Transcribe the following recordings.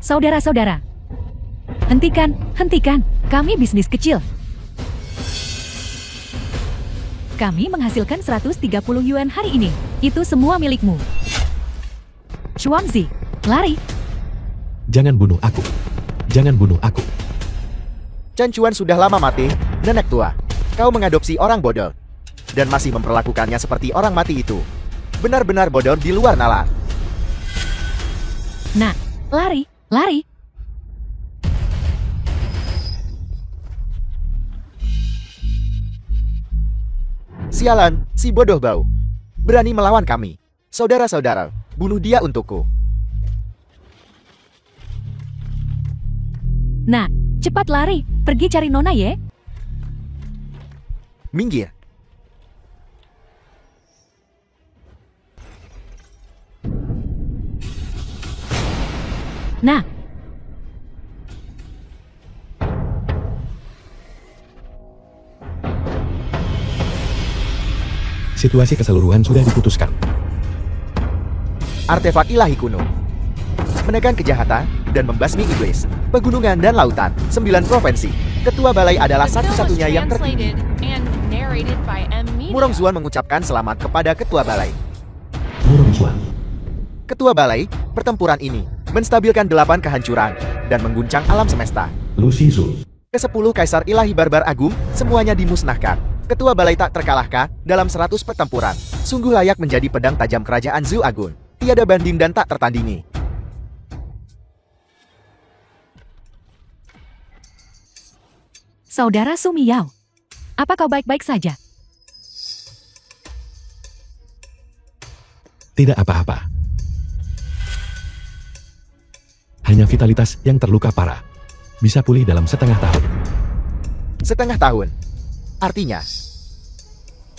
Saudara-saudara, hentikan, hentikan. Kami bisnis kecil. Kami menghasilkan 130 yuan hari ini. Itu semua milikmu. Xuanzi, lari. Jangan bunuh aku. Jangan bunuh aku. Chen Chuan sudah lama mati, nenek tua. Kau mengadopsi orang bodoh. Dan masih memperlakukannya seperti orang mati itu. Benar-benar bodoh di luar nalar. Nah, lari, lari. Sialan, si bodoh bau. Berani melawan kami. Saudara-saudara, bunuh dia untukku. Nah, cepat lari. Pergi cari Nona ye. Minggir. Nah, Situasi keseluruhan sudah diputuskan. Artefak ilahi kuno. Menekan kejahatan dan membasmi iblis. Pegunungan dan lautan. 9 provinsi. Ketua balai adalah satu-satunya yang tertinggi. Murong Zuan mengucapkan selamat kepada ketua balai. Murong Zuan. Ketua balai, pertempuran ini menstabilkan 8 kehancuran dan mengguncang alam semesta. Lu Shizhu. Ke-10 kaisar ilahi barbar agung, semuanya dimusnahkan. Ketua balai tak terkalahkan dalam 100 pertempuran. Sungguh layak menjadi pedang tajam kerajaan Zhou Agun. Tiada banding dan tak tertandingi. Saudara Sumi Yao, apa kau baik-baik saja? Tidak apa-apa. Hanya vitalitas yang terluka parah. Bisa pulih dalam setengah tahun. Setengah tahun. Artinya,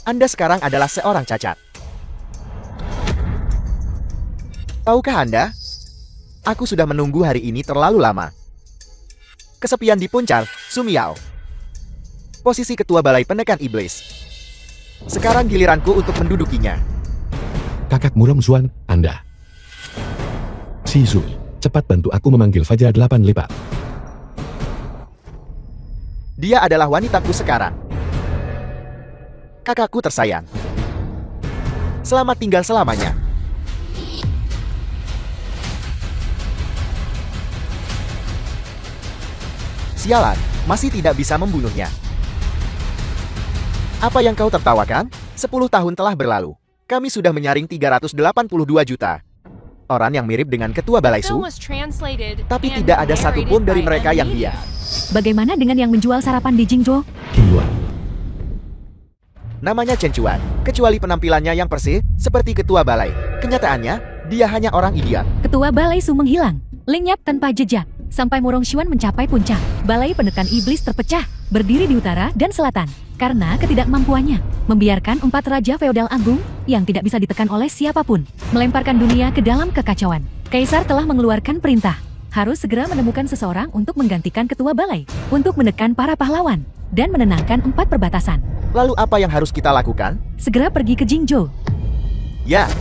Anda sekarang adalah seorang cacat. Tahukah Anda? Aku sudah menunggu hari ini terlalu lama. Kesepian di Puncar, Sumi Yao. Posisi ketua balai penekan iblis. Sekarang giliranku untuk mendudukinya. Kakak Murong Zuan, Anda. Shizhu, cepat bantu aku memanggil Fajar 8 lipat. Dia adalah wanitaku sekarang. Kakakku tersayang. Selamat tinggal selamanya. Sialan, masih tidak bisa membunuhnya. Apa yang kau tertawakan? 10 tahun telah berlalu. Kami sudah menyaring 382 juta. Orang yang mirip dengan ketua balai Su, tapi tidak ada satupun dari mereka yang dia. Bagaimana dengan yang menjual sarapan di Jingzhou? Qingyuan. Namanya Chen Chuan, kecuali penampilannya yang persis seperti ketua balai. Kenyataannya, dia hanya orang idiot. Ketua balai Su menghilang, lenyap tanpa jejak. Sampai Murong Xuan mencapai puncak, balai penekan iblis terpecah, berdiri di utara dan selatan. Karena ketidakmampuannya, membiarkan 4 raja feodal agung yang tidak bisa ditekan oleh siapapun, melemparkan dunia ke dalam kekacauan. Kaisar telah mengeluarkan perintah, harus segera menemukan seseorang untuk menggantikan ketua balai, untuk menekan para pahlawan, dan menenangkan 4 perbatasan. Lalu apa yang harus kita lakukan? Segera pergi ke Jingzhou. Ya,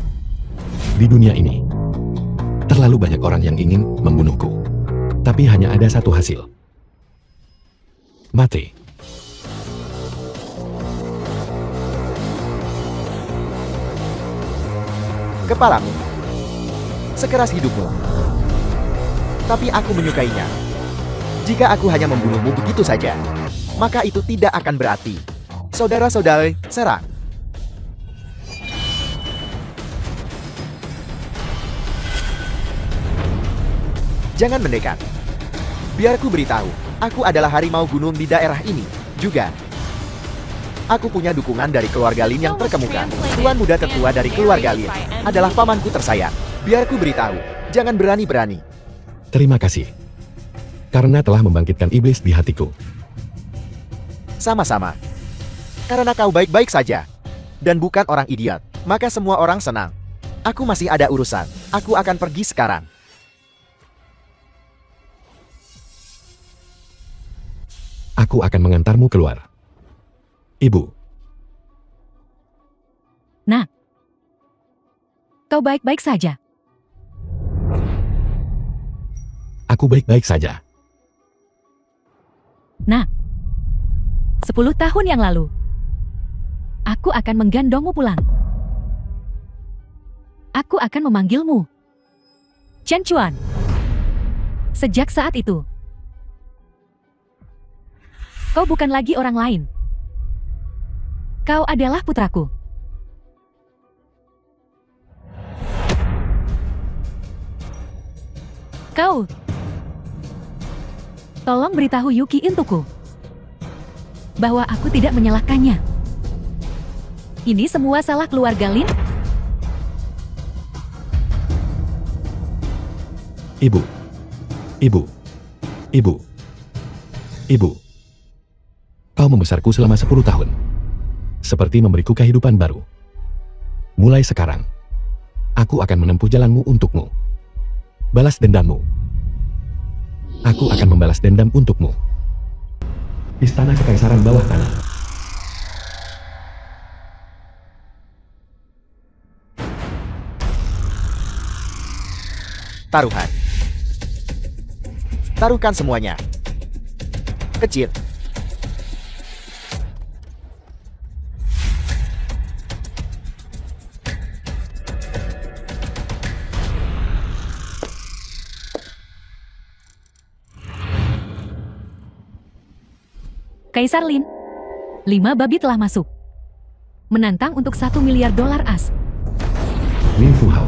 Di dunia ini, terlalu banyak orang yang ingin membunuhku. Tapi hanya ada satu hasil. Mati. kepalamu. Sekeras hidupmu. Tapi aku menyukainya. Jika aku hanya membunuhmu begitu saja, maka itu tidak akan berarti. Saudara-saudari, serang. Jangan mendekat. Biar ku beritahu, aku adalah harimau gunung di daerah ini, juga. Aku punya dukungan dari keluarga Lin yang terkemuka. Tuan muda tertua dari keluarga Lin adalah pamanku tersayang. Biar ku beritahu, jangan berani-berani. Terima kasih. Karena telah membangkitkan iblis di hatiku. Sama-sama. Karena kau baik-baik saja. Dan bukan orang idiot, maka semua orang senang. Aku masih ada urusan. Aku akan pergi sekarang. Aku akan mengantarmu keluar. Ibu. Nah, kau baik-baik saja. Aku baik-baik saja. Nah, 10 tahun yang lalu, aku akan menggandongmu pulang. Aku akan memanggilmu Chen Chuan. Sejak saat itu, kau bukan lagi orang lain. Kau adalah putraku. Kau, tolong beritahu Yuki untukku bahwa aku tidak menyalahkannya. Ini semua salah keluarga Lin. Ibu. Kau membesarku selama 10 tahun. Seperti memberiku kehidupan baru. Mulai sekarang, aku akan menempuh jalanmu untukmu. Balas dendammu. Aku akan membalas dendam untukmu. Istana Kekaisaran Bawah Tanah. Taruhan. Taruhkan semuanya. Kecil. Kaisar Lin, 5 babi telah masuk. Menantang untuk $1 miliar as. Lin Fuhao.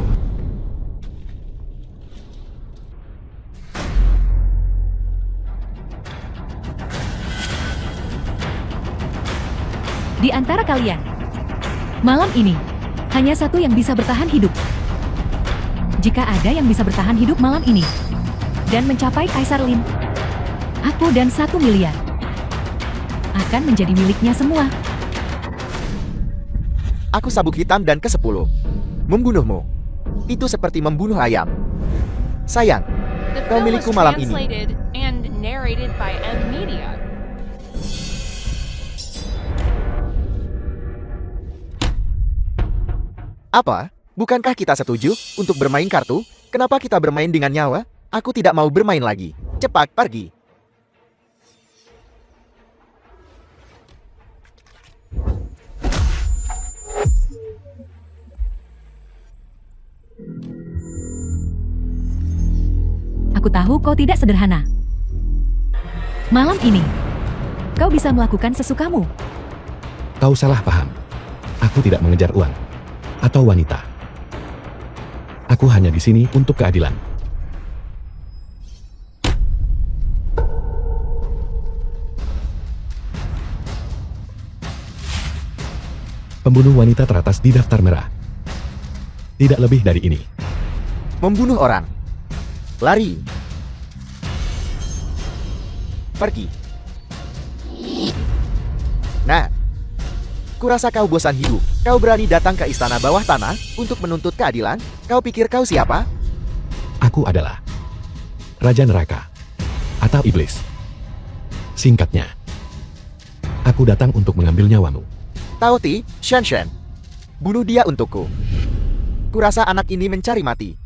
Di antara kalian, malam ini, hanya satu yang bisa bertahan hidup. Jika ada yang bisa bertahan hidup malam ini, dan mencapai Kaisar Lin, aku dan 1 miliar akan menjadi miliknya semua. Aku sabuk hitam dan ke-10. Membunuhmu. Itu seperti membunuh ayam. Sayang, kau milikku malam ini. Apa? Bukankah kita setuju untuk bermain kartu? Kenapa kita bermain dengan nyawa? Aku tidak mau bermain lagi. Cepat pergi. Aku tahu kau tidak sederhana. Malam ini, kau bisa melakukan sesukamu. Kau salah paham. Aku tidak mengejar uang atau wanita. Aku hanya di sini untuk keadilan. Pembunuh wanita teratas di daftar merah. Tidak lebih dari ini. Membunuh orang. Lari. Pergi. Nah, kurasa kau bosan hidup. Kau berani datang ke istana bawah tanah untuk menuntut keadilan? Kau pikir kau siapa? Aku adalah Raja Neraka atau Iblis. Singkatnya, aku datang untuk mengambil nyawamu. Tao Ti, Shen Shen. Bunuh dia untukku. Kurasa anak ini mencari mati.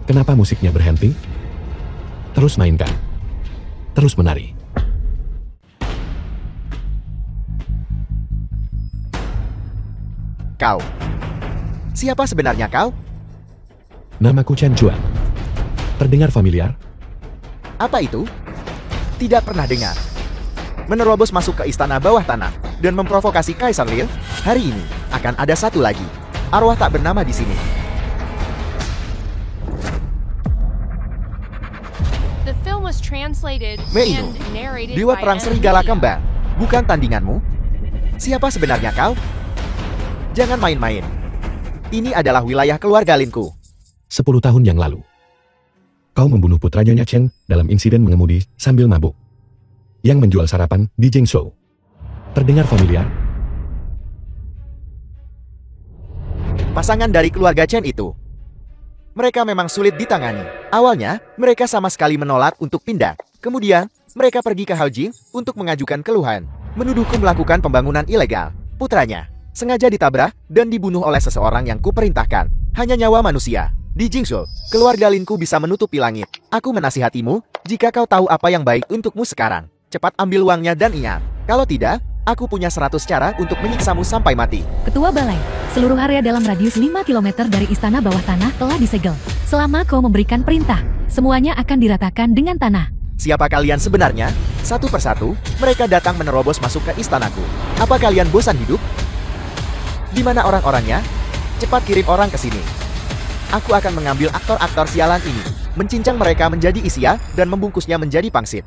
Kenapa musiknya berhenti? Terus mainkan. Terus menari. Kau. Siapa sebenarnya kau? Namaku Chen Chuan. Terdengar familiar? Apa itu? Tidak pernah dengar. Menerobos masuk ke istana bawah tanah dan memprovokasi Kaisar Lin. Hari ini akan ada satu lagi. Arwah tak bernama di sini. Meino, Dewa Perang Serigala Kembang, bukan tandinganmu? Siapa sebenarnya kau? Jangan main-main. Ini adalah wilayah keluarga Linku. 10 tahun yang lalu, kau membunuh putra Nyonya Chen dalam insiden mengemudi sambil mabuk yang menjual sarapan di Jingzhou. Terdengar familiar? Pasangan dari keluarga Chen itu. Mereka memang sulit ditangani. Awalnya, mereka sama sekali menolak untuk pindah. Kemudian, mereka pergi ke Haojing untuk mengajukan keluhan. Menuduhku melakukan pembangunan ilegal. Putranya sengaja ditabrak dan dibunuh oleh seseorang yang kuperintahkan. Hanya nyawa manusia. Di Jingzhou, keluarga Linku bisa menutupi langit. Aku menasihatimu, jika kau tahu apa yang baik untukmu sekarang, cepat ambil uangnya dan ingat. Kalau tidak, aku punya 100 cara untuk menyiksamu sampai mati. Ketua Balai, seluruh area dalam radius 5 km dari istana bawah tanah telah disegel. Selama kau memberikan perintah, semuanya akan diratakan dengan tanah. Siapa kalian sebenarnya? Satu persatu, mereka datang menerobos masuk ke istanaku. Apa kalian bosan hidup? Di mana orang-orangnya? Cepat kirim orang ke sini. Aku akan mengambil aktor-aktor sialan ini, mencincang mereka menjadi isia, dan membungkusnya menjadi pangsit.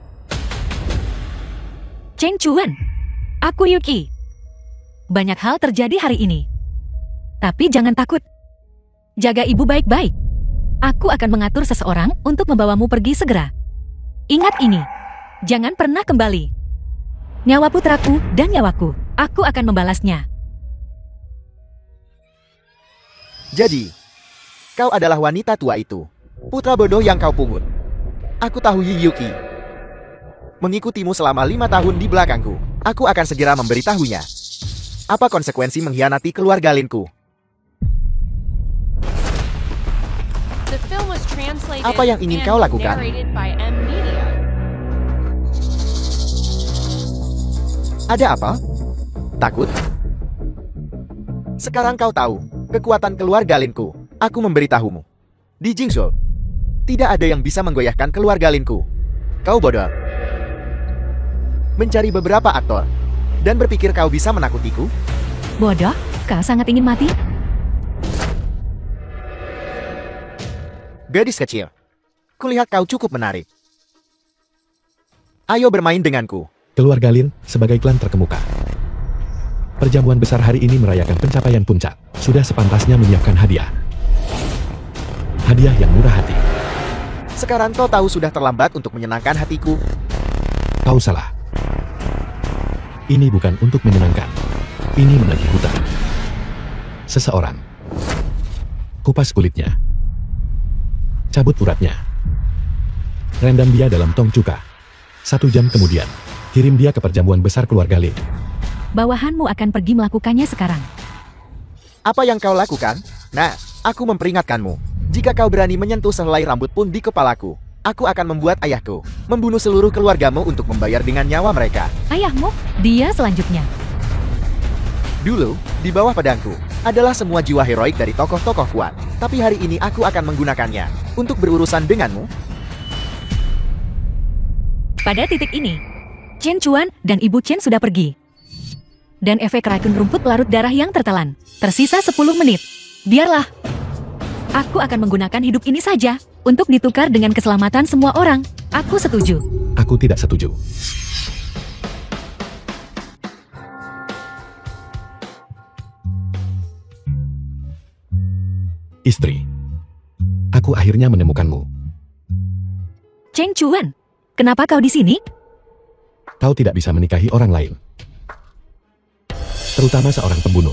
Cheng Chuan, aku Yuki. Banyak hal terjadi hari ini. Tapi jangan takut. Jaga ibu baik-baik. Aku akan mengatur seseorang untuk membawamu pergi segera. Ingat ini, jangan pernah kembali. Nyawa putraku dan nyawaku, aku akan membalasnya. Jadi, kau adalah wanita tua itu. Putra bodoh yang kau pungut. Aku tahu Yuki. Mengikutimu selama 5 tahun di belakangku. Aku akan segera memberitahunya. Apa konsekuensi mengkhianati keluarga Linku? Apa yang ingin kau lakukan? Ada apa? Takut? Sekarang kau tahu kekuatan keluarga Linku. Aku memberitahumu. Di Jingzhou, tidak ada yang bisa menggoyahkan keluarga Linku. Kau bodoh. Mencari beberapa aktor dan berpikir kau bisa menakutiku? Bodoh? Kau sangat ingin mati? Gadis kecil, kulihat kau cukup menarik. Ayo bermain denganku. Keluarga Lin sebagai klan terkemuka. Perjamuan besar hari ini merayakan pencapaian puncak. Sudah sepantasnya menyiapkan hadiah. Hadiah yang murah hati. Sekarang kau tahu sudah terlambat untuk menyenangkan hatiku. Kau salah. Ini bukan untuk menyenangkan. Ini menagih hutang. Seseorang. Kupas kulitnya. Cabut uratnya. Rendam dia dalam tong cuka. 1 jam kemudian, kirim dia ke perjamuan besar keluarga Lin. Bawahanmu akan pergi melakukannya sekarang. Apa yang kau lakukan? Nah, aku memperingatkanmu. Jika kau berani menyentuh sehelai rambut pun di kepalaku, aku akan membuat ayahku membunuh seluruh keluargamu untuk membayar dengan nyawa mereka. Ayahmu? Dia selanjutnya. Dulu, di bawah pedangku, adalah semua jiwa heroik dari tokoh-tokoh kuat. Tapi hari ini aku akan menggunakannya untuk berurusan denganmu. Pada titik ini, Chen Chuan dan Ibu Chen sudah pergi. Dan efek racun rumput pelarut darah yang tertelan. Tersisa 10 menit. Biarlah. Aku akan menggunakan hidup ini saja untuk ditukar dengan keselamatan semua orang. Aku setuju. Aku tidak setuju. Istri. Aku akhirnya menemukanmu. Cheng Chuan, kenapa kau di sini? Kau tidak bisa menikahi orang lain. Terutama seorang pembunuh.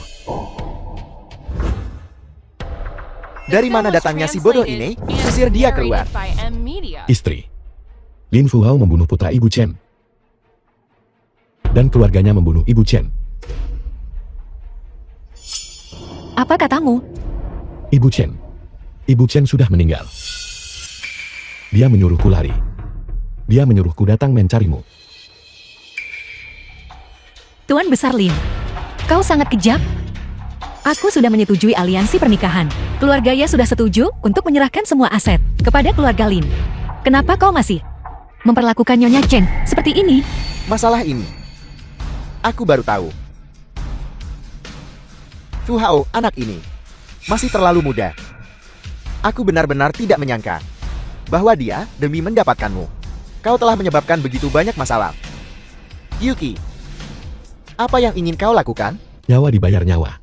Dari mana datangnya si bodoh ini? Usir dia keluar. Istri. Lin Fuhao membunuh putra Ibu Chen. Dan keluarganya membunuh Ibu Chen. Apa katamu? Ibu Chen. Ibu Chen sudah meninggal. Dia menyuruhku lari. Dia menyuruhku datang mencarimu. Tuan Besar Lin, kau sangat kejam. Aku sudah menyetujui aliansi pernikahan. Keluarganya sudah setuju untuk menyerahkan semua aset kepada keluarga Lin. Kenapa kau masih memperlakukan Nyonya Chen seperti ini? Masalah ini, aku baru tahu. Fu Hao, anak ini, masih terlalu muda. Aku benar-benar tidak menyangka bahwa dia demi mendapatkanmu. Kau telah menyebabkan begitu banyak masalah. Yuki, apa yang ingin kau lakukan? Nyawa dibayar nyawa.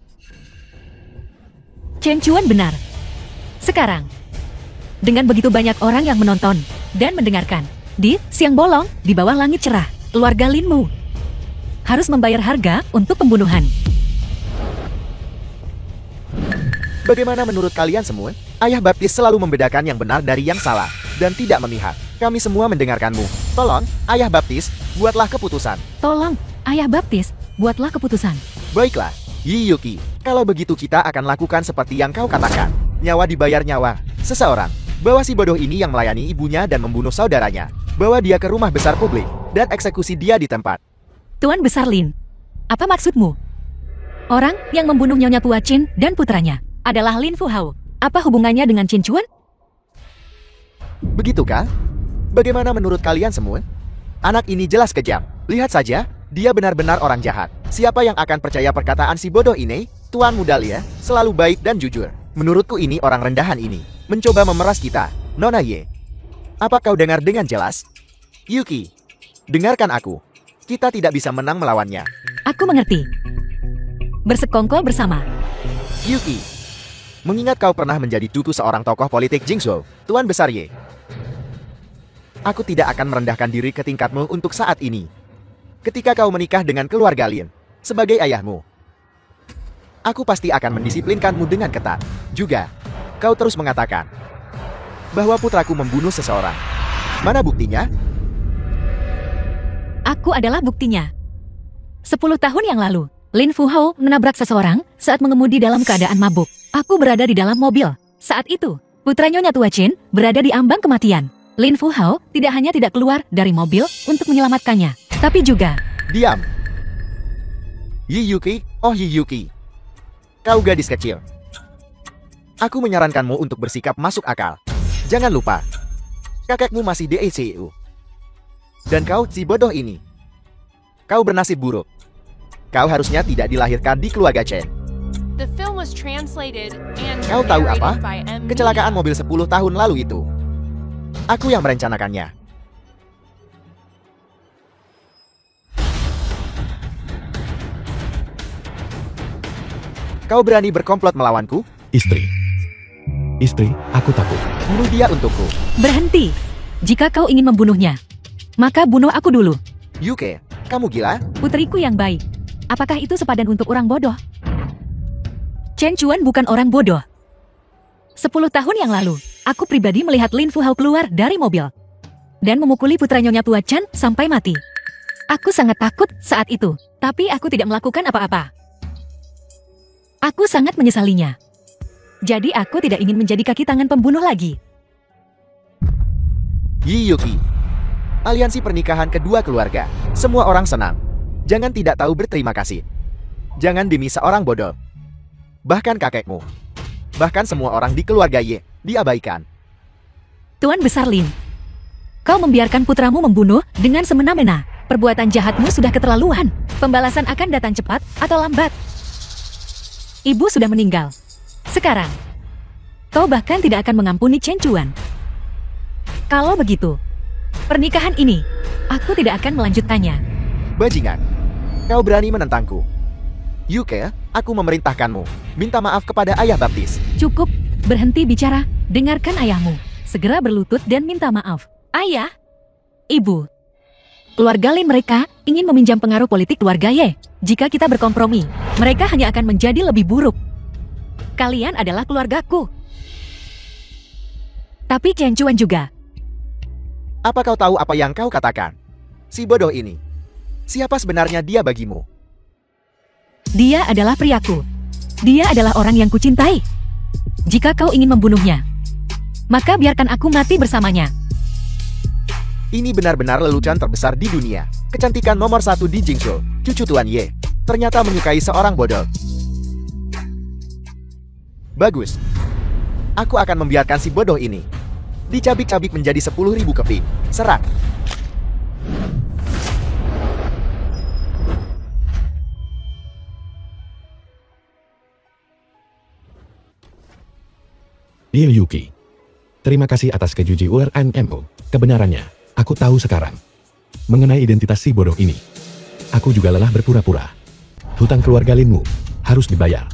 Chen Chuan benar. Sekarang, dengan begitu banyak orang yang menonton dan mendengarkan, di siang bolong di bawah langit cerah, keluarga Linmu harus membayar harga untuk pembunuhan. Bagaimana menurut kalian semua? Ayah baptis selalu membedakan yang benar dari yang salah, dan tidak memihak. Kami semua mendengarkanmu. Tolong, Ayah baptis, buatlah keputusan. Tolong, Ayah Baptis, buatlah keputusan. Baiklah, Yi Yuki. Kalau begitu kita akan lakukan seperti yang kau katakan. Nyawa dibayar nyawa. Seseorang. Bawa si bodoh ini yang melayani ibunya dan membunuh saudaranya. Bawa dia ke rumah besar publik, dan eksekusi dia di tempat. Tuan Besar Lin, apa maksudmu? Orang yang membunuh Nyonya Tua Qin dan putranya adalah Lin Fu Hao. Apa hubungannya dengan Qin Chuan? Begitukah? Bagaimana menurut kalian semua? Anak ini jelas kejam. Lihat saja, dia benar-benar orang jahat. Siapa yang akan percaya perkataan si bodoh ini? Tuan muda Lia, selalu baik dan jujur. Menurutku ini orang rendahan ini. Mencoba memeras kita. Nona Ye. Apa kau dengar dengan jelas? Yuki, dengarkan aku. Kita tidak bisa menang melawannya. Aku mengerti. Bersekongkol bersama. Yuki, mengingat kau pernah menjadi tutu seorang tokoh politik Jingzhou, Tuan Besar Ye. Aku tidak akan merendahkan diri ke tingkatmu untuk saat ini. Ketika kau menikah dengan keluarga Lin, sebagai ayahmu, aku pasti akan mendisiplinkanmu dengan ketat. Juga, kau terus mengatakan bahwa putraku membunuh seseorang. Mana buktinya? Aku adalah buktinya. 10 tahun yang lalu, Lin Fu Hao menabrak seseorang saat mengemudi dalam keadaan mabuk. Aku berada di dalam mobil. Saat itu, putra Nyonya Tua Qin berada di ambang kematian. Lin Fu Hao tidak hanya tidak keluar dari mobil untuk menyelamatkannya, tapi juga... Diam! Yi Yuki, oh Yi Yuki. Kau gadis kecil. Aku menyarankanmu untuk bersikap masuk akal. Jangan lupa, kakekmu masih DECU. Dan kau, si bodoh ini. Kau bernasib buruk. Kau harusnya tidak dilahirkan di keluarga Chen. Kau tahu apa? Kecelakaan mobil 10 tahun lalu itu. Aku yang merencanakannya. Kau berani berkomplot melawanku? Istri. Istri, aku takut. Bunuh dia untukku. Berhenti. Jika kau ingin membunuhnya, maka bunuh aku dulu. Yuke, kamu gila? Putriku yang baik. Apakah itu sepadan untuk orang bodoh? Chen Chuan bukan orang bodoh. 10 tahun yang lalu, aku pribadi melihat Lin Fu Hao keluar dari mobil dan memukuli putra Nyonya Tua Chan sampai mati. Aku sangat takut saat itu, tapi aku tidak melakukan apa-apa. Aku sangat menyesalinya. Jadi aku tidak ingin menjadi kaki tangan pembunuh lagi. Yi Yuki. Aliansi pernikahan kedua keluarga. Semua orang senang. Jangan tidak tahu berterima kasih. Jangan demi seorang bodoh. Bahkan kakekmu. Bahkan semua orang di keluarga Ye diabaikan. Tuan Besar Lin, kau membiarkan putramu membunuh dengan semena-mena. Perbuatan jahatmu sudah keterlaluan. Pembalasan akan datang cepat atau lambat. Ibu sudah meninggal. Sekarang, kau bahkan tidak akan mengampuni Chen Chuan. Kalau begitu, pernikahan ini, aku tidak akan melanjutkannya. Bajingan, kau berani menentangku. Yuke, aku memerintahkanmu. Minta maaf kepada ayah baptis. Cukup, berhenti bicara. Dengarkan ayahmu. Segera berlutut dan minta maaf. Ayah, ibu. Keluarga Lin mereka ingin meminjam pengaruh politik keluarga Ye. Jika kita berkompromi, mereka hanya akan menjadi lebih buruk. Kalian adalah keluargaku. Tapi Chen Chuan juga. Apa kau tahu apa yang kau katakan? Si bodoh ini. Siapa sebenarnya dia bagimu? Dia adalah priaku. Dia adalah orang yang kucintai. Jika kau ingin membunuhnya, maka biarkan aku mati bersamanya. Ini benar-benar lelucon terbesar di dunia. Kecantikan nomor 1 di Jingzhou, cucu Tuan Ye, ternyata menyukai seorang bodoh. Bagus. Aku akan membiarkan si bodoh ini dicabik-cabik menjadi 10.000 keping. Serang. Liu Yuki. Terima kasih atas kejujuran NMO. Kebenarannya, aku tahu sekarang. Mengenai identitas si bodoh ini. Aku juga lelah berpura-pura. Hutang keluarga Linmu harus dibayar.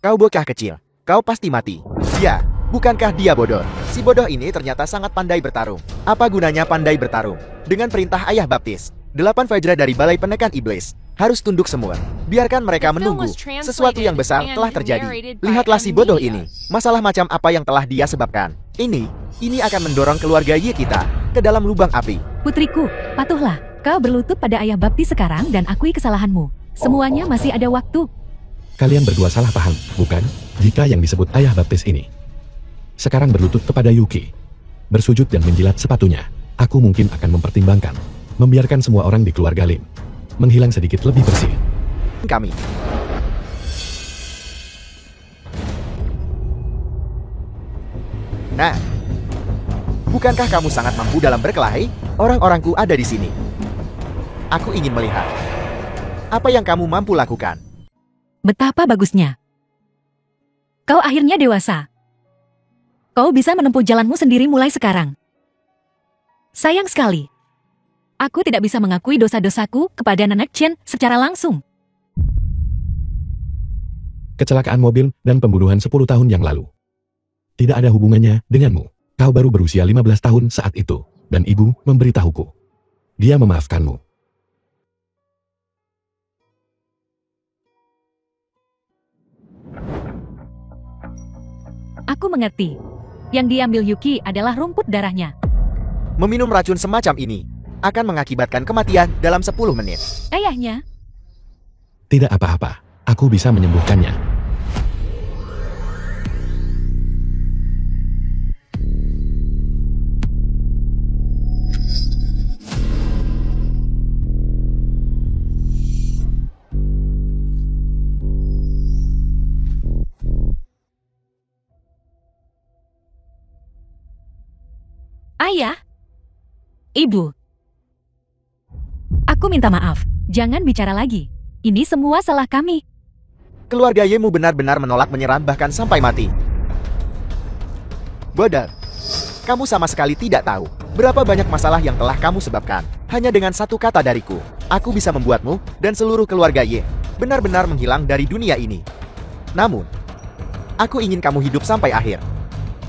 Kau bocah kecil. Kau pasti mati. Ya, bukankah dia bodoh? Si bodoh ini ternyata sangat pandai bertarung. Apa gunanya pandai bertarung? Dengan perintah ayah baptis, 8 Vajra dari Balai Penekan Iblis harus tunduk semua. Biarkan mereka menunggu. Sesuatu yang besar telah terjadi. Lihatlah si bodoh ini. Masalah macam apa yang telah dia sebabkan. Ini akan mendorong keluarga Yi kita ke dalam lubang api. Putriku, patuhlah. Kau berlutut pada ayah baptis sekarang dan akui kesalahanmu. Semuanya masih ada waktu. Kalian berdua salah paham, bukan? Jika yang disebut ayah baptis ini sekarang berlutut kepada Yuki, bersujud dan menjilat sepatunya, aku mungkin akan mempertimbangkan membiarkan semua orang di keluarga Lin menghilang sedikit lebih bersih. Kami. Nah, bukankah kamu sangat mampu dalam berkelahi? Orang-orangku ada di sini. Aku ingin melihat apa yang kamu mampu lakukan. Betapa bagusnya. Kau akhirnya dewasa. Kau bisa menempuh jalanmu sendiri mulai sekarang. Sayang sekali. Aku tidak bisa mengakui dosa-dosaku kepada Nenek Chen secara langsung. Kecelakaan mobil dan pembunuhan 10 tahun yang lalu tidak ada hubungannya denganmu. Kau baru berusia 15 tahun saat itu, dan ibu memberitahuku. Dia memaafkanmu. Aku mengerti. Yang diambil Yuki adalah rumput darahnya. Meminum racun semacam ini akan mengakibatkan kematian dalam 10 menit. Ayahnya? Tidak apa-apa, aku bisa menyembuhkannya. Ayah? Ibu? Aku minta maaf. Jangan bicara lagi. Ini semua salah kami. Keluarga Yemu benar-benar menolak menyerah bahkan sampai mati. Bodoh. Kamu sama sekali tidak tahu berapa banyak masalah yang telah kamu sebabkan. Hanya dengan satu kata dariku, aku bisa membuatmu dan seluruh keluarga Ye benar-benar menghilang dari dunia ini. Namun, aku ingin kamu hidup sampai akhir.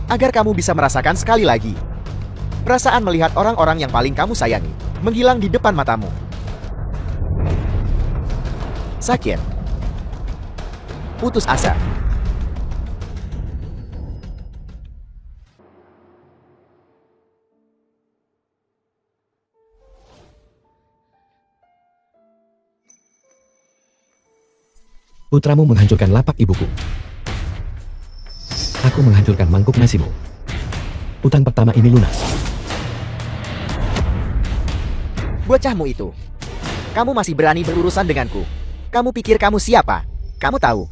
Agar kamu bisa merasakan sekali lagi perasaan melihat orang-orang yang paling kamu sayangi menghilang di depan matamu. Sakit. Putus asa. Putramu menghancurkan lapak ibuku. Aku menghancurkan mangkuk nasimu. Utang pertama ini lunas. Bocahmu itu. Kamu masih berani berurusan denganku. Kamu pikir kamu siapa? Kamu tahu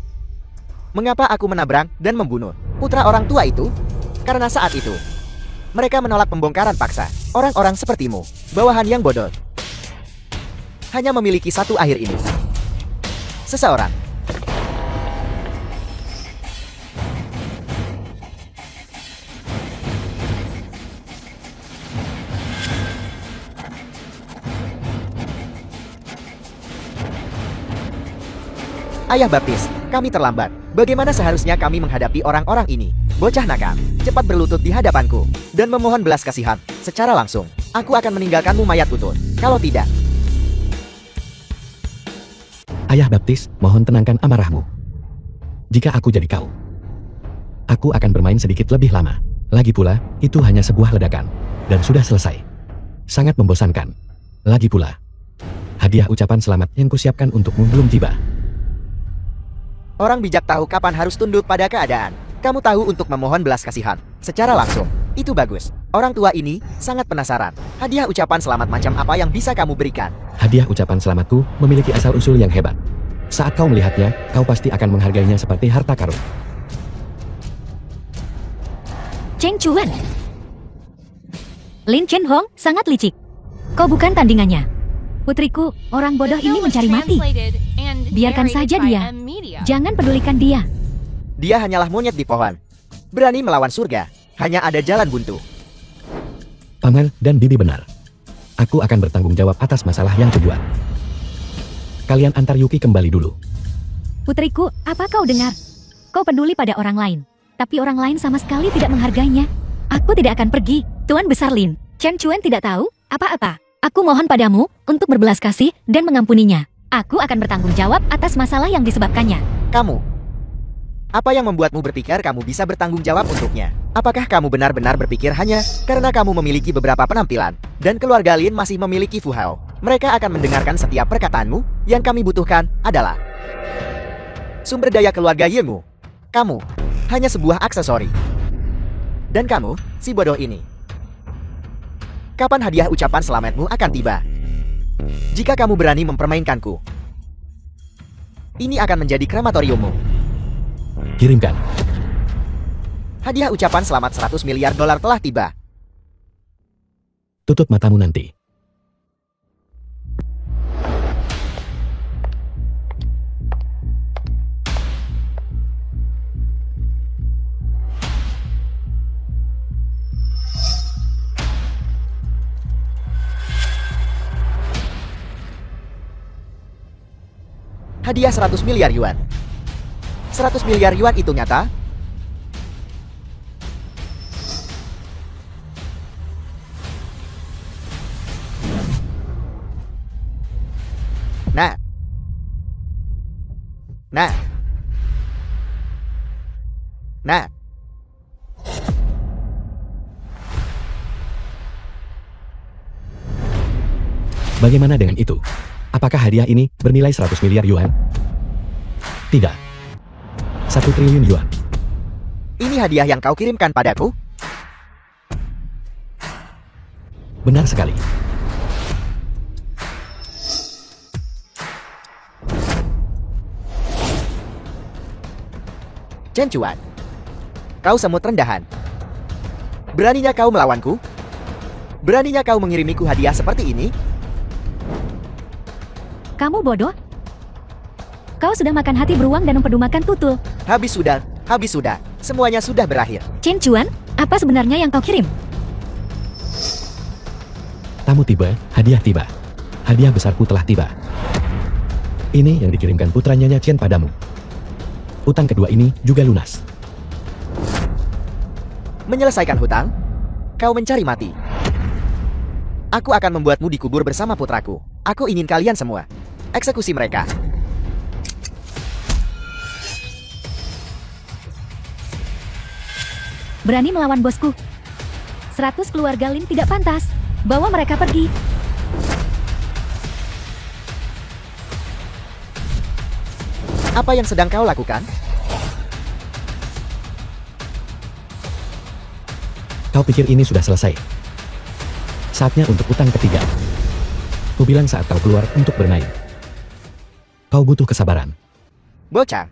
mengapa aku menabrak dan membunuh putra orang tua itu? Karena saat itu mereka menolak pembongkaran paksa. Orang-orang sepertimu, bawahan yang bodoh, hanya memiliki satu akhir ini. Seseorang. Ayah baptis, kami terlambat. Bagaimana seharusnya kami menghadapi orang-orang ini? Bocah nakal, cepat berlutut di hadapanku dan memohon belas kasihan secara langsung. Aku akan meninggalkanmu mayat utuh. Kalau tidak, Ayah baptis, mohon tenangkan amarahmu. Jika aku jadi kau, aku akan bermain sedikit lebih lama. Lagi pula, itu hanya sebuah ledakan dan sudah selesai. Sangat membosankan. Lagi pula, hadiah ucapan selamat yang kusiapkan untukmu belum tiba. orang bijak tahu kapan harus tunduk pada keadaan. Kamu tahu untuk memohon belas kasihan secara langsung. Itu bagus. Orang tua ini sangat penasaran. Hadiah ucapan selamat macam apa yang bisa kamu berikan? Hadiah ucapan selamatku memiliki asal-usul yang hebat. Saat kau melihatnya, kau pasti akan menghargainya seperti harta karun. Cheng Chuan. Lin Chen Hong sangat licik. Kau bukan tandingannya. Putriku, orang bodoh ini mencari mati. Biarkan saja dia. Jangan pedulikan dia. Dia hanyalah monyet di pohon. Berani melawan surga. Hanya ada jalan buntu. Paman dan bibi benar. Aku akan bertanggung jawab atas masalah yang kubuat. Kalian antar Yuki kembali dulu. Putriku, apa kau dengar? Kau peduli pada orang lain. Tapi orang lain sama sekali tidak menghargainya. Aku tidak akan pergi. Tuan Besar Lin. Chen Chuan tidak tahu apa-apa. Aku mohon padamu untuk berbelas kasih dan mengampuninya. Aku akan bertanggung jawab atas masalah yang disebabkannya. Kamu. Apa yang membuatmu berpikir kamu bisa bertanggung jawab untuknya? Apakah kamu benar-benar berpikir hanya karena kamu memiliki beberapa penampilan dan keluarga Lin masih memiliki Fu Hao? Mereka akan mendengarkan setiap perkataanmu. Yang kami butuhkan adalah sumber daya keluarga Yemu. Kamu hanya sebuah aksesori. Dan kamu, si bodoh ini. Kapan hadiah ucapan selamatmu akan tiba? Jika kamu berani mempermainkanku, ini akan menjadi krematoriummu. Kirimkan. Hadiah ucapan selamat 100 miliar dolar telah tiba. Tutup matamu nanti. Hadiah 100 miliar yuan. 100 miliar yuan itu nyata? Nah. Nah. Nah. Bagaimana dengan itu? Apakah hadiah ini bernilai 100 miliar yuan? Tidak. 1 triliun yuan. Ini hadiah yang kau kirimkan padaku? Benar sekali. Chen Chuan. Kau semut rendahan. Beraninya kau melawanku? Beraninya kau mengirimiku hadiah seperti ini? Kamu bodoh? Kau sudah makan hati beruang dan empedu makan tutul. Habis sudah. Semuanya sudah berakhir. Chen Chuan, apa sebenarnya yang kau kirim? Tamu tiba, hadiah tiba. Hadiah besarku telah tiba. Ini yang dikirimkan putra Nyonya Chen padamu. Utang kedua ini juga lunas. Menyelesaikan hutang? Kau mencari mati. Aku akan membuatmu dikubur bersama putraku. Aku ingin kalian semua. Eksekusi mereka. Berani melawan bosku. 100 keluarga Lin tidak pantas. Bawa mereka pergi. Apa yang sedang kau lakukan? Kau pikir ini sudah selesai? Saatnya untuk utang ketiga. Ku bilang saat kau keluar untuk bermain. Kau butuh kesabaran. Bocah.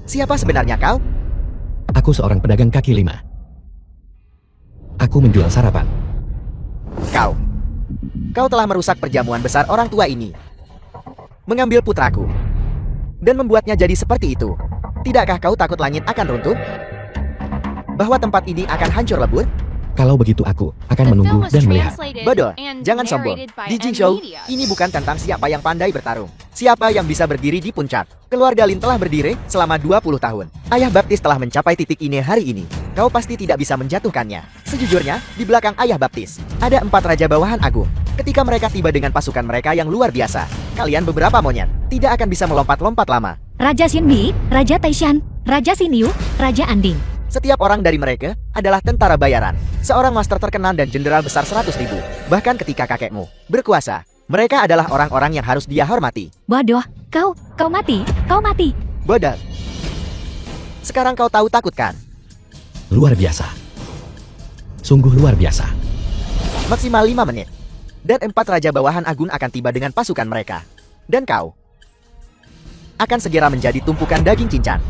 Siapa sebenarnya kau? Aku seorang pedagang kaki lima. Aku menjual sarapan. Kau telah merusak perjamuan besar orang tua ini. Mengambil putraku. Dan membuatnya jadi seperti itu. Tidakkah kau takut langit akan runtuh? Bahwa tempat ini akan hancur lebur? Kalau begitu aku akan menunggu dan melihat. Bodoh, jangan sombong. Di Jing Show, ini bukan tentang siapa yang pandai bertarung. Siapa yang bisa berdiri di puncak. Keluarga Lin telah berdiri selama 20 tahun. Ayah Baptis telah mencapai titik ini hari ini. Kau pasti tidak bisa menjatuhkannya. Sejujurnya, di belakang Ayah Baptis, ada 4 raja bawahan agung. Ketika mereka tiba dengan pasukan mereka yang luar biasa, kalian beberapa monyet tidak akan bisa melompat-lompat lama. Raja Xinbi, Raja Taishan, Raja Xinyu, Raja Anding. Setiap orang dari mereka adalah tentara bayaran, seorang master terkenal dan jenderal besar 100.000. Bahkan ketika kakekmu berkuasa, mereka adalah orang-orang yang harus dia hormati. Bodoh, kau mati. Bodoh. Sekarang kau tahu takut kan? Luar biasa. Sungguh luar biasa. Maksimal 5 menit. Dan 4 raja bawahan agung akan tiba dengan pasukan mereka. Dan kau akan segera menjadi tumpukan daging cincang.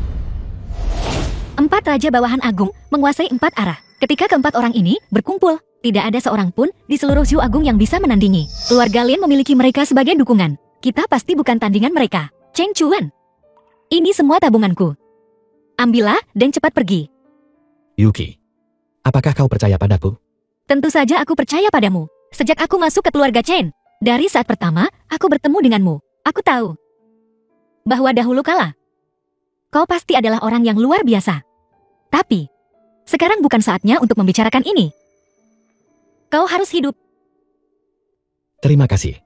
4 raja bawahan agung menguasai 4 arah. Ketika keempat orang ini berkumpul, tidak ada seorang pun di seluruh Zhu Agung yang bisa menandingi. Keluarga Lin memiliki mereka sebagai dukungan. Kita pasti bukan tandingan mereka. Chen Chuan, ini semua tabunganku. Ambillah dan cepat pergi. Yuki, apakah kau percaya padaku? Tentu saja aku percaya padamu. Sejak aku masuk ke keluarga Chen, dari saat pertama aku bertemu denganmu, aku tahu bahwa dahulu kala kau pasti adalah orang yang luar biasa. Tapi sekarang bukan saatnya untuk membicarakan ini. Kau harus hidup Terima kasih.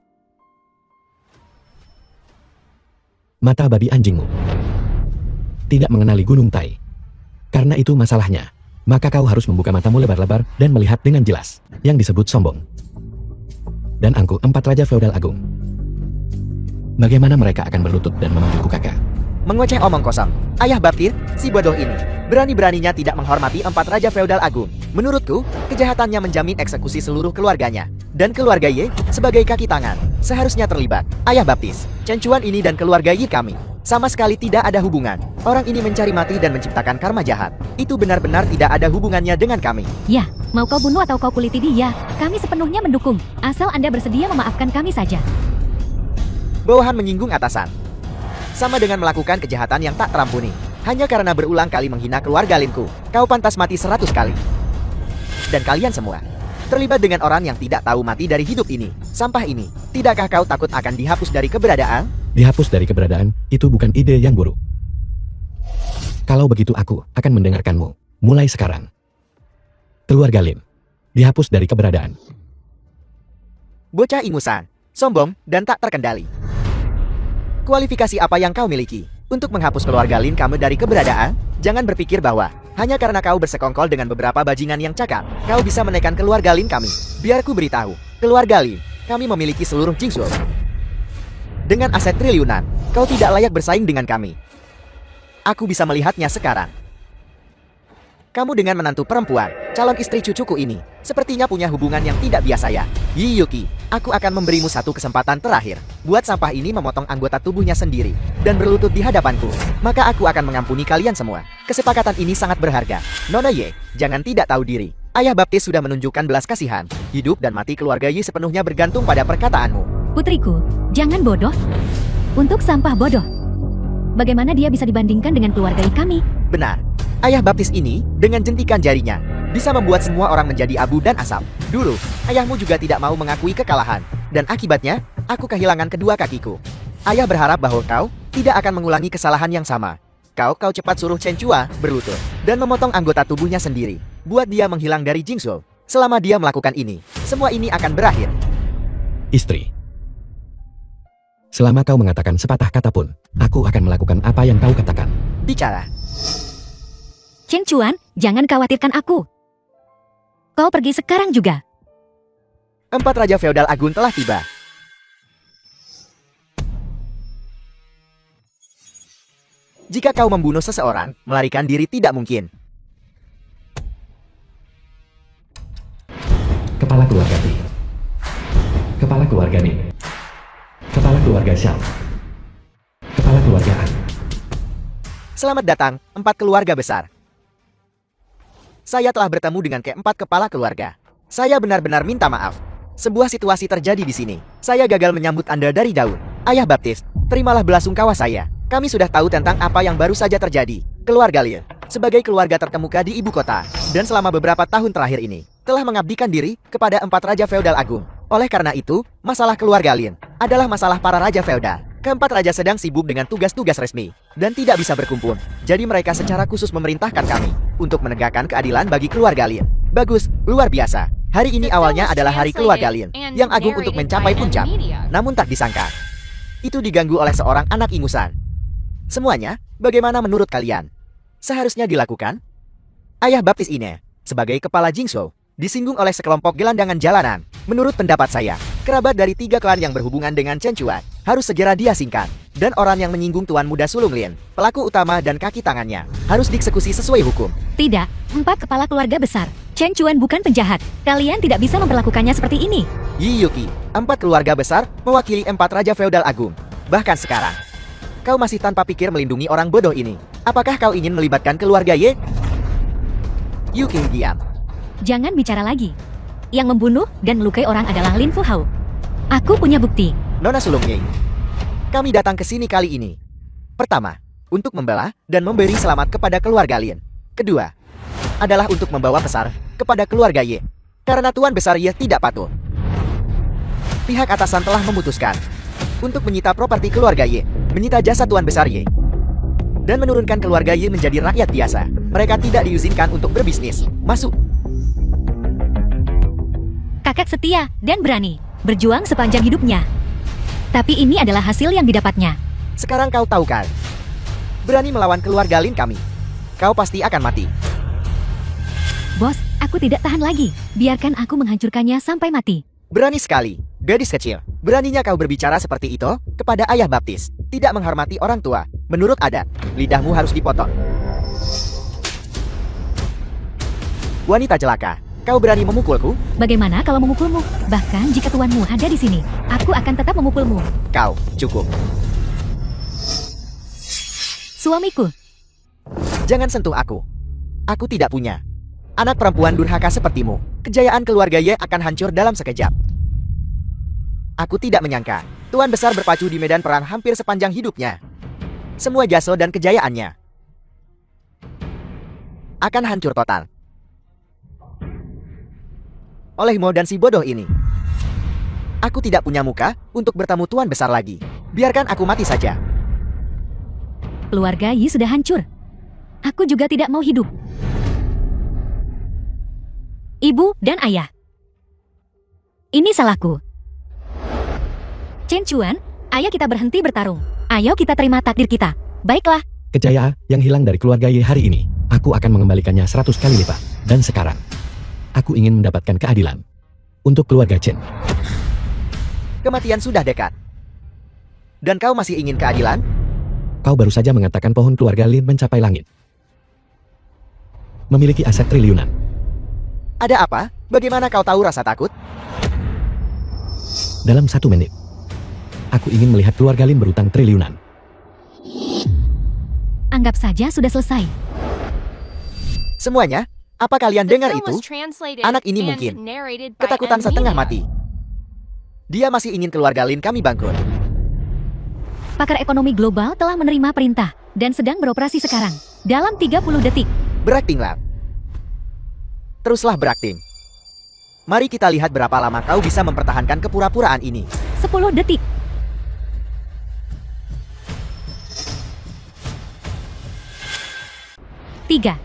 Mata babi anjingmu tidak mengenali Gunung Tai. Karena itu masalahnya. Maka kau harus membuka matamu lebar-lebar dan melihat dengan jelas. Yang disebut sombong. Dan angkuh 4 Raja Feodal Agung. Bagaimana mereka akan berlutut dan memanggilku kakak? Mengoceh omong kosong. Ayah baptis, si bodoh ini. Berani-beraninya tidak menghormati 4 Raja Feodal Agung. Menurutku, kejahatannya menjamin eksekusi seluruh keluarganya. Dan keluarga Ye, sebagai kaki tangan, seharusnya terlibat. Ayah baptis, Chen Chuan ini dan keluarga Ye kami sama sekali tidak ada hubungan. Orang ini mencari mati dan menciptakan karma jahat. Itu benar-benar tidak ada hubungannya dengan kami. Ya, mau kau bunuh atau kau kuliti dia, kami sepenuhnya mendukung. Asal Anda bersedia memaafkan kami saja. Bawahan menyinggung atasan. Sama dengan melakukan kejahatan yang tak terampuni. Hanya karena berulang kali menghina keluarga Linku, kau pantas mati 100 kali. Dan kalian semua terlibat dengan orang yang tidak tahu mati dari hidup ini. Sampah ini, tidakkah kau takut akan dihapus dari keberadaan? Dihapus dari keberadaan, itu bukan ide yang buruk. Kalau begitu aku akan mendengarkanmu. Mulai sekarang. Keluarga Lin dihapus dari keberadaan. Bocah ingusan, sombong, dan tak terkendali. Kualifikasi apa yang kau miliki untuk menghapus keluarga Lin kamu dari keberadaan? Jangan berpikir bahwa hanya karena kau bersekongkol dengan beberapa bajingan yang cakap, kau bisa menekan keluarga Lin kami. Biar ku beritahu, keluarga Lin, kami memiliki seluruh Jingzhou. Dengan aset triliunan, kau tidak layak bersaing dengan kami. Aku bisa melihatnya sekarang. Kamu dengan menantu perempuan, calon istri cucuku ini, sepertinya punya hubungan yang tidak biasa ya. Yi Yuki, aku akan memberimu satu kesempatan terakhir. Buat sampah ini memotong anggota tubuhnya sendiri, dan berlutut di hadapanku. Maka aku akan mengampuni kalian semua. Kesepakatan ini sangat berharga. Nona Ye, jangan tidak tahu diri. Ayah baptis sudah menunjukkan belas kasihan. Hidup dan mati keluarga Yi sepenuhnya bergantung pada perkataanmu. Putriku, jangan bodoh. Untuk sampah bodoh. Bagaimana dia bisa dibandingkan dengan keluarga kami? Benar. Ayah baptis ini, dengan jentikan jarinya, bisa membuat semua orang menjadi abu dan asap. Dulu, ayahmu juga tidak mau mengakui kekalahan. Dan akibatnya, aku kehilangan kedua kakiku. Ayah berharap bahwa kau tidak akan mengulangi kesalahan yang sama. Kau cepat suruh Chen Chua berlutut dan memotong anggota tubuhnya sendiri. Buat dia menghilang dari Jingzhou. Selama dia melakukan ini, semua ini akan berakhir. Istri. Selama kau mengatakan sepatah kata pun, aku akan melakukan apa yang kau katakan. Bicara. Chen Chuan, jangan khawatirkan aku. Kau pergi sekarang juga. 4 Raja Feodal Agung telah tiba. Jika kau membunuh seseorang, melarikan diri tidak mungkin. Kepala keluarga Ti. Kepala keluarga Ning. Kepala keluarga Xiao. Kepala keluarga An. Selamat datang, 4 keluarga besar. Saya telah bertemu dengan keempat kepala keluarga. Saya benar-benar minta maaf. Sebuah situasi terjadi di sini. Saya gagal menyambut Anda dari daun. Ayah baptis, terimalah belasungkawa saya. Kami sudah tahu tentang apa yang baru saja terjadi. Keluarga Lin, sebagai keluarga terkemuka di ibu kota, dan selama beberapa tahun terakhir ini, telah mengabdikan diri kepada 4 Raja Feodal Agung. Oleh karena itu, masalah keluarga Lin adalah masalah para Raja Feodal. Keempat raja sedang sibuk dengan tugas-tugas resmi, dan tidak bisa berkumpul. Jadi mereka secara khusus memerintahkan kami untuk menegakkan keadilan bagi keluarga Lin. Bagus, luar biasa. Hari ini awalnya adalah hari keluarga Lin, yang agung untuk mencapai puncak. Namun tak disangka, itu diganggu oleh seorang anak ingusan. Semuanya, bagaimana menurut kalian? Seharusnya dilakukan? Ayah baptis ini, sebagai kepala Jingzhou, disinggung oleh sekelompok gelandangan jalanan. Menurut pendapat saya, kerabat dari 3 klan yang berhubungan dengan Chen Chuan harus segera diasingkan. Dan orang yang menyinggung Tuan Muda Sulung Lin, pelaku utama dan kaki tangannya, harus dieksekusi sesuai hukum. Tidak, 4 kepala keluarga besar. Chen Chuan bukan penjahat. Kalian tidak bisa memperlakukannya seperti ini. Yi Yuki, 4 keluarga besar mewakili 4 Raja Feodal Agung. Bahkan sekarang, kau masih tanpa pikir melindungi orang bodoh ini. Apakah kau ingin melibatkan keluarga Ye? Yuki diam. Jangan bicara lagi. Yang membunuh dan melukai orang adalah Lin Fuhao. Aku punya bukti. Nona Sulung Ye, kami datang ke sini kali ini. Pertama, untuk membela dan memberi selamat kepada keluarga Lin. Kedua, adalah untuk membawa pesan kepada keluarga Ye. Karena Tuan Besar Ye tidak patuh. Pihak atasan telah memutuskan untuk menyita properti keluarga Ye, menyita jasa Tuan Besar Ye, dan menurunkan keluarga Ye menjadi rakyat biasa. Mereka tidak diizinkan untuk berbisnis. Masuk. Kakak setia dan berani. berjuang sepanjang hidupnya. Tapi ini adalah hasil yang didapatnya. Sekarang kau tahu kan? Berani melawan keluarga Lin kami, kau pasti akan mati. Bos, aku tidak tahan lagi. Biarkan aku menghancurkannya sampai mati. Berani sekali, gadis kecil. Beraninya kau berbicara seperti itu kepada ayah baptis. Tidak menghormati orang tua. Menurut adat, lidahmu harus dipotong. Wanita celaka, kau berani memukulku? Bagaimana kalau memukulmu? Bahkan jika tuanmu ada di sini, aku akan tetap memukulmu. Kau, cukup. Suamiku, Jangan sentuh aku. Aku tidak punya anak perempuan durhaka sepertimu. Kejayaan keluarga Ye akan hancur dalam sekejap. Aku tidak menyangka Tuan Besar berpacu di medan perang hampir sepanjang hidupnya. Semua jasa dan kejayaannya akan hancur total olehmu dan si bodoh ini. Aku tidak punya muka untuk bertemu Tuan Besar lagi. Biarkan aku mati saja. keluarga Yi sudah hancur. Aku juga tidak mau hidup. Ibu dan ayah. Ini salahku. Chen Chuan, ayo kita berhenti bertarung. Ayo kita terima takdir kita. Baiklah. Kejayaan yang hilang dari keluarga Ye hari ini, aku akan mengembalikannya 100 kali lipat. Dan sekarang, aku ingin mendapatkan keadilan untuk keluarga Chen. Kematian sudah dekat. Dan kau masih ingin keadilan? Kau baru saja mengatakan pohon keluarga Lin mencapai langit. Memiliki aset triliunan. Ada apa? Bagaimana kau tahu rasa takut? Dalam 1 menit, aku ingin melihat keluarga Lin berutang triliunan. Anggap saja sudah selesai. Semuanya? Apa kalian dengar itu? Anak ini mungkin ketakutan setengah mati. Dia masih ingin keluarga Lin kami bangkrut. Pakar ekonomi global telah menerima perintah dan sedang beroperasi sekarang. Dalam 30 detik. Beraktinglah. Teruslah berakting. Mari kita lihat berapa lama kau bisa mempertahankan kepura-puraan ini. 10 detik. 3,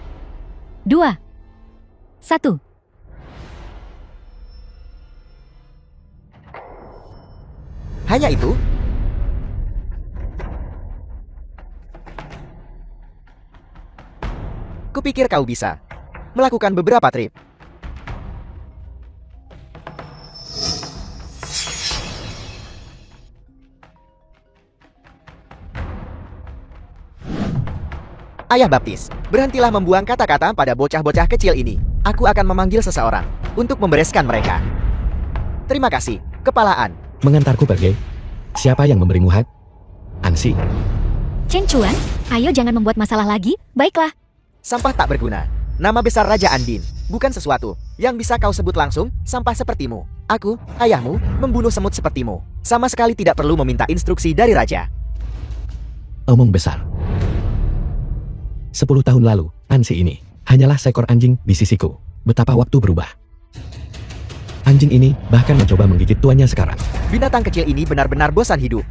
2, 1. Hanya itu? Kupikir kau bisa melakukan beberapa trip. Ayah baptis, berhentilah membuang kata-kata pada bocah-bocah kecil ini. Aku akan memanggil seseorang untuk membereskan mereka. Terima kasih, kepalaan. Mengantarku pergi? Siapa yang memberimu hak? Ansi. Chen Chuan, ayo jangan membuat masalah lagi. Baiklah. Sampah tak berguna. Nama besar Raja Andin, bukan sesuatu yang bisa kau sebut langsung, sampah sepertimu. Aku, ayahmu, membunuh semut sepertimu. Sama sekali tidak perlu meminta instruksi dari raja. Omong besar. 10 tahun lalu, Ansi ini hanyalah seekor anjing di sisiku. Betapa waktu berubah. Anjing ini bahkan mencoba menggigit tuannya sekarang. Binatang kecil ini benar-benar bosan hidup.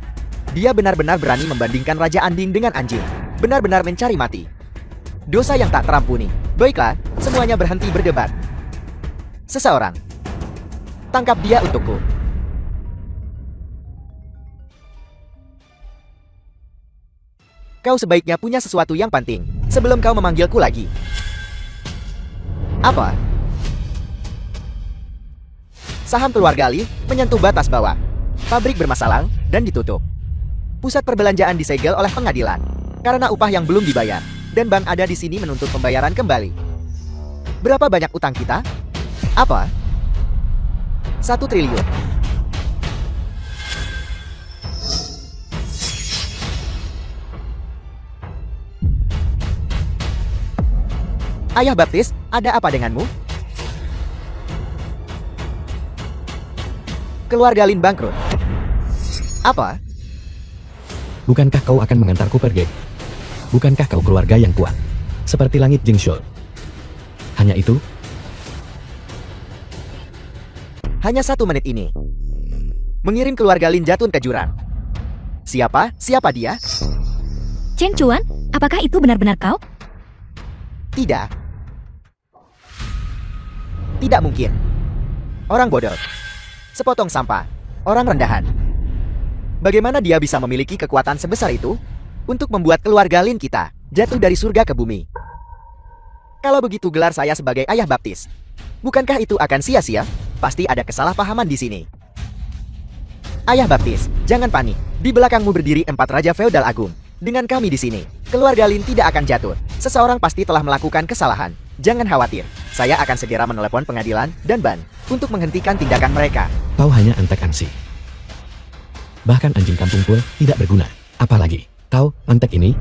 Dia benar-benar berani membandingkan Raja Anding dengan anjing. Benar-benar mencari mati. Dosa yang tak terampuni. Baiklah, semuanya berhenti berdebat. Seseorang. Tangkap dia untukku. Kau sebaiknya punya sesuatu yang penting sebelum kau memanggilku lagi. Apa? Saham keluarga Li menyentuh batas bawah. Pabrik bermasalah dan ditutup. Pusat perbelanjaan disegel oleh pengadilan karena upah yang belum dibayar. Dan bank ada di sini menuntut pembayaran kembali. Berapa banyak utang kita? Apa? 1 triliun. Ayah baptis, ada apa denganmu? Keluarga Lin bangkrut. Apa? Bukankah kau akan mengantarku pergi? Bukankah kau keluarga yang kuat? Seperti langit Jingshou. Hanya itu? Hanya 1 menit ini. Mengirim keluarga Lin jatuh ke jurang. Siapa? Siapa dia? Chen Chuan, apakah itu benar-benar kau? Tidak. Tidak mungkin. Orang bodoh. Sepotong sampah. orang rendahan. Bagaimana dia bisa memiliki kekuatan sebesar itu untuk membuat keluarga Lin kita jatuh dari surga ke bumi? Kalau begitu gelar saya sebagai ayah baptis, bukankah itu akan sia-sia? Pasti ada kesalahpahaman di sini. Ayah baptis, jangan panik. Di belakangmu berdiri 4 raja feodal agung. Dengan kami di sini, keluarga Lin tidak akan jatuh. Seseorang pasti telah melakukan kesalahan. Jangan khawatir, saya akan segera menelepon pengadilan dan Ban untuk menghentikan tindakan mereka. Kau hanya antek ansi. Bahkan anjing kampung pun tidak berguna. Apalagi, kau, antek ini.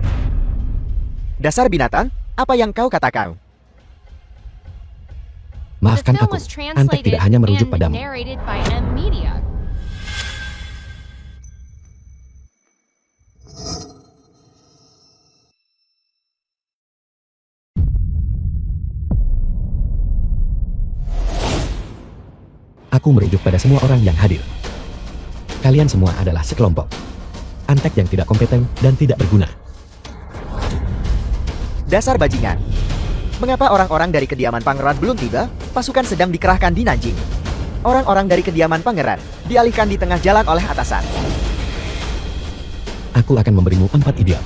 Dasar binatang, apa yang kau katakan? Maafkan aku, antek tidak hanya merujuk padamu. Aku merujuk pada semua orang yang hadir. Kalian semua adalah sekelompok antek yang tidak kompeten dan tidak berguna. Dasar bajingan. Mengapa orang-orang dari kediaman pangeran belum tiba? Pasukan sedang dikerahkan di Nanjing. Orang-orang dari kediaman pangeran dialihkan di tengah jalan oleh atasan. Aku akan memberimu 4 ideal.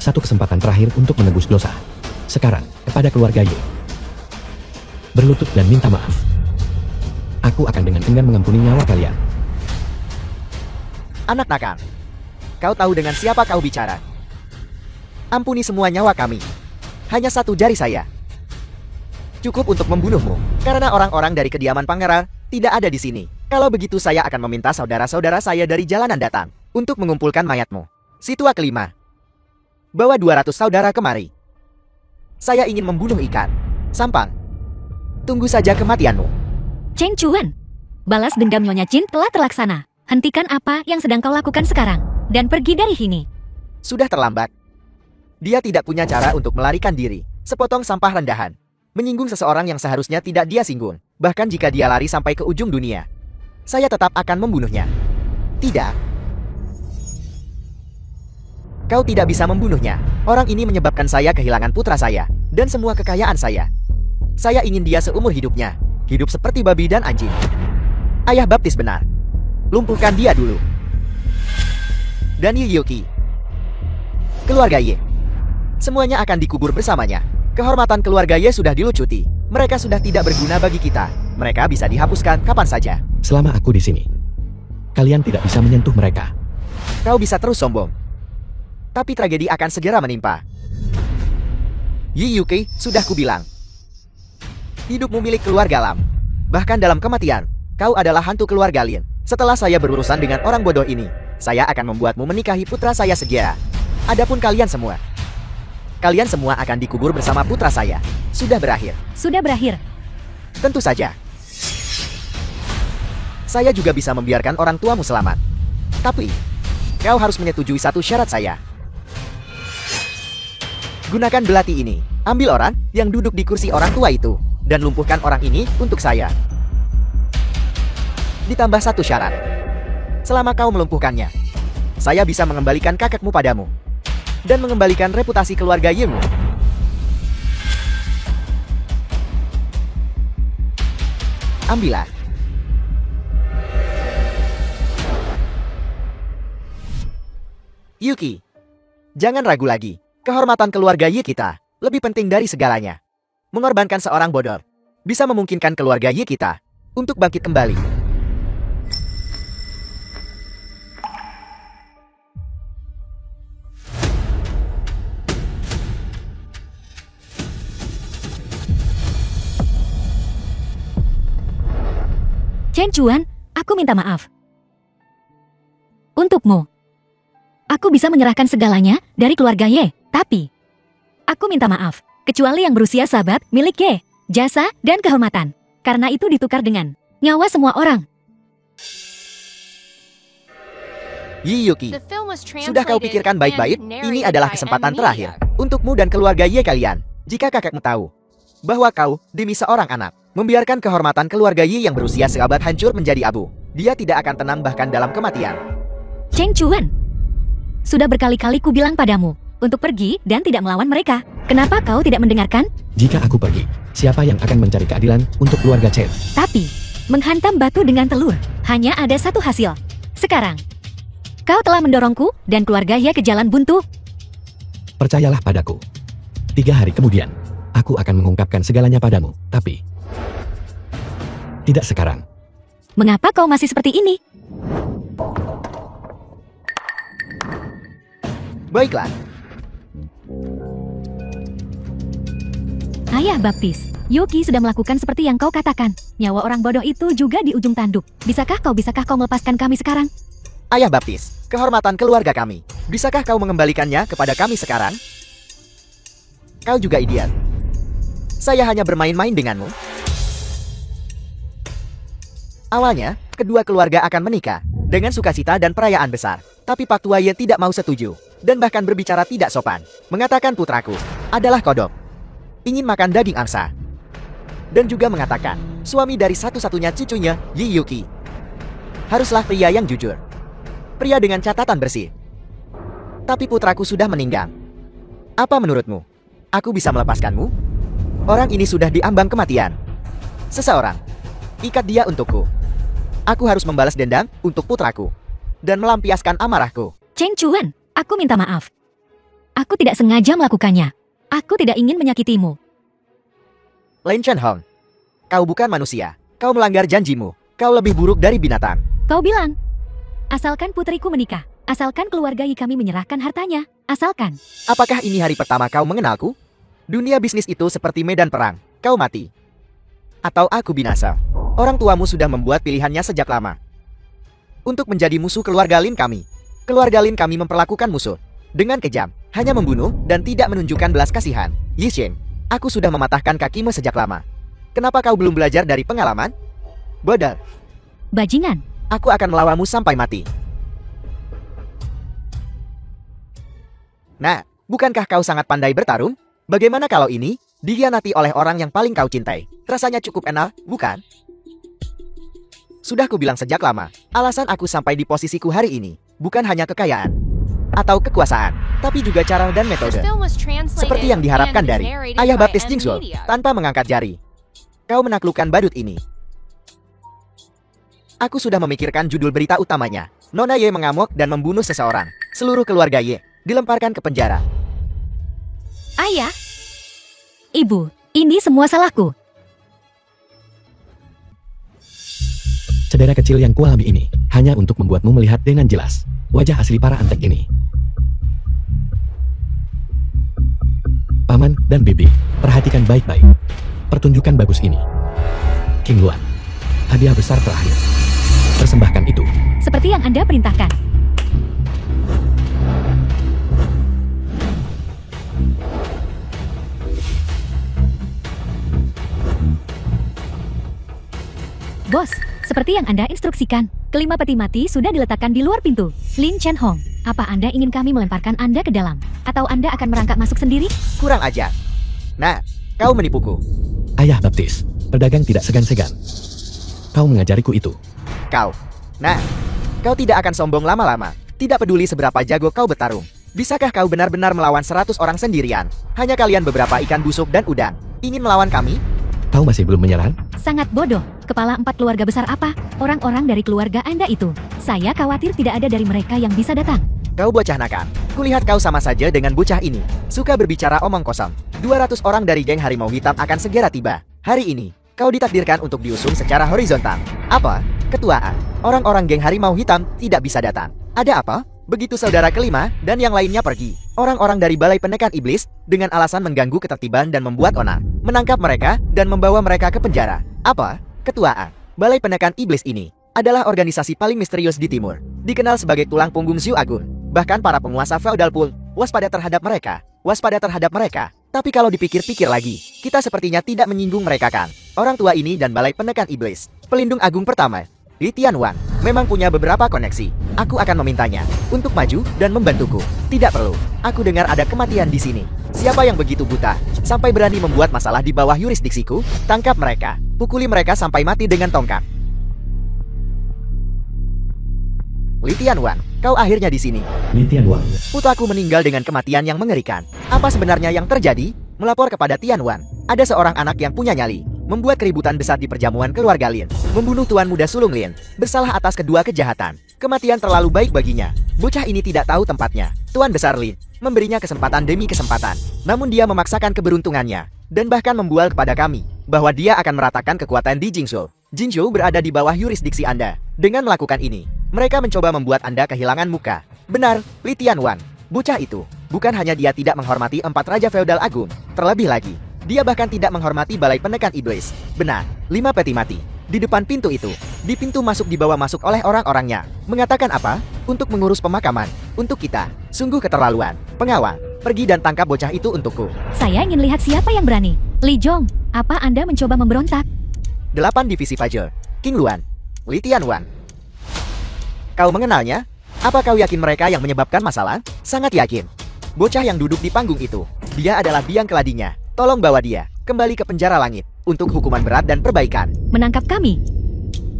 1 kesempatan terakhir untuk menebus dosa. Sekarang, kepada keluarga Ye. Berlutut dan minta maaf. Aku akan dengan enggan mengampuni nyawa kalian. Anak nakal. Kau tahu dengan siapa kau bicara? Ampuni semua nyawa kami. Hanya 1 jari saya. Cukup untuk membunuhmu, karena orang-orang dari kediaman pangeran tidak ada di sini. Kalau begitu saya akan meminta saudara-saudara saya dari jalanan datang untuk mengumpulkan mayatmu. Situa kelima. Bawa 200 saudara kemari. Saya ingin membunuh ikan. Sampang. Tunggu saja kematianmu. Cheng Chuan, balas dendam Nyonya Jin telah terlaksana. Hentikan apa yang sedang kau lakukan sekarang, dan pergi dari sini. Sudah terlambat. Dia tidak punya cara untuk melarikan diri. Sepotong sampah rendahan. Menyinggung seseorang yang seharusnya tidak dia singgung. Bahkan jika dia lari sampai ke ujung dunia, saya tetap akan membunuhnya. Tidak. Kau tidak bisa membunuhnya. Orang ini menyebabkan saya kehilangan putra saya dan semua kekayaan saya. Saya ingin dia seumur hidupnya hidup seperti babi dan anjing. Ayah baptis benar. Lumpuhkan dia dulu. Dan Yuki. Keluarga Ye. Semuanya akan dikubur bersamanya. Kehormatan keluarga Ye sudah dilucuti. Mereka sudah tidak berguna bagi kita. Mereka bisa dihapuskan kapan saja. Selama aku di sini, kalian tidak bisa menyentuh mereka. Kau bisa terus sombong. Tapi tragedi akan segera menimpa. Yuki, sudah kubilang. Hidupmu milik keluarga Lam. Bahkan dalam kematian, kau adalah hantu keluarga Lin. Setelah saya berurusan dengan orang bodoh ini, saya akan membuatmu menikahi putra saya segera. Adapun kalian semua akan dikubur bersama putra saya. Sudah berakhir. Sudah berakhir. Tentu saja. Saya juga bisa membiarkan orang tuamu selamat. Tapi, kau harus menyetujui 1 syarat saya. Gunakan belati ini. Ambil orang yang duduk di kursi orang tua itu dan lumpuhkan orang ini untuk saya. Ditambah 1 syarat. Selama kau melumpuhkannya, saya bisa mengembalikan kakekmu padamu dan mengembalikan reputasi keluarga Yemu. Ambillah. Yuki, jangan ragu lagi. Kehormatan keluarga Ye kita lebih penting dari segalanya. Mengorbankan seorang bodoh bisa memungkinkan keluarga Ye kita untuk bangkit kembali. Cheng Chuan, aku minta maaf. Untukmu, aku bisa menyerahkan segalanya dari keluarga Ye, tapi aku minta maaf, kecuali yang berusia sahabat milik Ye, jasa dan kehormatan. Karena itu ditukar dengan nyawa semua orang. Yuki, sudah kau pikirkan baik-baik? Ini adalah kesempatan terakhir untukmu dan keluarga Ye kalian. Jika kakekmu tahu bahwa kau, demi seorang anak, membiarkan kehormatan keluarga Ye yang berusia seabad hancur menjadi abu, dia tidak akan tenang bahkan dalam kematian. Cheng Chuan, sudah berkali-kali ku bilang padamu untuk pergi dan tidak melawan mereka. Kenapa kau tidak mendengarkan? Jika aku pergi, siapa yang akan mencari keadilan untuk keluarga Chen? Tapi, menghantam batu dengan telur Hanya ada satu hasil. Sekarang, kau telah mendorongku dan keluarga Ye ke jalan buntu. Percayalah padaku. 3 hari kemudian, aku akan mengungkapkan segalanya padamu. Tapi, tidak sekarang. Mengapa kau masih seperti ini? Baiklah, Ayah Baptis, Yuki sudah melakukan seperti yang kau katakan. Nyawa orang bodoh itu juga di ujung tanduk. Bisakah kau melepaskan kami sekarang? Ayah Baptis, kehormatan keluarga kami. Bisakah kau mengembalikannya kepada kami sekarang? Kau juga idiot. Saya hanya bermain-main denganmu. Awalnya, kedua keluarga akan menikah dengan sukacita dan perayaan besar. Tapi Pak Tua Ye tidak mau setuju dan bahkan berbicara tidak sopan. Mengatakan putraku adalah kodok, ingin makan daging angsa. Dan juga mengatakan suami dari satu-satunya cucunya, Yi Yuki, haruslah pria yang jujur. Pria dengan catatan bersih. Tapi putraku sudah meninggal. Apa menurutmu? Aku bisa melepaskanmu? Orang ini sudah diambang kematian. Seseorang ikat dia untukku. Aku harus membalas dendam untuk putraku dan melampiaskan amarahku. Cheng Chuan, aku minta maaf. Aku tidak sengaja melakukannya. Aku tidak ingin menyakitimu. Lin Chenhong, kau bukan manusia. Kau melanggar janjimu. Kau lebih buruk dari binatang. Kau bilang, asalkan putriku menikah, asalkan keluarga Yi kami menyerahkan hartanya, asalkan. Apakah ini hari pertama kau mengenalku? Dunia bisnis itu seperti medan perang. Kau mati, atau aku binasa. Orang tuamu sudah membuat pilihannya sejak lama untuk menjadi musuh keluarga Lin kami. Keluarga Lin kami memperlakukan musuh dengan kejam, hanya membunuh dan tidak menunjukkan belas kasihan. Yi Xian, aku sudah mematahkan kakimu sejak lama. Kenapa kau belum belajar dari pengalaman? Bodoh. Bajingan. Aku akan melawanmu sampai mati. Nah, bukankah kau sangat pandai bertarung? Bagaimana kalau ini dikhianati oleh orang yang paling kau cintai? Rasanya cukup enak, bukan? Sudah kubilang sejak lama, alasan aku sampai di posisiku hari ini bukan hanya kekayaan atau kekuasaan, tapi juga cara dan metode. Seperti yang diharapkan dari Ayah Baptis Jingzhuo tanpa mengangkat jari. Kau menaklukkan badut ini. Aku sudah memikirkan judul berita utamanya. Nona Ye mengamuk dan membunuh seseorang. Seluruh keluarga Ye dilemparkan ke penjara. Ayah, Ibu, ini semua salahku. Cedera kecil yang kualami ini hanya untuk membuatmu melihat dengan jelas wajah asli para antek ini. Paman dan Bibi, perhatikan baik-baik pertunjukan bagus ini. King Luan, hadiah besar terakhir. Persembahkan itu. Seperti yang Anda perintahkan. Bos, seperti yang Anda instruksikan, kelima peti mati sudah diletakkan di luar pintu. Lin Chenhong, apa Anda ingin kami melemparkan Anda ke dalam? Atau Anda akan merangkak masuk sendiri? Kurang ajar. Nah, kau menipuku. Ayah Baptis, pedagang tidak segan-segan. Kau mengajariku itu. Kau. Nah, kau tidak akan sombong lama-lama. Tidak peduli seberapa jago kau bertarung. Bisakah kau benar-benar melawan 100 orang sendirian? Hanya kalian beberapa ikan busuk dan udang. Ingin melawan kami? Kau masih belum menyerang? Sangat bodoh. Kepala 4 keluarga besar apa? Orang-orang dari keluarga Anda itu. Saya khawatir tidak ada dari mereka yang bisa datang. Kau bocah nakal. Kulihat kau sama saja dengan bocah ini. Suka berbicara omong kosong. 200 orang dari geng Harimau Hitam akan segera tiba. Hari ini, kau ditakdirkan untuk diusung secara horizontal. Apa? Ketuaan. Orang-orang geng Harimau Hitam tidak bisa datang. Ada apa? Begitu saudara kelima dan yang lainnya pergi. Orang-orang dari Balai Penekan Iblis dengan alasan mengganggu ketertiban dan membuat onar, menangkap mereka dan membawa mereka ke penjara. Apa? Ketuaan. Balai Penekan Iblis ini adalah organisasi paling misterius di timur. Dikenal sebagai tulang punggung Xiu Agung. Bahkan para penguasa feodal pun waspada terhadap mereka. Waspada terhadap mereka. Tapi kalau dipikir-pikir lagi, kita sepertinya tidak menyinggung mereka kan. Orang tua ini dan Balai Penekan Iblis, pelindung agung pertama, Li Tianwan, memang punya beberapa koneksi. Aku akan memintanya untuk maju dan membantuku. Tidak perlu. Aku dengar ada kematian di sini. Siapa yang begitu buta sampai berani membuat masalah di bawah yurisdiksiku? Tangkap mereka. Pukuli mereka sampai mati dengan tongkat. Li Tianwan, kau akhirnya di sini. Li Tianwan. Putraku meninggal dengan kematian yang mengerikan. Apa sebenarnya yang terjadi? Melapor kepada Tianwan. Ada seorang anak yang punya nyali. membuat keributan besar di perjamuan keluarga Lin, membunuh Tuan Muda Sulung Lin, bersalah atas kedua kejahatan. Kematian terlalu baik baginya. Bocah ini tidak tahu tempatnya. Tuan Besar Lin memberinya kesempatan demi kesempatan, namun dia memaksakan keberuntungannya dan bahkan membual kepada kami bahwa dia akan meratakan kekuatan di Jingzhou. Jingzhou berada di bawah yurisdiksi Anda. Dengan melakukan ini, mereka mencoba membuat Anda kehilangan muka. Benar, Li Tianwan. Bocah itu, bukan hanya dia tidak menghormati 4 Raja Feodal Agung, terlebih lagi, dia bahkan tidak menghormati Balai Penekan Iblis. Benar, 5 peti mati. Di depan pintu itu, di pintu masuk dibawa masuk oleh orang-orangnya. Mengatakan apa? Untuk mengurus pemakaman. Untuk kita. Sungguh keterlaluan. Pengawal, pergi dan tangkap bocah itu untukku. Saya ingin lihat siapa yang berani. Li Jong, apa Anda mencoba memberontak? 8 Divisi Fajar. King Luan. Li Tianwan. Kau mengenalnya? Apa kau yakin mereka yang menyebabkan masalah? Sangat yakin. Bocah yang duduk di panggung itu, dia adalah biang keladinya. Tolong bawa dia kembali ke penjara langit untuk hukuman berat dan perbaikan. Menangkap kami?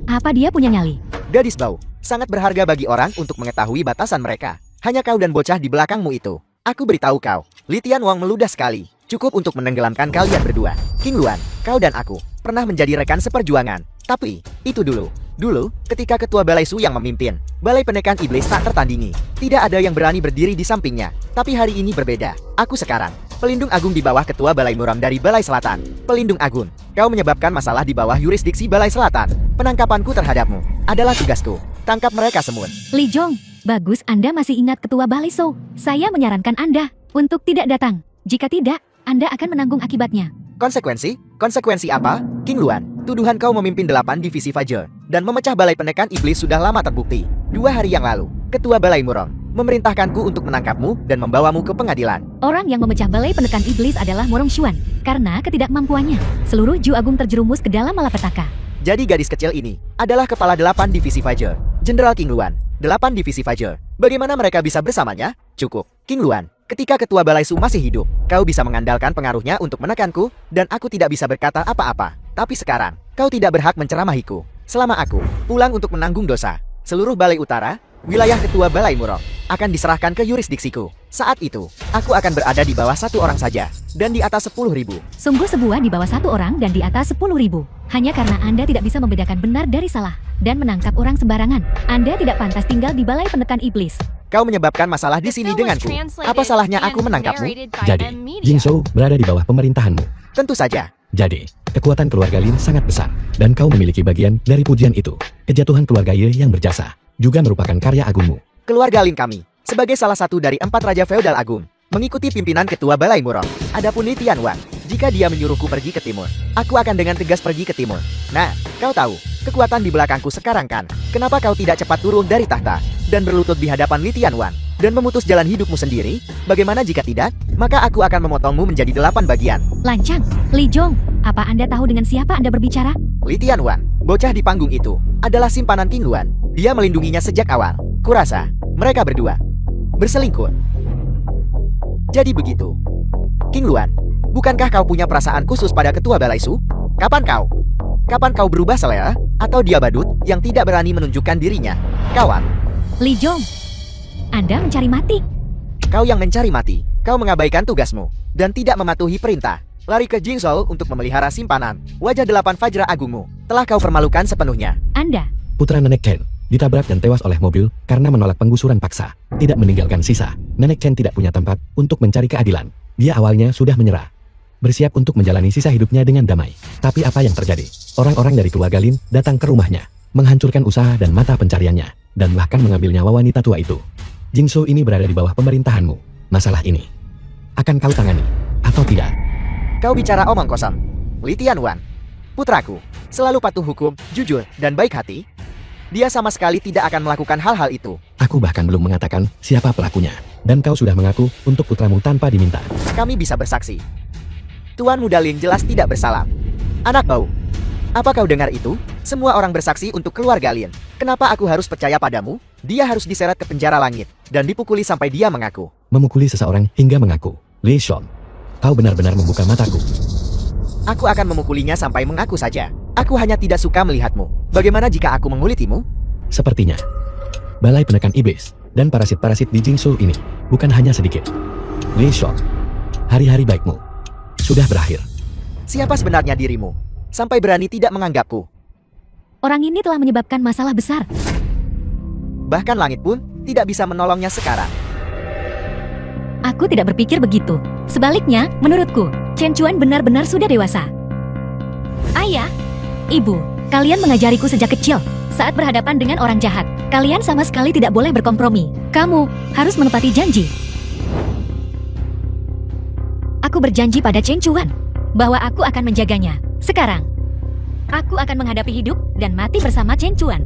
Apa dia punya nyali? Gadis bau, sangat berharga bagi orang untuk mengetahui batasan mereka. Hanya kau dan bocah di belakangmu itu. Aku beritahu kau, Li Tianwang meludah sekali. Cukup untuk menenggelamkan kalian berdua. King Luan, kau dan aku pernah menjadi rekan seperjuangan. Tapi, itu dulu. Dulu, ketika Ketua Balai Su yang memimpin, Balai Penekan Iblis tak tertandingi. Tidak ada yang berani berdiri di sampingnya. Tapi hari ini berbeda. Aku sekarang Pelindung Agung di bawah Ketua Balai Muram dari Balai Selatan. Pelindung Agung, kau menyebabkan masalah di bawah yurisdiksi Balai Selatan. Penangkapanku terhadapmu adalah tugasku. Tangkap mereka semua. Li Jong, bagus Anda masih ingat Ketua Balai Su. Saya menyarankan Anda untuk tidak datang. Jika tidak, Anda akan menanggung akibatnya. Konsekuensi? Konsekuensi apa? King Luan, tuduhan kau memimpin 8 divisi Fajar dan memecah Balai Penekan Iblis sudah lama terbukti. 2 hari yang lalu, Ketua Balai Muram memerintahkanku untuk menangkapmu dan membawamu ke pengadilan. Orang yang memecah Balai Penekan Iblis adalah Murong Xuan. Karena ketidakmampuannya, seluruh Ju Agung terjerumus ke dalam malapetaka. Jadi gadis kecil ini adalah kepala 8 divisi Fajar. Jenderal King Luan, 8 divisi Fajar. Bagaimana mereka bisa bersamanya? Cukup. King Luan, ketika Ketua Balai Su masih hidup, kau bisa mengandalkan pengaruhnya untuk menekanku, dan aku tidak bisa berkata apa-apa. Tapi sekarang, kau tidak berhak menceramahiku. Selama aku pulang untuk menanggung dosa, seluruh Balai Utara, wilayah Ketua Balai Murong, akan diserahkan ke yurisdiksiku. Saat itu, aku akan berada di bawah 1 orang saja, dan di atas 10.000. Sungguh sebuah di bawah 1 orang dan di atas 10.000. Hanya karena Anda tidak bisa membedakan benar dari salah, dan menangkap orang sembarangan. Anda tidak pantas tinggal di Balai Penekan Iblis. Kau menyebabkan masalah di sini denganku. Apa salahnya aku menangkapmu? Jadi, Jingzhou berada di bawah pemerintahanmu. Tentu saja. Jadi, kekuatan keluarga Lin sangat besar, dan kau memiliki bagian dari pujian itu. Kejatuhan keluarga Ye yang berjasa juga merupakan karya agungmu. Keluarga Lin kami, sebagai salah satu dari 4 Raja Feodal Agung, mengikuti pimpinan Ketua Balai Murong. Adapun Li Tianwan, jika dia menyuruhku pergi ke timur, aku akan dengan tegas pergi ke timur. Nah, kau tahu, kekuatan di belakangku sekarang kan? Kenapa kau tidak cepat turun dari tahta dan berlutut di hadapan Li Tianwan dan memutus jalan hidupmu sendiri? Bagaimana jika tidak? Maka aku akan memotongmu menjadi 8 bagian. Lancang, Li Jong, apa Anda tahu dengan siapa Anda berbicara? Li Tianwan, bocah di panggung itu, adalah simpanan King Luan. Dia melindunginya sejak awal. Kurasa, mereka berdua berselingkuh. Jadi begitu. King Luan, bukankah kau punya perasaan khusus pada Ketua Balai Su? Kapan kau berubah selera? Atau dia badut yang tidak berani menunjukkan dirinya? Kawan, Li Jong, Anda mencari mati. kau yang mencari mati. Kau mengabaikan tugasmu dan tidak mematuhi perintah. Lari ke Jingzhou untuk memelihara simpanan. Wajah 8 Fajra Agungmu telah kau permalukan sepenuhnya. Anda, Putra Nenek Chen ditabrak dan tewas oleh mobil karena menolak penggusuran paksa, tidak meninggalkan sisa. Nenek Chen tidak punya tempat untuk mencari keadilan. Dia awalnya sudah menyerah, bersiap untuk menjalani sisa hidupnya dengan damai. Tapi apa yang terjadi? Orang-orang dari keluarga Lin datang ke rumahnya, menghancurkan usaha dan mata pencariannya, dan bahkan mengambil nyawa wanita tua itu. Jingzhou ini berada di bawah pemerintahanmu. Masalah ini akan kau tangani atau tidak? Kau bicara omong kosong. Li Tianwan, putraku, selalu patuh hukum, jujur, dan baik hati. Dia sama sekali tidak akan melakukan hal-hal itu. Aku bahkan belum mengatakan siapa pelakunya, dan kau sudah mengaku untuk putramu tanpa diminta. Kami bisa bersaksi. Tuan Muda Lin jelas tidak bersalah. Anak bau. Apa kau dengar itu? Semua orang bersaksi untuk keluarga Lin. Kenapa aku harus percaya padamu? Dia harus diseret ke penjara langit dan dipukuli sampai dia mengaku. Memukuli seseorang hingga mengaku. Li Shon, kau benar-benar membuka mataku. Aku akan memukulinya sampai mengaku saja. Aku hanya tidak suka melihatmu. Bagaimana jika aku mengulitimu? Sepertinya, Balai Penekan Iblis dan parasit-parasit di Jingzhou ini bukan hanya sedikit. Li Shon, hari-hari baikmu sudah berakhir. Siapa sebenarnya dirimu? sampai berani tidak menganggapku. Orang ini telah menyebabkan masalah besar. Bahkan langit pun tidak bisa menolongnya sekarang. Aku tidak berpikir begitu. Sebaliknya, menurutku, Chen Chuan benar-benar sudah dewasa. Ayah, Ibu, kalian mengajariku sejak kecil. Saat berhadapan dengan orang jahat, kalian sama sekali tidak boleh berkompromi. Kamu harus menepati janji. Aku berjanji pada Chen Chuan bahwa aku akan menjaganya. Sekarang, aku akan menghadapi hidup dan mati bersama Chen Chuan.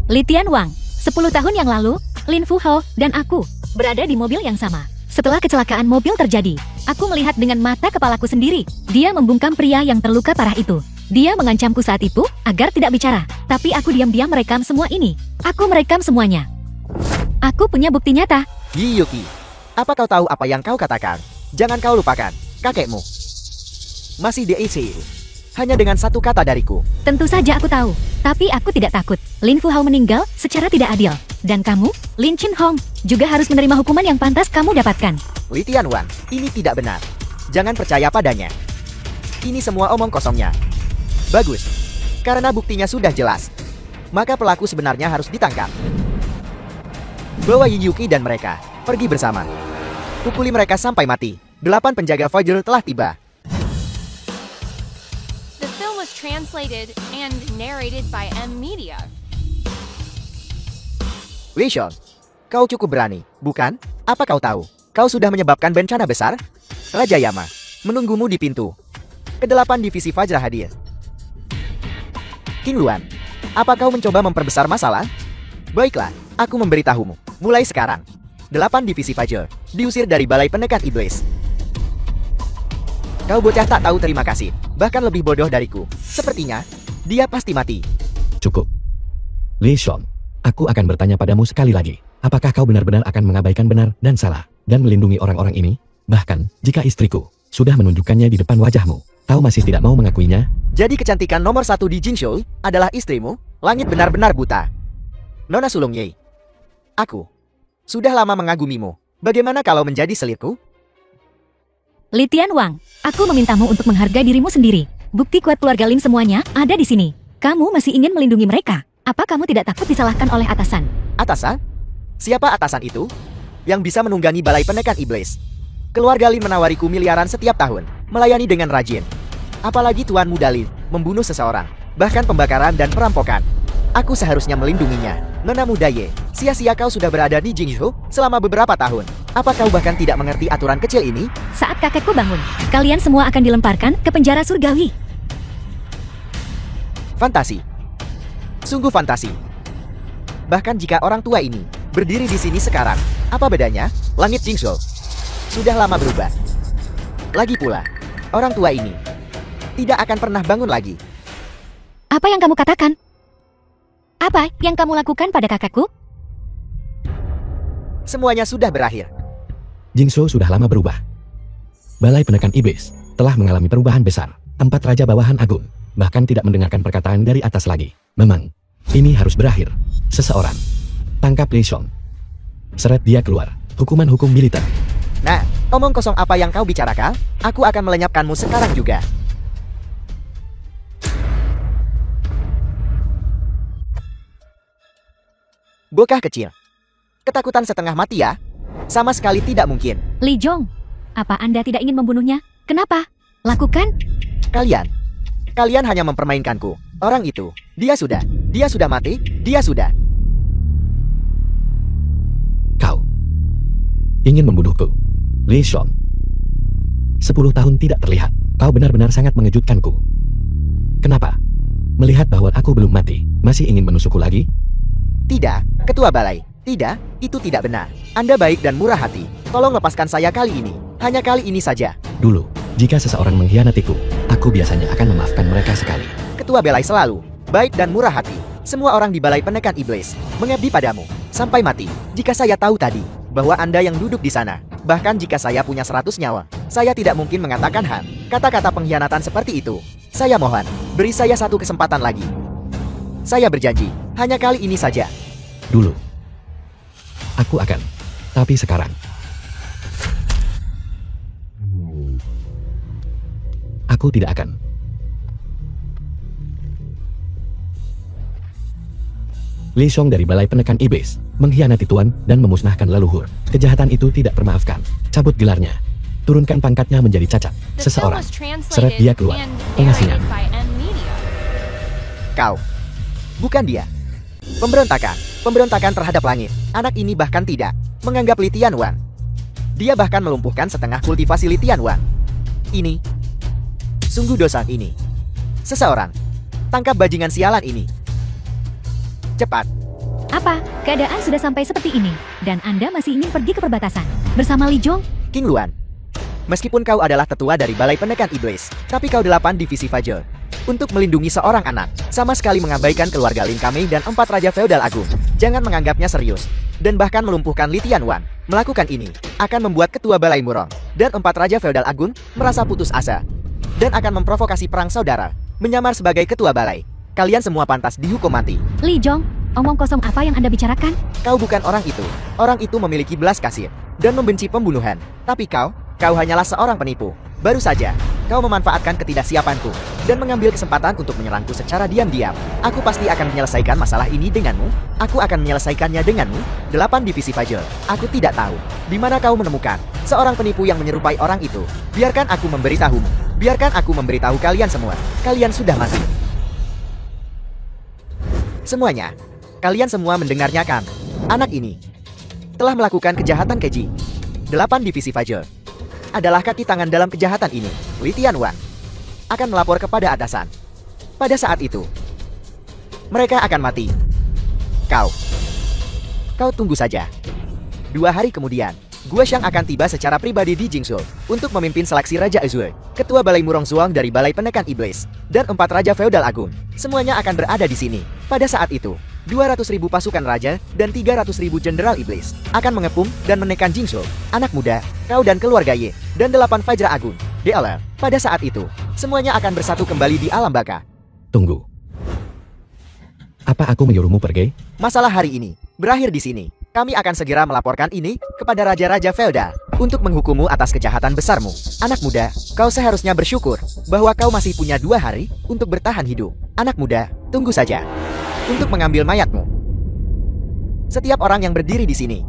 Li Tianwang, 10 tahun yang lalu, Lin Fuhou dan aku berada di mobil yang sama. Setelah kecelakaan mobil terjadi, aku melihat dengan mata kepalaku sendiri. Dia membungkam pria yang terluka parah itu. Dia mengancamku saat itu agar tidak bicara. Tapi aku diam-diam merekam semua ini. Aku merekam semuanya. Aku punya bukti nyata. Yi Yuki, apa kau tahu apa yang kau katakan? Jangan kau lupakan, kakekmu masih di ICU. Hanya dengan satu kata dariku. Tentu saja aku tahu. Tapi aku tidak takut. Lin Fuhou meninggal secara tidak adil. Dan kamu, Lin Chin Hong, juga harus menerima hukuman yang pantas kamu dapatkan. Li Tianwan, ini tidak benar. Jangan percaya padanya. Ini semua omong kosongnya. Bagus. Karena buktinya sudah jelas. Maka pelaku sebenarnya harus ditangkap. Bawa Yi Yuki dan mereka pergi bersama. Pukuli mereka sampai mati. 8 penjaga Fajr telah tiba. The film was translated and narrated by M Media. Wei Shon, kau cukup berani, bukan? Apa kau tahu? Kau sudah menyebabkan bencana besar? Raja Yama menunggumu di pintu. Kedelapan divisi Fajr hadir. King Luan, apa kau mencoba memperbesar masalah? Baiklah, aku memberitahumu. Mulai sekarang, 8 divisi Fajr diusir dari Balai Penekan Iblis. Kau bocah tak tahu terima kasih, bahkan lebih bodoh dariku. Sepertinya, dia pasti mati. Cukup. Li Shon, aku akan bertanya padamu sekali lagi. Apakah kau benar-benar akan mengabaikan benar dan salah, dan melindungi orang-orang ini? Bahkan, jika istriku sudah menunjukkannya di depan wajahmu, kau masih tidak mau mengakuinya? Jadi kecantikan nomor 1 di Jinshou adalah istrimu? Langit benar-benar buta. Nona Sulung Ye, aku sudah lama mengagumimu. Bagaimana kalau menjadi selirku? Li Tianwang, aku memintamu untuk menghargai dirimu sendiri. Bukti kuat keluarga Lin semuanya ada di sini. Kamu masih ingin melindungi mereka. Apa kamu tidak takut disalahkan oleh atasan? Atasan? Siapa atasan itu? Yang bisa menunggangi Balai Penekan Iblis. Keluarga Lin menawariku miliaran setiap tahun, melayani dengan rajin. Apalagi Tuan Muda Lin membunuh seseorang, bahkan pembakaran dan perampokan. Aku seharusnya melindunginya. Nona Muda Ye, sia-sia kau sudah berada di Jinzhou selama beberapa tahun. Apa kau bahkan tidak mengerti aturan kecil ini? Saat kakekku bangun, kalian semua akan dilemparkan ke penjara surgawi. Fantasi. Sungguh fantasi. Bahkan jika orang tua ini berdiri di sini sekarang, apa bedanya? Langit Jinzhou sudah lama berubah. Lagi pula, orang tua ini tidak akan pernah bangun lagi. Apa yang kamu katakan? Apa yang kamu lakukan pada kakakku? Semuanya sudah berakhir. Jinzhou sudah lama berubah. Balai Penekan Iblis telah mengalami perubahan besar. 4 raja bawahan agung bahkan tidak mendengarkan perkataan dari atas lagi. Memang, ini harus berakhir. Seseorang tangkap Li Shon. Seret dia keluar. Hukuman hukum militer. Nah, omong kosong apa yang kau bicarakan? Aku akan melenyapkanmu sekarang juga. Bocah kecil. Ketakutan setengah mati ya? Sama sekali tidak mungkin. Li Jong, apa Anda tidak ingin membunuhnya? Kenapa? Lakukan. Kalian hanya mempermainkanku. Orang itu, dia sudah mati, dia sudah. Kau ingin membunuhku, Li Shon. 10 tahun tidak terlihat. Kau benar-benar sangat mengejutkanku. Kenapa? Melihat bahwa aku belum mati, masih ingin menusukku lagi? Tidak, Ketua Balai. Tidak, itu tidak benar. Anda baik dan murah hati. Tolong lepaskan saya kali ini. Hanya kali ini saja. Dulu, jika seseorang mengkhianatiku, aku biasanya akan memaafkan mereka sekali. Ketua Balai selalu baik dan murah hati. Semua orang di Balai Penekan Iblis mengabdi padamu sampai mati. Jika saya tahu tadi bahwa Anda yang duduk di sana, bahkan jika saya punya 100 nyawa, saya tidak mungkin mengatakan kata-kata pengkhianatan seperti itu. Saya mohon, beri saya satu kesempatan lagi. Saya berjanji, hanya kali ini saja. Dulu, aku akan. Tapi sekarang, aku tidak akan. Li Xiong dari Balai Penekan Iblis, mengkhianati tuan dan memusnahkan leluhur. Kejahatan itu tidak termaafkan. Cabut gelarnya. Turunkan pangkatnya menjadi cacat. The film Seseorang. was Seret dia translated keluar. and Pengasihan. narrated by M Media. Kau. Bukan dia. Pemberontakan. Pemberontakan terhadap langit. Anak ini bahkan tidak menganggap Li Tianwan. Dia bahkan melumpuhkan setengah kultivasi Li Tianwan. Ini. Sungguh dosa ini. Seseorang. Tangkap bajingan sialan ini. Cepat. Apa? Keadaan sudah sampai seperti ini, dan Anda masih ingin pergi ke perbatasan bersama Li Jong? King Luan. Meskipun kau adalah tetua dari Balai Penekan Iblis, tapi kau 8 divisi Fajr. Untuk melindungi seorang anak, sama sekali mengabaikan keluarga Lin Kamei dan 4 Raja Feodal Agung. Jangan menganggapnya serius. Dan bahkan melumpuhkan Li Tianwan. Melakukan ini, akan membuat ketua Balai Murong dan 4 Raja Feodal Agung merasa putus asa. Dan akan memprovokasi perang saudara, menyamar sebagai ketua balai. Kalian semua pantas dihukum mati. Li Jong, omong kosong apa yang Anda bicarakan? Kau bukan orang itu. Orang itu memiliki belas kasih dan membenci pembunuhan. Tapi kau hanyalah seorang penipu. Baru saja, kau memanfaatkan ketidaksiapanku dan mengambil kesempatan untuk menyerangku secara diam-diam. Aku pasti akan menyelesaikan masalah ini denganmu. Aku akan menyelesaikannya denganmu. 8 divisi Fajr. Aku tidak tahu di mana kau menemukan seorang penipu yang menyerupai orang itu. Biarkan aku memberitahumu. Biarkan aku memberitahu kalian semua. Kalian sudah mati. Semuanya. Kalian semua mendengarnya kan? Anak ini telah melakukan kejahatan keji. 8 divisi Fajr adalah kaki tangan dalam kejahatan ini. Li Tianwan akan melapor kepada atasan. Pada saat itu, mereka akan mati. Kau tunggu saja. 2 hari kemudian, Guo Xiang akan tiba secara pribadi di Jingzhou untuk memimpin seleksi Raja Azure, Ketua Balai Murong Zuang dari Balai Penekan Iblis, dan 4 Raja Feodal Agung. Semuanya akan berada di sini. Pada saat itu, 200.000 pasukan raja dan 300.000 jenderal iblis akan mengepung dan menekan Jingzhou. Anak muda, kau dan keluarga Ye, dan 8 Fajra Agung, DLR. Pada saat itu, semuanya akan bersatu kembali di alam baka. Tunggu. Apa aku menyuruhmu pergi? Masalah hari ini berakhir di sini. Kami akan segera melaporkan ini kepada Raja-Raja Feodal untuk menghukummu atas kejahatan besarmu. Anak muda, kau seharusnya bersyukur bahwa kau masih punya 2 hari untuk bertahan hidup. Anak muda, tunggu saja untuk mengambil mayatmu. Setiap orang yang berdiri di sini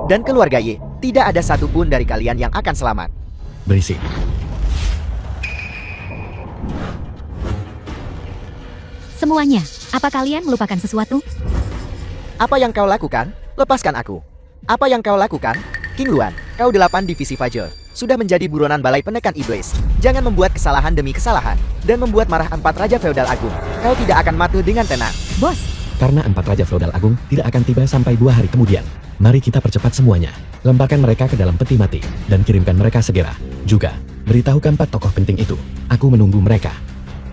dan keluarga Ye, tidak ada satupun dari kalian yang akan selamat. Berisik. Semuanya, apa kalian melupakan sesuatu? Apa yang kau lakukan? Lepaskan aku. Apa yang kau lakukan? King Luan, kau 8 divisi Fajr sudah menjadi buronan Balai Penekan Iblis. Jangan membuat kesalahan demi kesalahan dan membuat marah 4 Raja Feodal Agung. Kau tidak akan mati dengan tenang. Bos, Karena 4 Raja Feodal Agung tidak akan tiba sampai 2 hari kemudian. Mari kita percepat semuanya. Lemparkan mereka ke dalam peti mati dan kirimkan mereka segera. Juga, beritahukan 4 tokoh penting itu. Aku menunggu mereka.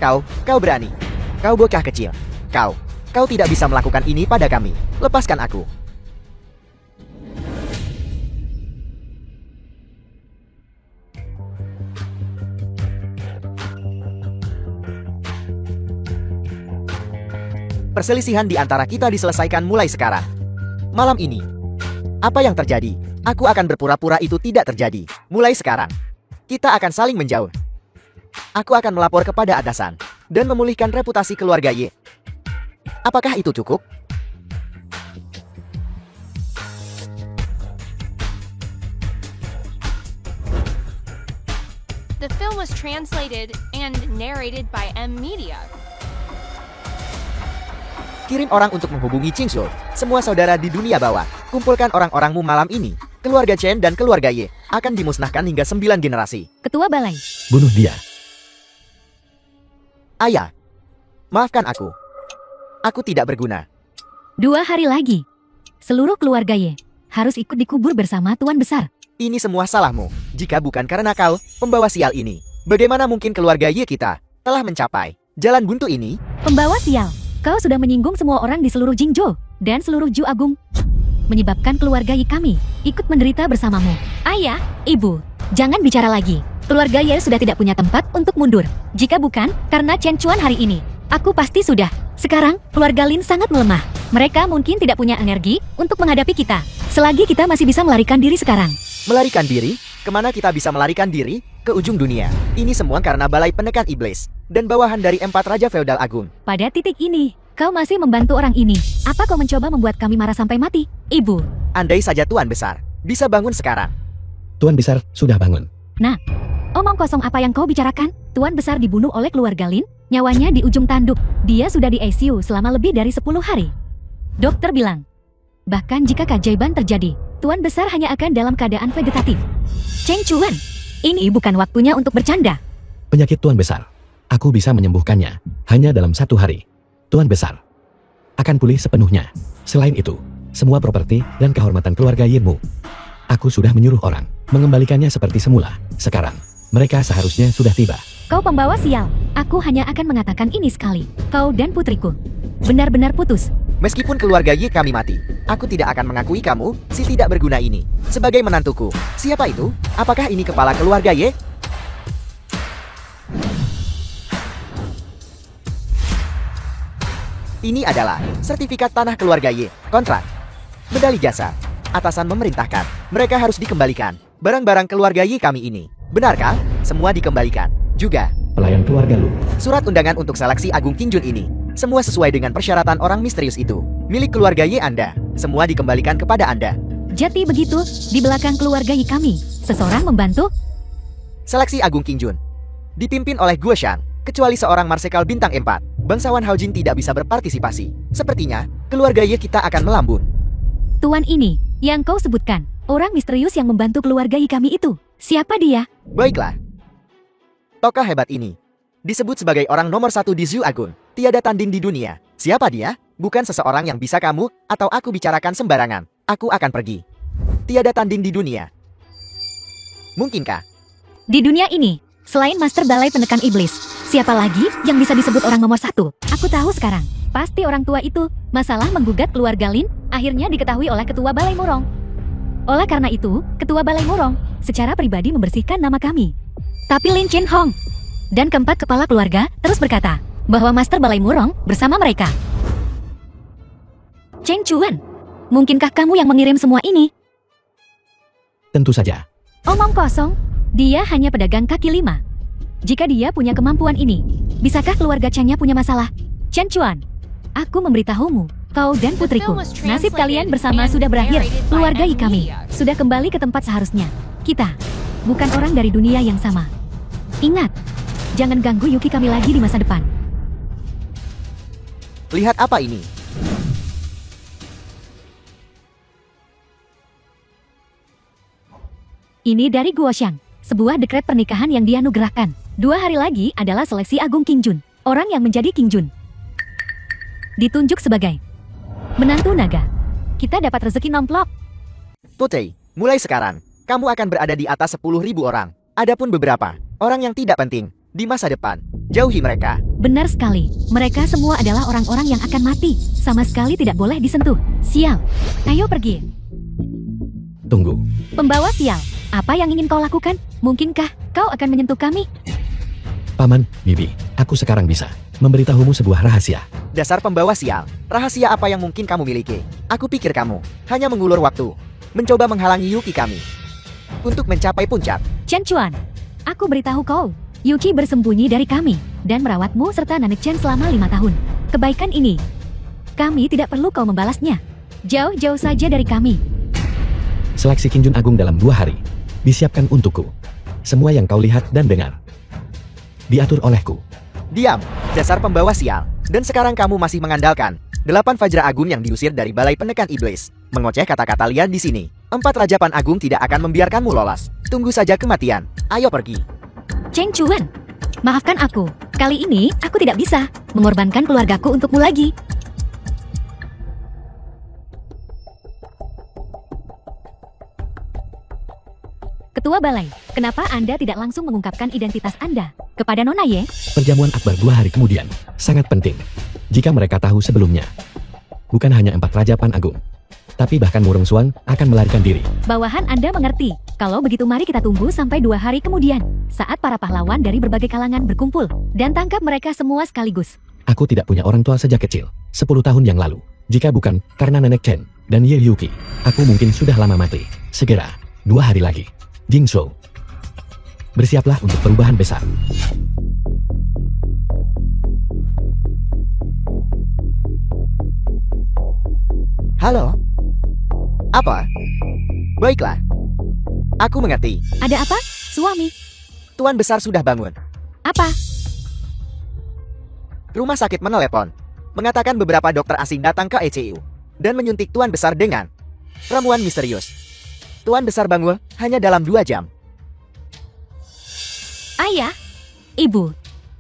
Kau berani. Kau bocah kecil. Kau tidak bisa melakukan ini pada kami. Lepaskan aku. Perselisihan di antara kita diselesaikan mulai sekarang. Malam ini. Apa yang terjadi? Aku akan berpura-pura itu tidak terjadi. Mulai sekarang, kita akan saling menjauh. Aku akan melapor kepada atasan dan memulihkan reputasi keluarga Ye. Apakah itu cukup? The film was translated and narrated by M Media. Kirim orang untuk menghubungi Qingzhou. Semua saudara di dunia bawah, kumpulkan orang-orangmu malam ini. Keluarga Chen dan keluarga Ye akan dimusnahkan hingga 9 generasi. Ketua Balai. Bunuh dia. Ayah, maafkan aku. Aku tidak berguna. 2 hari lagi. Seluruh keluarga Ye harus ikut dikubur bersama Tuan Besar. Ini semua salahmu. Jika bukan karena kau, pembawa sial ini, bagaimana mungkin keluarga Ye kita telah mencapai jalan buntu ini? Pembawa sial, kau sudah menyinggung semua orang di seluruh Jingzhou dan seluruh Ju Agung. Menyebabkan keluarga Ye kami ikut menderita bersamamu. Ayah, ibu, jangan bicara lagi. Keluarga Ye sudah tidak punya tempat untuk mundur. Jika bukan karena Chen Chuan hari ini, aku pasti sudah. Sekarang, keluarga Lin sangat melemah. Mereka mungkin tidak punya energi untuk menghadapi kita. Selagi kita masih bisa melarikan diri sekarang. Melarikan diri? Kemana kita bisa melarikan diri? Ke ujung dunia. Ini semua karena Balai Penekan Iblis dan bawahan dari 4 Raja Feodal Agung. Pada titik ini, Kau masih membantu orang ini. Apa kau mencoba membuat kami marah sampai mati? Ibu. Andai saja Tuan Besar bisa bangun sekarang. Tuan Besar sudah bangun. Nah, omong kosong apa yang kau bicarakan? Tuan Besar dibunuh oleh keluarga Lin, nyawanya di ujung tanduk. Dia sudah di ICU selama lebih dari 10 hari. Dokter bilang, bahkan jika keajaiban terjadi, Tuan Besar hanya akan dalam keadaan vegetatif. Cheng Chuan, ini bukan waktunya untuk bercanda. Penyakit Tuan Besar, aku bisa menyembuhkannya hanya dalam 1 hari. Tuan Besar akan pulih sepenuhnya. Selain itu, semua properti dan kehormatan keluarga Yinmu, aku sudah menyuruh orang mengembalikannya seperti semula. Sekarang, mereka seharusnya sudah tiba. Kau pembawa sial, aku hanya akan mengatakan ini sekali. Kau dan putriku benar-benar putus. Meskipun keluarga Ye kami mati, aku tidak akan mengakui kamu, si tidak berguna ini, sebagai menantuku. Siapa itu? Apakah ini kepala keluarga Ye? Ini adalah sertifikat tanah keluarga Ye, kontrak, medali jasa, atasan memerintahkan. Mereka harus dikembalikan. Barang-barang keluarga Ye kami ini, benarkah? Semua dikembalikan. Juga Pelayan keluarga Lu. surat undangan untuk seleksi Agung Kinjun ini, semua sesuai dengan persyaratan orang misterius itu. Milik keluarga Ye Anda, semua dikembalikan kepada Anda. Jadi begitu, di belakang keluarga Yi kami, seseorang membantu. Seleksi Agung Kinjun dipimpin oleh Guo Shang, kecuali seorang marsekal bintang 4. Bangsawan Haojin tidak bisa berpartisipasi. Sepertinya, keluarga Ye kita akan melambun. Tuan ini, yang kau sebutkan, orang misterius yang membantu keluarga Yi kami itu. Siapa dia? Baiklah. Tokoh hebat ini disebut sebagai orang nomor 1 di Zhu Agun. Tiada tanding di dunia. Siapa dia? Bukan seseorang yang bisa kamu atau aku bicarakan sembarangan. Aku akan pergi. Tiada tanding di dunia. Mungkinkah? Di dunia ini, selain Master Balai Penekan Iblis, siapa lagi yang bisa disebut orang nomor 1? Aku tahu sekarang. Pasti orang tua itu. Masalah menggugat keluarga Lin akhirnya diketahui oleh Ketua Balai Murong. Oleh karena itu, Ketua Balai Murong secara pribadi membersihkan nama kami. Tapi Lin Chen Hong dan keempat kepala keluarga terus berkata bahwa Master Balai Murong bersama mereka. Cheng Chuan, mungkinkah kamu yang mengirim semua ini? Tentu saja. Omong kosong, dia hanya pedagang kaki 5. Jika dia punya kemampuan ini, bisakah keluarga Chengnya punya masalah? Chen Chuan, aku memberitahumu, kau dan putriku, nasib kalian bersama sudah berakhir. Keluarga Yi kami sudah kembali ke tempat seharusnya. Kita bukan orang dari dunia yang sama. Ingat, jangan ganggu Yuki kami lagi di masa depan. Lihat apa ini? Ini dari Guo Xiang, sebuah dekret pernikahan yang dianugerahkan. 2 hari lagi adalah seleksi Agung Kinjun. Orang yang menjadi Kinjun ditunjuk sebagai menantu naga. Kita dapat rezeki nomplok. Putri, mulai sekarang, kamu akan berada di atas 10.000 orang. Adapun beberapa orang yang tidak penting di masa depan, jauhi mereka. Benar sekali, mereka semua adalah orang-orang yang akan mati. Sama sekali tidak boleh disentuh. Sial, ayo pergi. Tunggu. Pembawa sial, apa yang ingin kau lakukan? Mungkinkah kau akan menyentuh kami? Paman, Bibi, aku sekarang bisa memberitahumu sebuah rahasia. Dasar pembawa sial, rahasia apa yang mungkin kamu miliki? Aku pikir kamu hanya mengulur waktu, mencoba menghalangi Yuki kami untuk mencapai puncak. Chen Chuan, aku beritahu kau, Yuki bersembunyi dari kami dan merawatmu serta Nanek Chen selama 5 tahun. Kebaikan ini, kami tidak perlu kau membalasnya. Jauh-jauh saja dari kami. Seleksi Kinjun Agung dalam 2 hari disiapkan untukku. Semua yang kau lihat dan dengar diatur olehku. Diam, dasar pembawa sial. Dan sekarang kamu masih mengandalkan 8 Fajra Agung yang diusir dari Balai Penekan Iblis. Mengoceh kata-kata liar di sini. 4 Raja Pan Agung tidak akan membiarkanmu lolos. Tunggu saja kematian. Ayo pergi. Cheng Chuan, maafkan aku. Kali ini aku tidak bisa mengorbankan keluargaku untukmu lagi. Ketua Balai, kenapa Anda tidak langsung mengungkapkan identitas Anda kepada Nona Ye? Perjamuan akbar 2 hari kemudian sangat penting. Jika mereka tahu sebelumnya, bukan hanya 4 Raja Pan Agung, tapi bahkan Murong Xuan akan melarikan diri. Bawahan Anda mengerti. Kalau begitu mari kita tunggu sampai 2 hari kemudian, saat para pahlawan dari berbagai kalangan berkumpul, dan tangkap mereka semua sekaligus. Aku tidak punya orang tua sejak kecil, 10 tahun yang lalu. Jika bukan karena Nenek Chen dan Ye Yuki, aku mungkin sudah lama mati. Segera, 2 hari lagi. Jingzhou, bersiaplah untuk perubahan besar. Halo? Apa? Baiklah. Aku mengerti. Ada apa? Suami. Tuan Besar sudah bangun. Apa? Rumah sakit menelepon. Mengatakan beberapa dokter asing datang ke ECU. Dan menyuntik Tuan Besar dengan ramuan misterius. Tuan Besar bangun hanya dalam 2 jam. Ayah, Ibu,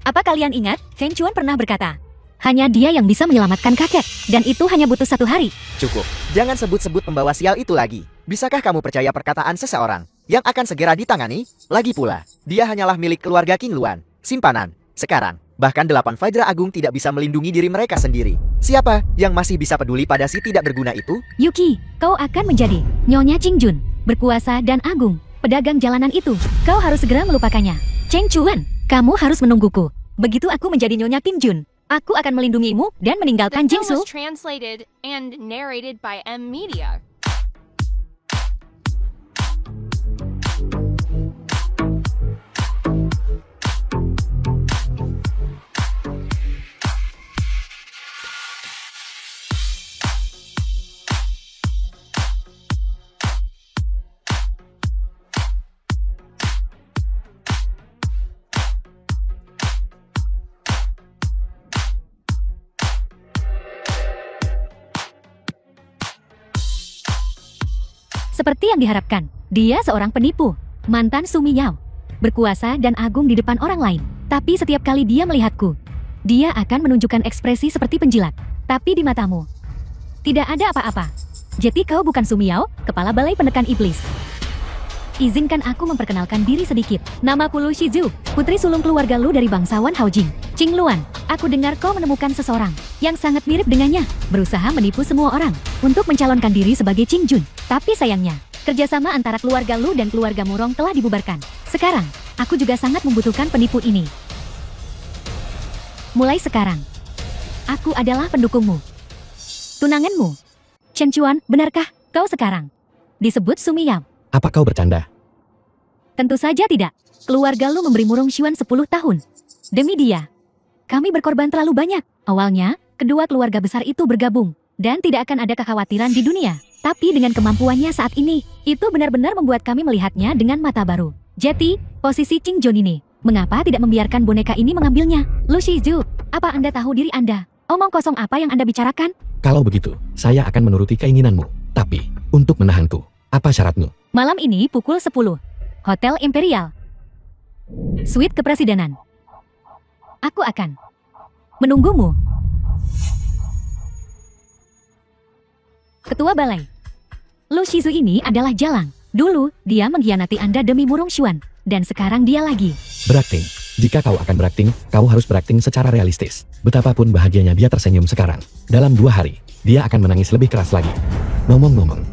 apa kalian ingat Cheng Chuan pernah berkata, hanya dia yang bisa menyelamatkan kakek, dan itu hanya butuh 1 hari. Cukup. Jangan sebut-sebut pembawa sial itu lagi. Bisakah kamu percaya perkataan seseorang yang akan segera ditangani? Lagi pula, dia hanyalah milik keluarga King Luan. Simpanan. Sekarang, bahkan 8 Vajra Agung tidak bisa melindungi diri mereka sendiri. Siapa yang masih bisa peduli pada si tidak berguna itu? Yuki, kau akan menjadi Nyonya Qingjun, berkuasa dan agung, pedagang jalanan itu. Kau harus segera melupakannya. Cheng Chuan, kamu harus menungguku. Begitu aku menjadi Nyonya Qingjun, aku akan melindungimu dan The meninggalkan film Jingsu. was translated and narrated by M Media. Seperti yang diharapkan, dia seorang penipu, mantan Sumi Yao, berkuasa dan agung di depan orang lain. Tapi setiap kali dia melihatku, dia akan menunjukkan ekspresi seperti penjilat. Tapi di matamu, tidak ada apa-apa. Jadi kau bukan Sumi Yao, kepala balai penekan iblis. Izinkan aku memperkenalkan diri sedikit. Namaku Lu Shizu, putri sulung keluarga Lu dari bangsawan Haojing. Qing Luan, aku dengar kau menemukan seseorang yang sangat mirip dengannya, berusaha menipu semua orang untuk mencalonkan diri sebagai Qingjun. Tapi sayangnya, kerjasama antara keluarga Lu dan keluarga Murong telah dibubarkan. Sekarang, aku juga sangat membutuhkan penipu ini. Mulai sekarang, aku adalah pendukungmu. Tunanganmu. Chen Chuan, benarkah kau sekarang disebut Sumi Yao? Apa kau bercanda? Tentu saja tidak. Keluarga Lu memberi Murong Xuan 10 tahun. Demi dia, kami berkorban terlalu banyak. Awalnya, kedua keluarga besar itu bergabung, dan tidak akan ada kekhawatiran di dunia. Tapi dengan kemampuannya saat ini, itu benar-benar membuat kami melihatnya dengan mata baru. Jadi, posisi Qingjun ini, mengapa tidak membiarkan boneka ini mengambilnya? Lu Shizu, apa Anda tahu diri Anda? Omong kosong apa yang Anda bicarakan? Kalau begitu, saya akan menuruti keinginanmu. Tapi, untuk menahanku, apa syaratmu? Malam ini pukul 10. Hotel Imperial. Suite Kepresidenan. Aku akan menunggumu. Ketua Balai. Lu Shizu ini adalah jalang. Dulu, dia mengkhianati Anda demi Murong Xuan. Dan sekarang dia lagi. Berakting. Jika kau akan berakting, kau harus berakting secara realistis. Betapapun bahagianya dia tersenyum sekarang. Dalam 2 hari, dia akan menangis lebih keras lagi. Ngomong-ngomong,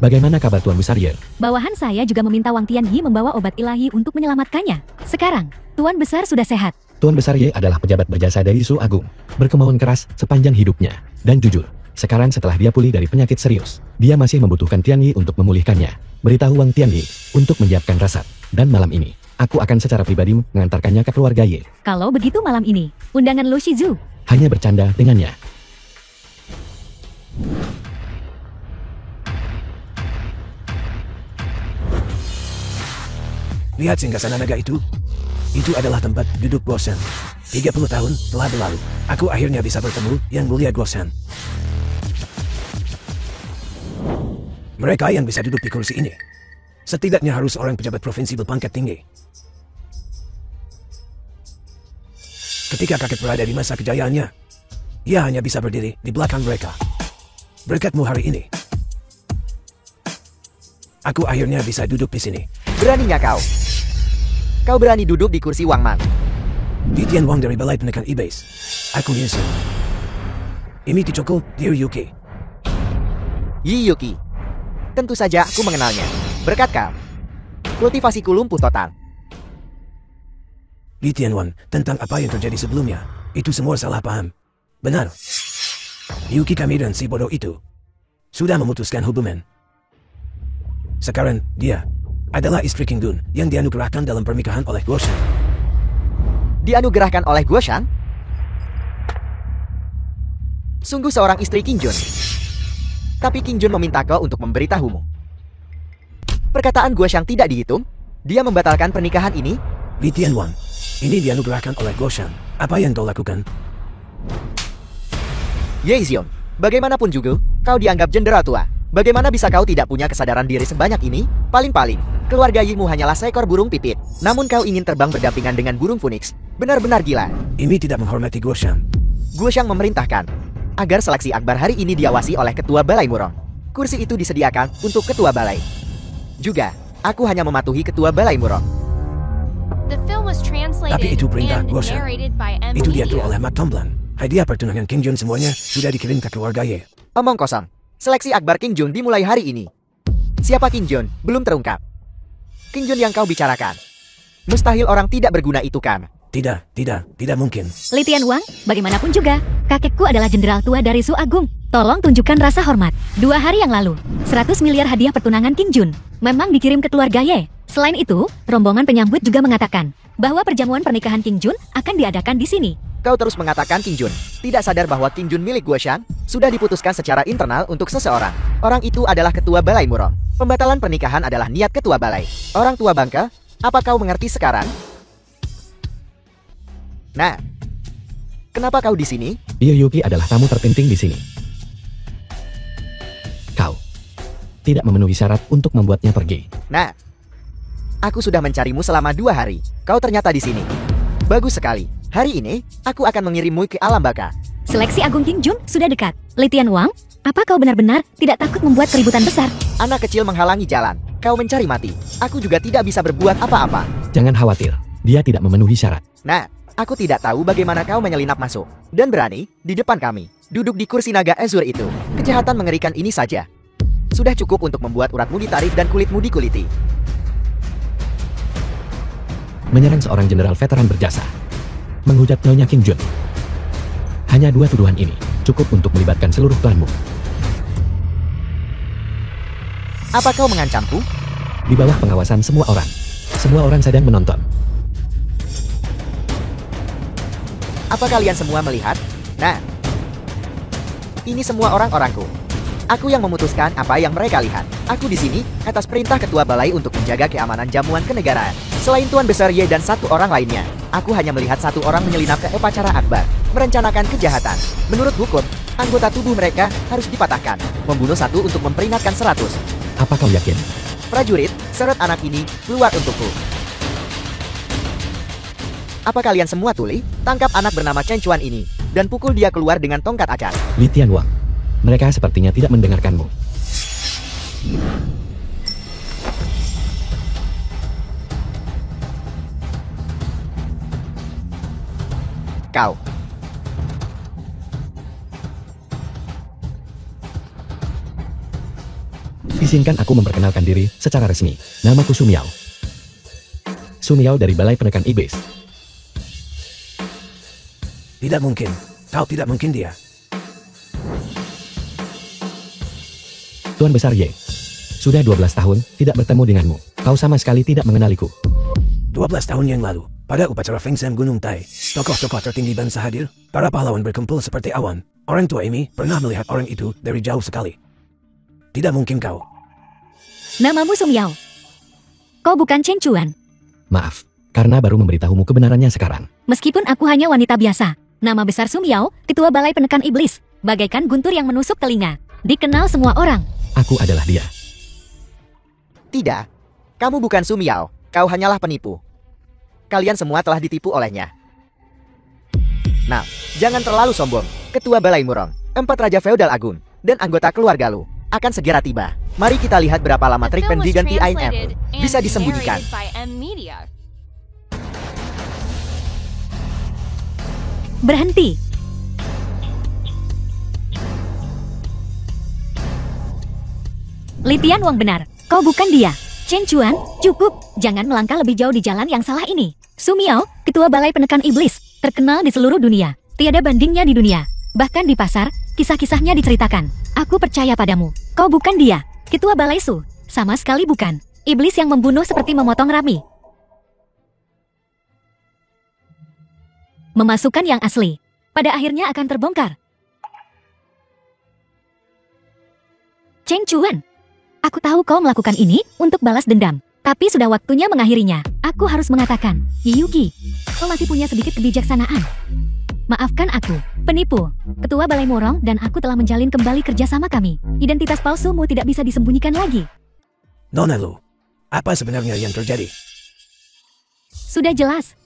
bagaimana kabar Tuan Besar Ye? Bawahan saya juga meminta Wang Tianyi membawa obat ilahi untuk menyelamatkannya. Sekarang, Tuan Besar sudah sehat. Tuan Besar Ye adalah pejabat berjasa dari Su Agung. Berkemauan keras sepanjang hidupnya. Dan jujur, sekarang setelah dia pulih dari penyakit serius, dia masih membutuhkan Tianyi untuk memulihkannya. Beritahu Wang Tianyi untuk menyiapkan rasat. Dan malam ini, aku akan secara pribadi mengantarkannya ke keluarga Ye. Kalau begitu malam ini, undangan Lu Shizu. Hanya bercanda dengannya. Lihat singgasana naga itu? Itu adalah tempat duduk Guoshan. 30 tahun telah berlalu. Aku akhirnya bisa bertemu Yang Mulia Guoshan. Mereka yang bisa duduk di kursi ini, setidaknya harus orang pejabat provinsi berpangkat tinggi. Ketika kakek berada di masa kejayaannya, ia hanya bisa berdiri di belakang mereka. Berkatmu hari ini, aku akhirnya bisa duduk di sini. Beraninya kau? Kau berani duduk di kursi Wang Man? Titian Wang dari Balai Penekan Iblis. Aku Yinsen. Ini Tichokul Dear Yuki. Yi Yuki. Tentu saja aku mengenalnya. Berkat kau, kultivasiku lumpuh total. Li Tianwan, tentang apa yang terjadi sebelumnya, itu semua salah paham. Benar. Yuki kami dan si bodoh itu sudah memutuskan hubungan. Sekarang dia adalah istri King Dun yang dianugerahkan dalam pernikahan oleh Guoshan. Dianugerahkan oleh Guoshan? Sungguh seorang istri Qingjun. Tapi King Jun meminta kau untuk memberitahumu. Perkataan Guoshang tidak dihitung? Dia membatalkan pernikahan ini? Li Tianwang, ini dianugerahkan oleh Guoshang. Apa yang kau lakukan? Ye Xiong, bagaimanapun juga, kau dianggap jenderal tua. Bagaimana bisa kau tidak punya kesadaran diri sebanyak ini? Paling-paling, keluarga Yimu hanyalah seekor burung pipit. Namun kau ingin terbang berdampingan dengan burung phoenix. Benar-benar gila. Ini tidak menghormati Guoshang. Guoshang memerintahkan agar seleksi akbar hari ini diawasi oleh ketua balai murong. Kursi itu disediakan untuk ketua balai. Juga, aku hanya mematuhi ketua balai murong. The film was translated Tapi itu perintah and Guoshang. narrated by M. Itu diatur Media. oleh Mak Tomblan. Hadiah pertunangan King Jun semuanya sudah dikirim ke keluarga Ye. Omong kosong. Seleksi akbar King Jun dimulai hari ini. Siapa King Jun? Belum terungkap. King Jun yang kau bicarakan. Mustahil orang tidak berguna itu kan? Tidak mungkin. Li Tianwang, bagaimanapun juga, kakekku adalah jenderal tua dari Su Agung. Tolong tunjukkan rasa hormat. 2 hari yang lalu, 100 miliar hadiah pertunangan King Jun memang dikirim ke keluarga Ye. Selain itu, rombongan penyambut juga mengatakan bahwa perjamuan pernikahan King Jun akan diadakan di sini. Kau terus mengatakan King Jun. Tidak sadar bahwa King Jun milik Guoshang sudah diputuskan secara internal untuk seseorang. Orang itu adalah ketua balai murong. Pembatalan pernikahan adalah niat ketua balai. Orang tua bangka, apa kau mengerti sekarang? Nah, kenapa kau di sini? Liu Yuki adalah tamu terpenting di sini. Kau tidak memenuhi syarat untuk membuatnya pergi. Nah, aku sudah mencarimu selama 2 hari. Kau ternyata di sini. Bagus sekali. Hari ini, aku akan mengirimmu ke alam baka. Seleksi Agung King Jun sudah dekat. Li Tianwang, apa kau benar-benar tidak takut membuat keributan besar? Anak kecil menghalangi jalan. Kau mencari mati. Aku juga tidak bisa berbuat apa-apa. Jangan khawatir, dia tidak memenuhi syarat. Nah, aku tidak tahu bagaimana kau menyelinap masuk. Dan berani, di depan kami, duduk di kursi naga azur itu. Kejahatan mengerikan ini saja. Sudah cukup untuk membuat uratmu ditarik dan kulitmu dikuliti. Menyerang seorang jenderal veteran berjasa. Menghujat Nyonya King Jun. Hanya 2 tuduhan ini cukup untuk melibatkan seluruh klanmu. Apa kau mengancamku? Di bawah pengawasan semua orang. Semua orang sedang menonton. Apa kalian semua melihat? Nah, ini semua orang-orangku. Aku yang memutuskan apa yang mereka lihat. Aku di sini atas perintah ketua balai untuk menjaga keamanan jamuan kenegaraan. Selain Tuan Besar Ye dan 1 orang lainnya, aku hanya melihat 1 orang menyelinap ke upacara akbar, merencanakan kejahatan. Menurut hukum, anggota tubuh mereka harus dipatahkan. Membunuh 1 untuk memperingatkan 100. Apa kau yakin? Prajurit, seret anak ini keluar untukku. Apa kalian semua tuli? Tangkap anak bernama Chen Chuan ini dan pukul dia keluar dengan tongkat acar. Li Tianwang, mereka sepertinya tidak mendengarkanmu. Kau. Izinkan aku memperkenalkan diri secara resmi. Namaku Sumiao. Sumiao dari Balai Penekan Iblis. Tidak mungkin. Kau tidak mungkin dia. Tuan Besar Ye. Sudah 12 tahun tidak bertemu denganmu. Kau sama sekali tidak mengenaliku. 12 tahun yang lalu, pada upacara Feng Sam Gunung Tai, tokoh-tokoh tertinggi bangsa hadir, para pahlawan berkumpul seperti awan. Orang tua Amy pernah melihat orang itu dari jauh sekali. Tidak mungkin kau. Namamu Sumiao. Kau bukan Chen Chuan. Maaf, karena baru memberitahumu kebenarannya sekarang. Meskipun aku hanya wanita biasa, nama besar Sumiao, ketua Balai Penekan Iblis, bagaikan guntur yang menusuk telinga. Dikenal semua orang. Aku adalah dia. Tidak. Kamu bukan Sumiao. Kau hanyalah penipu. Kalian semua telah ditipu olehnya. Nah, jangan terlalu sombong. Ketua Balai Murong, 4 Raja Feodal Agung, dan anggota keluarga lu akan segera tiba. Mari kita lihat berapa lama The trik film was pendiganti translated INF and bisa disembunyikan. narrated by M. Media. Berhenti. Li Tianwang benar. Kau bukan dia. Chen Chuan, cukup. Jangan melangkah lebih jauh di jalan yang salah ini. Sumiao, ketua Balai Penekan Iblis, terkenal di seluruh dunia. Tiada bandingnya di dunia. Bahkan di pasar, kisah-kisahnya diceritakan. Aku percaya padamu. Kau bukan dia. Ketua Balai Su. Sama sekali bukan. Iblis yang membunuh seperti memotong rami. Memasukkan yang asli. Pada akhirnya akan terbongkar. Cheng Chuan, aku tahu kau melakukan ini untuk balas dendam. Tapi sudah waktunya mengakhirinya. Aku harus mengatakan, Yuki, kau masih punya sedikit kebijaksanaan. Maafkan aku, penipu, ketua Balai Murong, dan aku telah menjalin kembali kerjasama kami. Identitas palsumu tidak bisa disembunyikan lagi. Nona Lu, apa sebenarnya yang terjadi? Sudah jelas.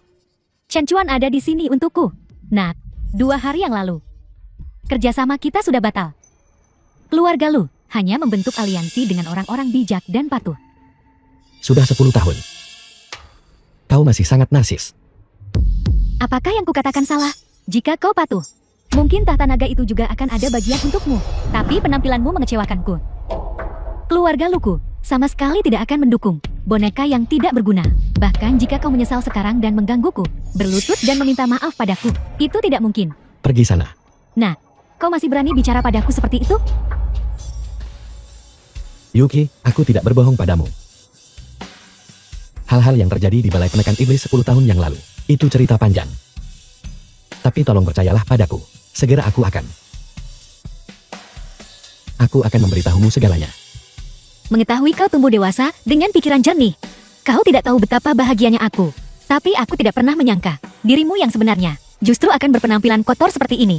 Chen Chuan ada di sini untukku. Nah, 2 hari yang lalu. Kerjasama kita sudah batal. Keluarga Lu hanya membentuk aliansi dengan orang-orang bijak dan patuh. Sudah 10 tahun. Kau masih sangat narsis. Apakah yang kukatakan salah? Jika kau patuh, mungkin tahta naga itu juga akan ada bagian untukmu. Tapi penampilanmu mengecewakanku. Keluarga Luku sama sekali tidak akan mendukung boneka yang tidak berguna. Bahkan jika kau menyesal sekarang dan menggangguku, berlutut dan meminta maaf padaku, itu tidak mungkin. Pergi sana. Nah, kau masih berani bicara padaku seperti itu? Yuki, aku tidak berbohong padamu. Hal-hal yang terjadi di Balai Penekan Iblis 10 tahun yang lalu, itu cerita panjang. Tapi tolong percayalah padaku, segera aku akan memberitahumu segalanya. Mengetahui kau tumbuh dewasa dengan pikiran jernih. Kau tidak tahu betapa bahagianya aku. Tapi aku tidak pernah menyangka, dirimu yang sebenarnya, justru akan berpenampilan kotor seperti ini.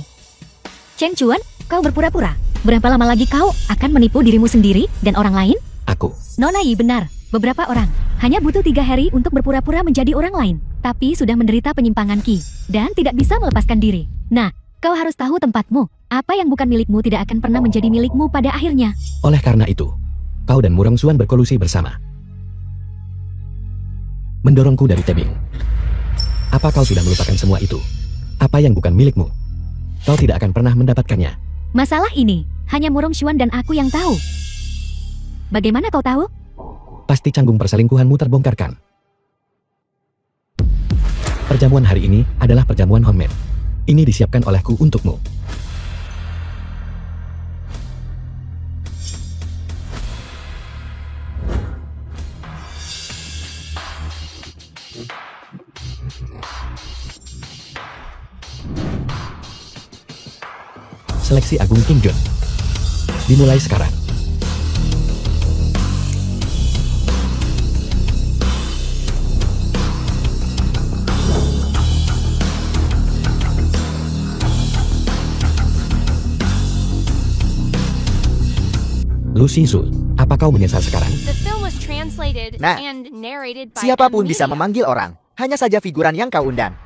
Cheng Chuan, kau berpura-pura. Berapa lama lagi kau akan menipu dirimu sendiri dan orang lain? Aku. Nona Yi benar, beberapa orang hanya butuh 3 hari untuk berpura-pura menjadi orang lain, tapi sudah menderita penyimpangan Qi, dan tidak bisa melepaskan diri. Nah, kau harus tahu tempatmu. Apa yang bukan milikmu tidak akan pernah menjadi milikmu pada akhirnya. Oleh karena itu, kau dan Murong Xuan berkolusi bersama. Mendorongku dari tebing. Apa kau sudah melupakan semua itu? Apa yang bukan milikmu? Kau tidak akan pernah mendapatkannya. Masalah ini, hanya Murong Xuan dan aku yang tahu. Bagaimana kau tahu? Pasti canggung perselingkuhanmu terbongkarkan. Perjamuan hari ini adalah perjamuan homemade. Ini disiapkan olehku untukmu. Seleksi Agung King Jun dimulai sekarang. Lu Shizu, apa kau menyesal sekarang? The film was translated Nah, and narrated by Siapapun a bisa media. memanggil orang, hanya saja figuran yang kau undang.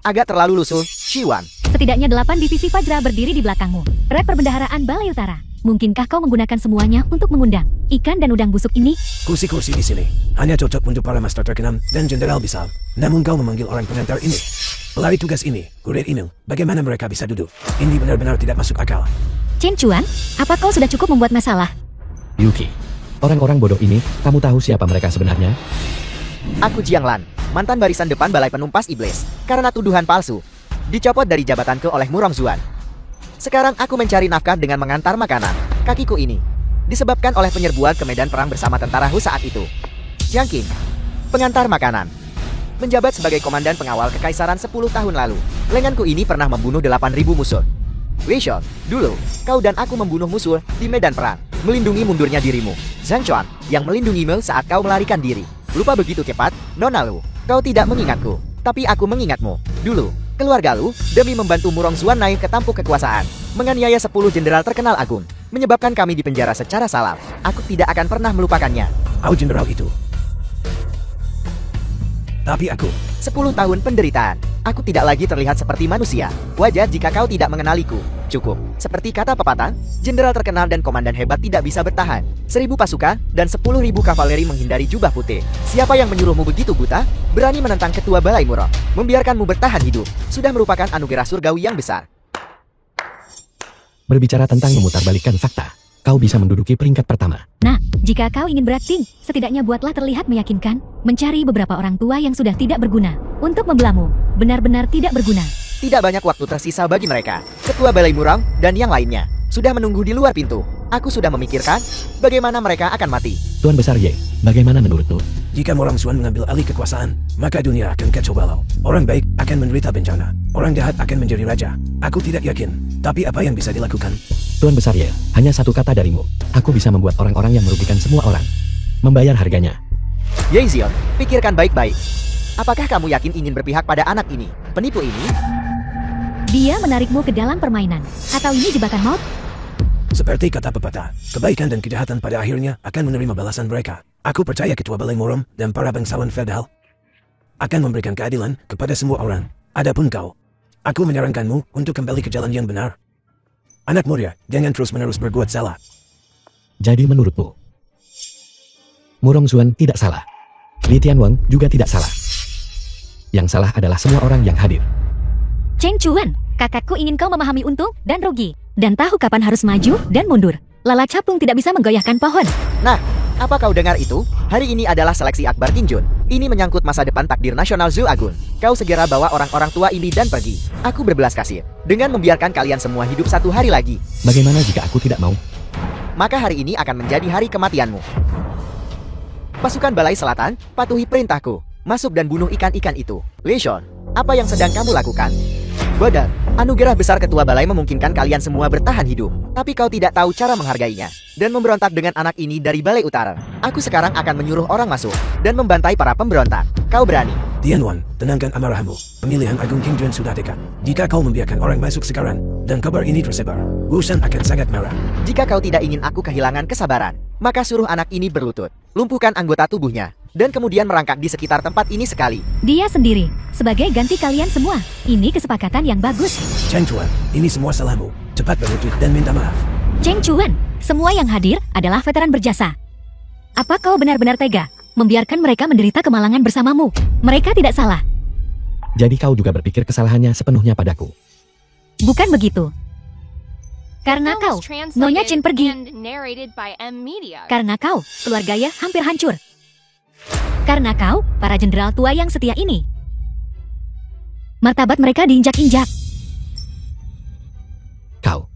Agak terlalu lusuh, Shiwan. Setidaknya 8 divisi Fajra berdiri di belakangmu. Red Perbendaharaan Balai Utara. Mungkinkah kau menggunakan semuanya untuk mengundang ikan dan udang busuk ini? Kursi-kursi di sini hanya cocok untuk para master terkenal dan jenderal besar. Namun kau memanggil orang pengantar ini. Pelari tugas ini, kurir email, bagaimana mereka bisa duduk? Ini benar-benar tidak masuk akal. Cheng Chuan, apa kau sudah cukup membuat masalah? Yuki, orang-orang bodoh ini, kamu tahu siapa mereka sebenarnya? Aku Jiang Lan, mantan barisan depan Balai Penumpas Iblis, karena tuduhan palsu. Dicopot dari jabatanku oleh Murong Xuan. Sekarang aku mencari nafkah dengan mengantar makanan. Kakiku ini disebabkan oleh penyerbuan ke medan perang bersama tentara Hu saat itu. Jiang Qin, pengantar makanan. Menjabat sebagai komandan pengawal kekaisaran 10 tahun lalu. Lenganku ini pernah membunuh 8.000 musuh. Wei Shun, dulu, kau dan aku membunuh musuh di medan perang, melindungi mundurnya dirimu. Zhang Chuan, yang melindungimu saat kau melarikan diri. Lupa begitu cepat, Nona Lu. Kau tidak mengingatku, tapi aku mengingatmu. Dulu, keluarga Lu, demi membantu Murong Xuan naik ke tampuk kekuasaan, menganiaya 10 jenderal terkenal agung, menyebabkan kami dipenjara secara salah. Aku tidak akan pernah melupakannya. Au jenderal itu. Tapi aku, 10 tahun penderitaan. Aku tidak lagi terlihat seperti manusia. Wajar jika kau tidak mengenaliku. Cukup. Seperti kata pepatah, jenderal terkenal dan komandan hebat tidak bisa bertahan. 1000 pasukan dan 10.000 kavaleri menghindari jubah putih. Siapa yang menyuruhmu begitu buta? Berani menentang ketua Balai Murong, membiarkanmu bertahan hidup, sudah merupakan anugerah surgawi yang besar. Berbicara tentang memutarbalikkan fakta, kau bisa menduduki peringkat pertama. Nah, jika kau ingin berakting, setidaknya buatlah terlihat meyakinkan, mencari beberapa orang tua yang sudah tidak berguna, untuk membelamu, benar-benar tidak berguna. Tidak banyak waktu tersisa bagi mereka. Ketua Balai Murong dan yang lainnya sudah menunggu di luar pintu. Aku sudah memikirkan bagaimana mereka akan mati. Tuan Besar Ye, bagaimana menurutmu? Jika Morong Xuan mengambil alih kekuasaan, maka dunia akan kacau balau. Orang baik akan menderita bencana. Orang jahat akan menjadi raja. Aku tidak yakin. Tapi apa yang bisa dilakukan? Tuan Besar Ye, hanya satu kata darimu. Aku bisa membuat orang-orang yang merugikan semua orang membayar harganya. Ye Zion, pikirkan baik-baik. Apakah kamu yakin ingin berpihak pada anak ini? Penipu ini? Dia menarikmu ke dalam permainan. Atau ini jebakan maut? Seperti kata pepatah, kebaikan dan kejahatan pada akhirnya akan menerima balasan mereka. Aku percaya Ketua Balai Morom dan para bangsawan feodal akan memberikan keadilan kepada semua orang. Adapun kau, aku menyarankanmu untuk kembali ke jalan yang benar. Anak muda, jangan terus-menerus berbuat salah. Jadi menurutmu, Murong Xuan tidak salah. Li Tianwang juga tidak salah. Yang salah adalah semua orang yang hadir. Cheng Chuan, kakakku ingin kau memahami untung dan rugi. Dan tahu kapan harus maju dan mundur. Lala capung tidak bisa menggoyahkan pohon. Nah, apa kau dengar itu? Hari ini adalah seleksi Akbar Tinjun. Ini menyangkut masa depan takdir nasional Zhou Agun. Kau segera bawa orang-orang tua ini dan pergi. Aku berbelas kasih dengan membiarkan kalian semua hidup 1 hari lagi. Bagaimana jika aku tidak mau? Maka hari ini akan menjadi hari kematianmu. Pasukan Balai Selatan, patuhi perintahku. Masuk dan bunuh ikan-ikan itu. Li Shon, apa yang sedang kamu lakukan? Bodoh, anugerah besar Ketua Balai memungkinkan kalian semua bertahan hidup. Tapi kau tidak tahu cara menghargainya. Dan memberontak dengan anak ini dari Balai Utara. Aku sekarang akan menyuruh orang masuk dan membantai para pemberontak. Kau berani? Tianwan, tenangkan amarahmu. Pemilihan Agung King Juan sudah dekat. Jika kau membiarkan orang masuk sekarang, dan kabar ini tersebar, Wu Shan akan sangat marah. Jika kau tidak ingin aku kehilangan kesabaran, maka suruh anak ini berlutut. Lumpuhkan anggota tubuhnya. Dan kemudian merangkak di sekitar tempat ini sekali. Dia sendiri, sebagai ganti kalian semua. Ini kesepakatan yang bagus. Cheng Chuan, ini semua salahmu. Cepat berlutut dan minta maaf. Cheng Chuan, semua yang hadir adalah veteran berjasa. Apa kau benar-benar tega membiarkan mereka menderita kemalangan bersamamu? Mereka tidak salah. Jadi kau juga berpikir kesalahannya sepenuhnya padaku. Bukan begitu. Karena kau, Nyonya Chin pergi. And narrated by M Media. Karena kau, keluarganya hampir hancur. Karena kau, para jenderal tua yang setia ini. Martabat mereka diinjak-injak. Kau.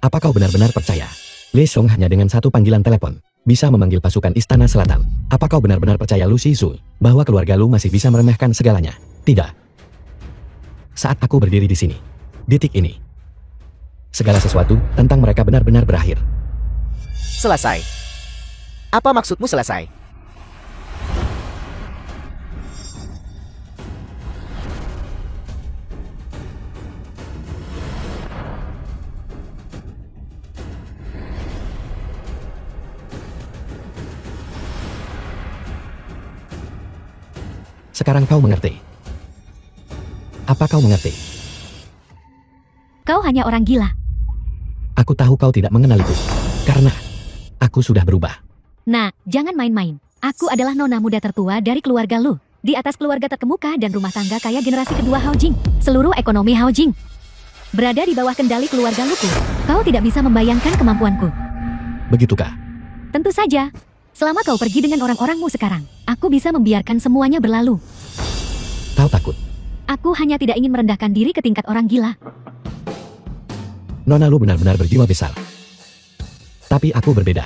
Apa kau benar-benar percaya? Li Song hanya dengan satu panggilan telepon bisa memanggil pasukan Istana Selatan. Apa kau benar-benar percaya Lu Shizu bahwa keluarga Lu masih bisa meremehkan segalanya? Tidak. Saat aku berdiri di sini, detik ini, segala sesuatu tentang mereka benar-benar berakhir. Selesai. Apa maksudmu selesai? Sekarang kau mengerti. Apa kau mengerti? Kau hanya orang gila. Aku tahu kau tidak mengenaliku. Karena aku sudah berubah. Nah, jangan main-main. Aku adalah nona muda tertua dari keluarga Lu. Di atas keluarga terkemuka dan rumah tangga kaya generasi kedua Hao Jing. Seluruh ekonomi Hao Jing berada di bawah kendali keluarga Luku. Kau tidak bisa membayangkan kemampuanku. Begitukah? Tentu saja. Selama kau pergi dengan orang-orangmu sekarang, aku bisa membiarkan semuanya berlalu. Kau takut? Aku hanya tidak ingin merendahkan diri ke tingkat orang gila. Nona Lu benar-benar berjiwa besar. Tapi aku berbeda.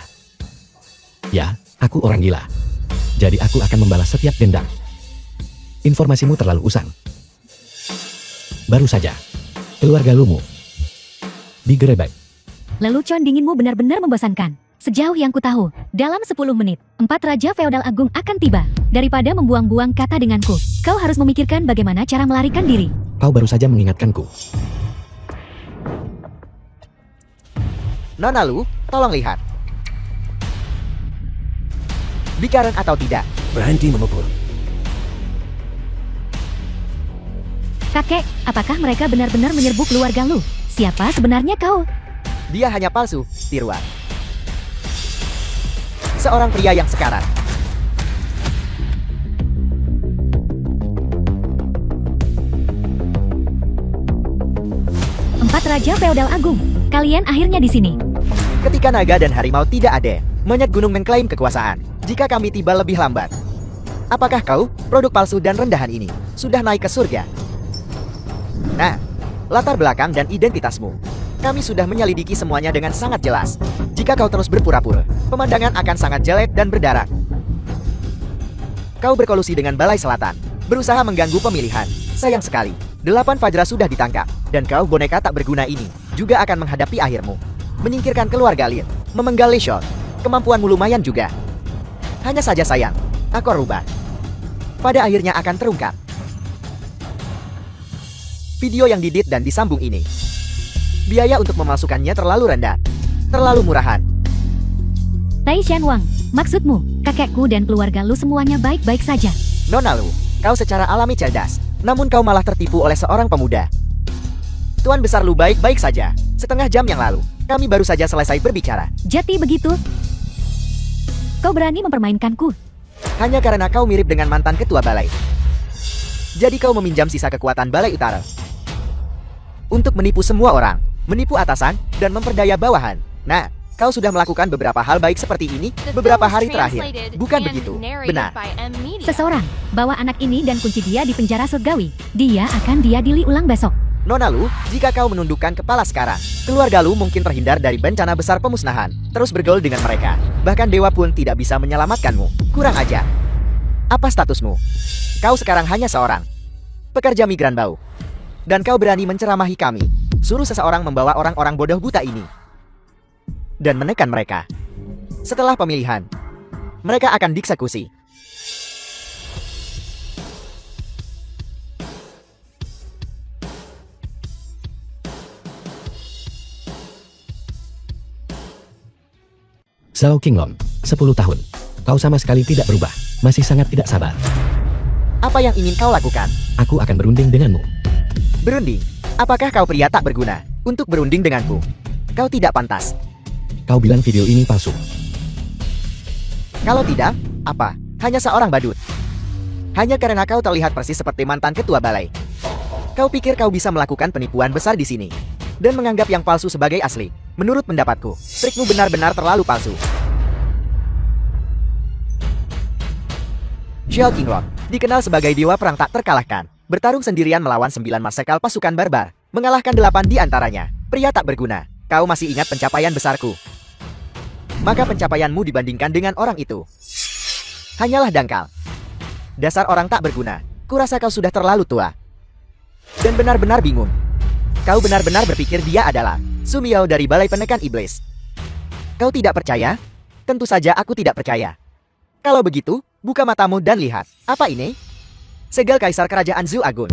Ya, aku orang gila. Jadi aku akan membalas setiap dendam. Informasimu terlalu usang. Baru saja, keluarga Lumu digerebek. Lelucon dinginmu benar-benar membosankan. Sejauh yang ku tahu, dalam 10 menit, 4 Raja Feodal Agung akan tiba. Daripada membuang-buang kata denganku, kau harus memikirkan bagaimana cara melarikan diri. Kau baru saja mengingatkanku. Nona Lu, tolong lihat. Bikaran atau tidak? Berhenti memukul. Kakek, apakah mereka benar-benar menyerbu keluarga Lu? Siapa sebenarnya kau? Dia hanya palsu, tiruan. Seorang pria yang sekarat. Empat Raja Feodal Agung, kalian akhirnya di sini. Ketika naga dan harimau tidak ada, monyet gunung mengklaim kekuasaan. Jika kami tiba lebih lambat, apakah kau, produk palsu dan rendahan ini, sudah naik ke surga? Nah, latar belakang dan identitasmu. Kami sudah menyelidiki semuanya dengan sangat jelas. Jika kau terus berpura-pura, pemandangan akan sangat jelek dan berdarah. Kau berkolusi dengan Balai Selatan, berusaha mengganggu pemilihan. Sayang sekali, 8 Fajra sudah ditangkap, dan kau boneka tak berguna ini juga akan menghadapi akhirmu. Menyingkirkan keluarga Lin, memenggal Lishon, kemampuanmu lumayan juga. Hanya saja sayang, akor rubah. Pada akhirnya akan terungkap. Video yang didit dan disambung ini. Biaya untuk memasukkannya terlalu rendah. Terlalu murahan. Tai Shanwang, maksudmu, kakekku dan keluarga lu semuanya baik-baik saja. Nona Lu, kau secara alami cerdas. Namun kau malah tertipu oleh seorang pemuda. Tuan besar Lu baik-baik saja. Setengah jam yang lalu, kami baru saja selesai berbicara. Jadi begitu? Kau berani mempermainkanku? Hanya karena kau mirip dengan mantan ketua balai. Jadi kau meminjam sisa kekuatan Balai Utara untuk menipu semua orang, menipu atasan, dan memperdaya bawahan. Nah, kau sudah melakukan beberapa hal baik seperti ini beberapa hari terakhir. Bukan begitu? Benar. Seseorang bawa anak ini dan kunci dia di penjara surgawi. Dia akan diadili ulang besok. Nona Lu, jika kau menundukkan kepala sekarang, keluarga Lu mungkin terhindar dari bencana besar pemusnahan. Terus bergaul dengan mereka. Bahkan dewa pun tidak bisa menyelamatkanmu. Kurang ajar. Apa statusmu? Kau sekarang hanya seorang pekerja migran bau. Dan kau berani menceramahi kami. Suruh seseorang membawa orang-orang bodoh buta ini dan menekan mereka. Setelah pemilihan, mereka akan dieksekusi. Zhao Qinglong, 10 tahun. Kau sama sekali tidak berubah, masih sangat tidak sabar. Apa yang ingin kau lakukan? Aku akan berunding denganmu. Berunding? Apakah kau pria tak berguna untuk berunding denganku? Kau tidak pantas. Kau bilang video ini palsu. Kalau tidak, apa? Hanya seorang badut. Hanya karena kau terlihat persis seperti mantan ketua balai. Kau pikir kau bisa melakukan penipuan besar di sini dan menganggap yang palsu sebagai asli. Menurut pendapatku, trikmu benar-benar terlalu palsu. Zhao Qinglong dikenal sebagai dewa perang tak terkalahkan. Bertarung sendirian melawan 9 marsekal pasukan barbar, mengalahkan 8 di antaranya. Pria tak berguna. Kau masih ingat pencapaian besarku? Maka pencapaianmu dibandingkan dengan orang itu hanyalah dangkal. Dasar orang tak berguna. Kurasa kau sudah terlalu tua dan benar-benar bingung. Kau benar-benar berpikir dia adalah Su Miao dari Balai Penekan Iblis. Kau tidak percaya? Tentu saja aku tidak percaya. Kalau begitu, buka matamu dan lihat. Apa ini? Segel Kaisar Kerajaan Zhu Agun.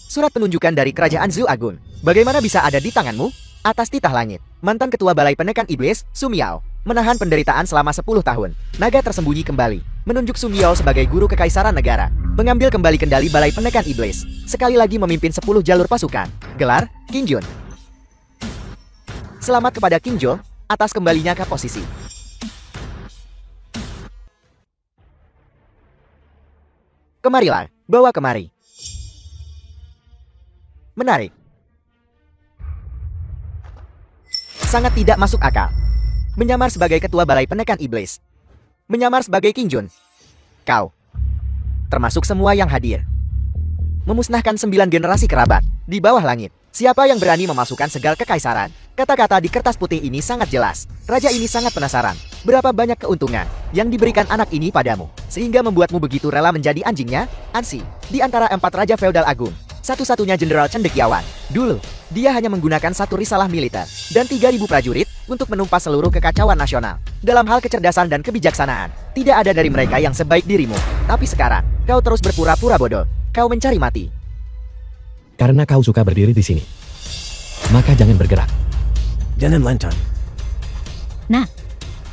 Surat penunjukan dari Kerajaan Zhu Agun. Bagaimana bisa ada di tanganmu? Atas titah langit, mantan ketua Balai Penekan Iblis, Su Miao, menahan penderitaan selama 10 tahun. Naga tersembunyi kembali, menunjuk Su Miao sebagai guru kekaisaran negara, mengambil kembali kendali Balai Penekan Iblis, sekali lagi memimpin 10 jalur pasukan. Gelar, King Jun. Selamat kepada King Jun atas kembalinya ke posisi. Kemarilah, bawa kemari. Menarik. Sangat tidak masuk akal. Menyamar sebagai ketua Balai Penekan Iblis. Menyamar sebagai King Jun. Kau. Termasuk semua yang hadir. Memusnahkan 9 generasi kerabat di bawah langit. Siapa yang berani memasukkan segel kekaisaran? Kata-kata di kertas putih ini sangat jelas. Raja ini sangat penasaran. Berapa banyak keuntungan yang diberikan anak ini padamu, sehingga membuatmu begitu rela menjadi anjingnya? Ansi, di antara 4 Raja Feodal Agung, satu-satunya Jenderal Cendekiawan. Dulu, dia hanya menggunakan 1 risalah militer dan 3.000 prajurit untuk menumpas seluruh kekacauan nasional. Dalam hal kecerdasan dan kebijaksanaan, tidak ada dari mereka yang sebaik dirimu. Tapi sekarang, kau terus berpura-pura bodoh. Kau mencari mati. Karena kau suka berdiri di sini, maka jangan bergerak. Jangan lantang. Nah,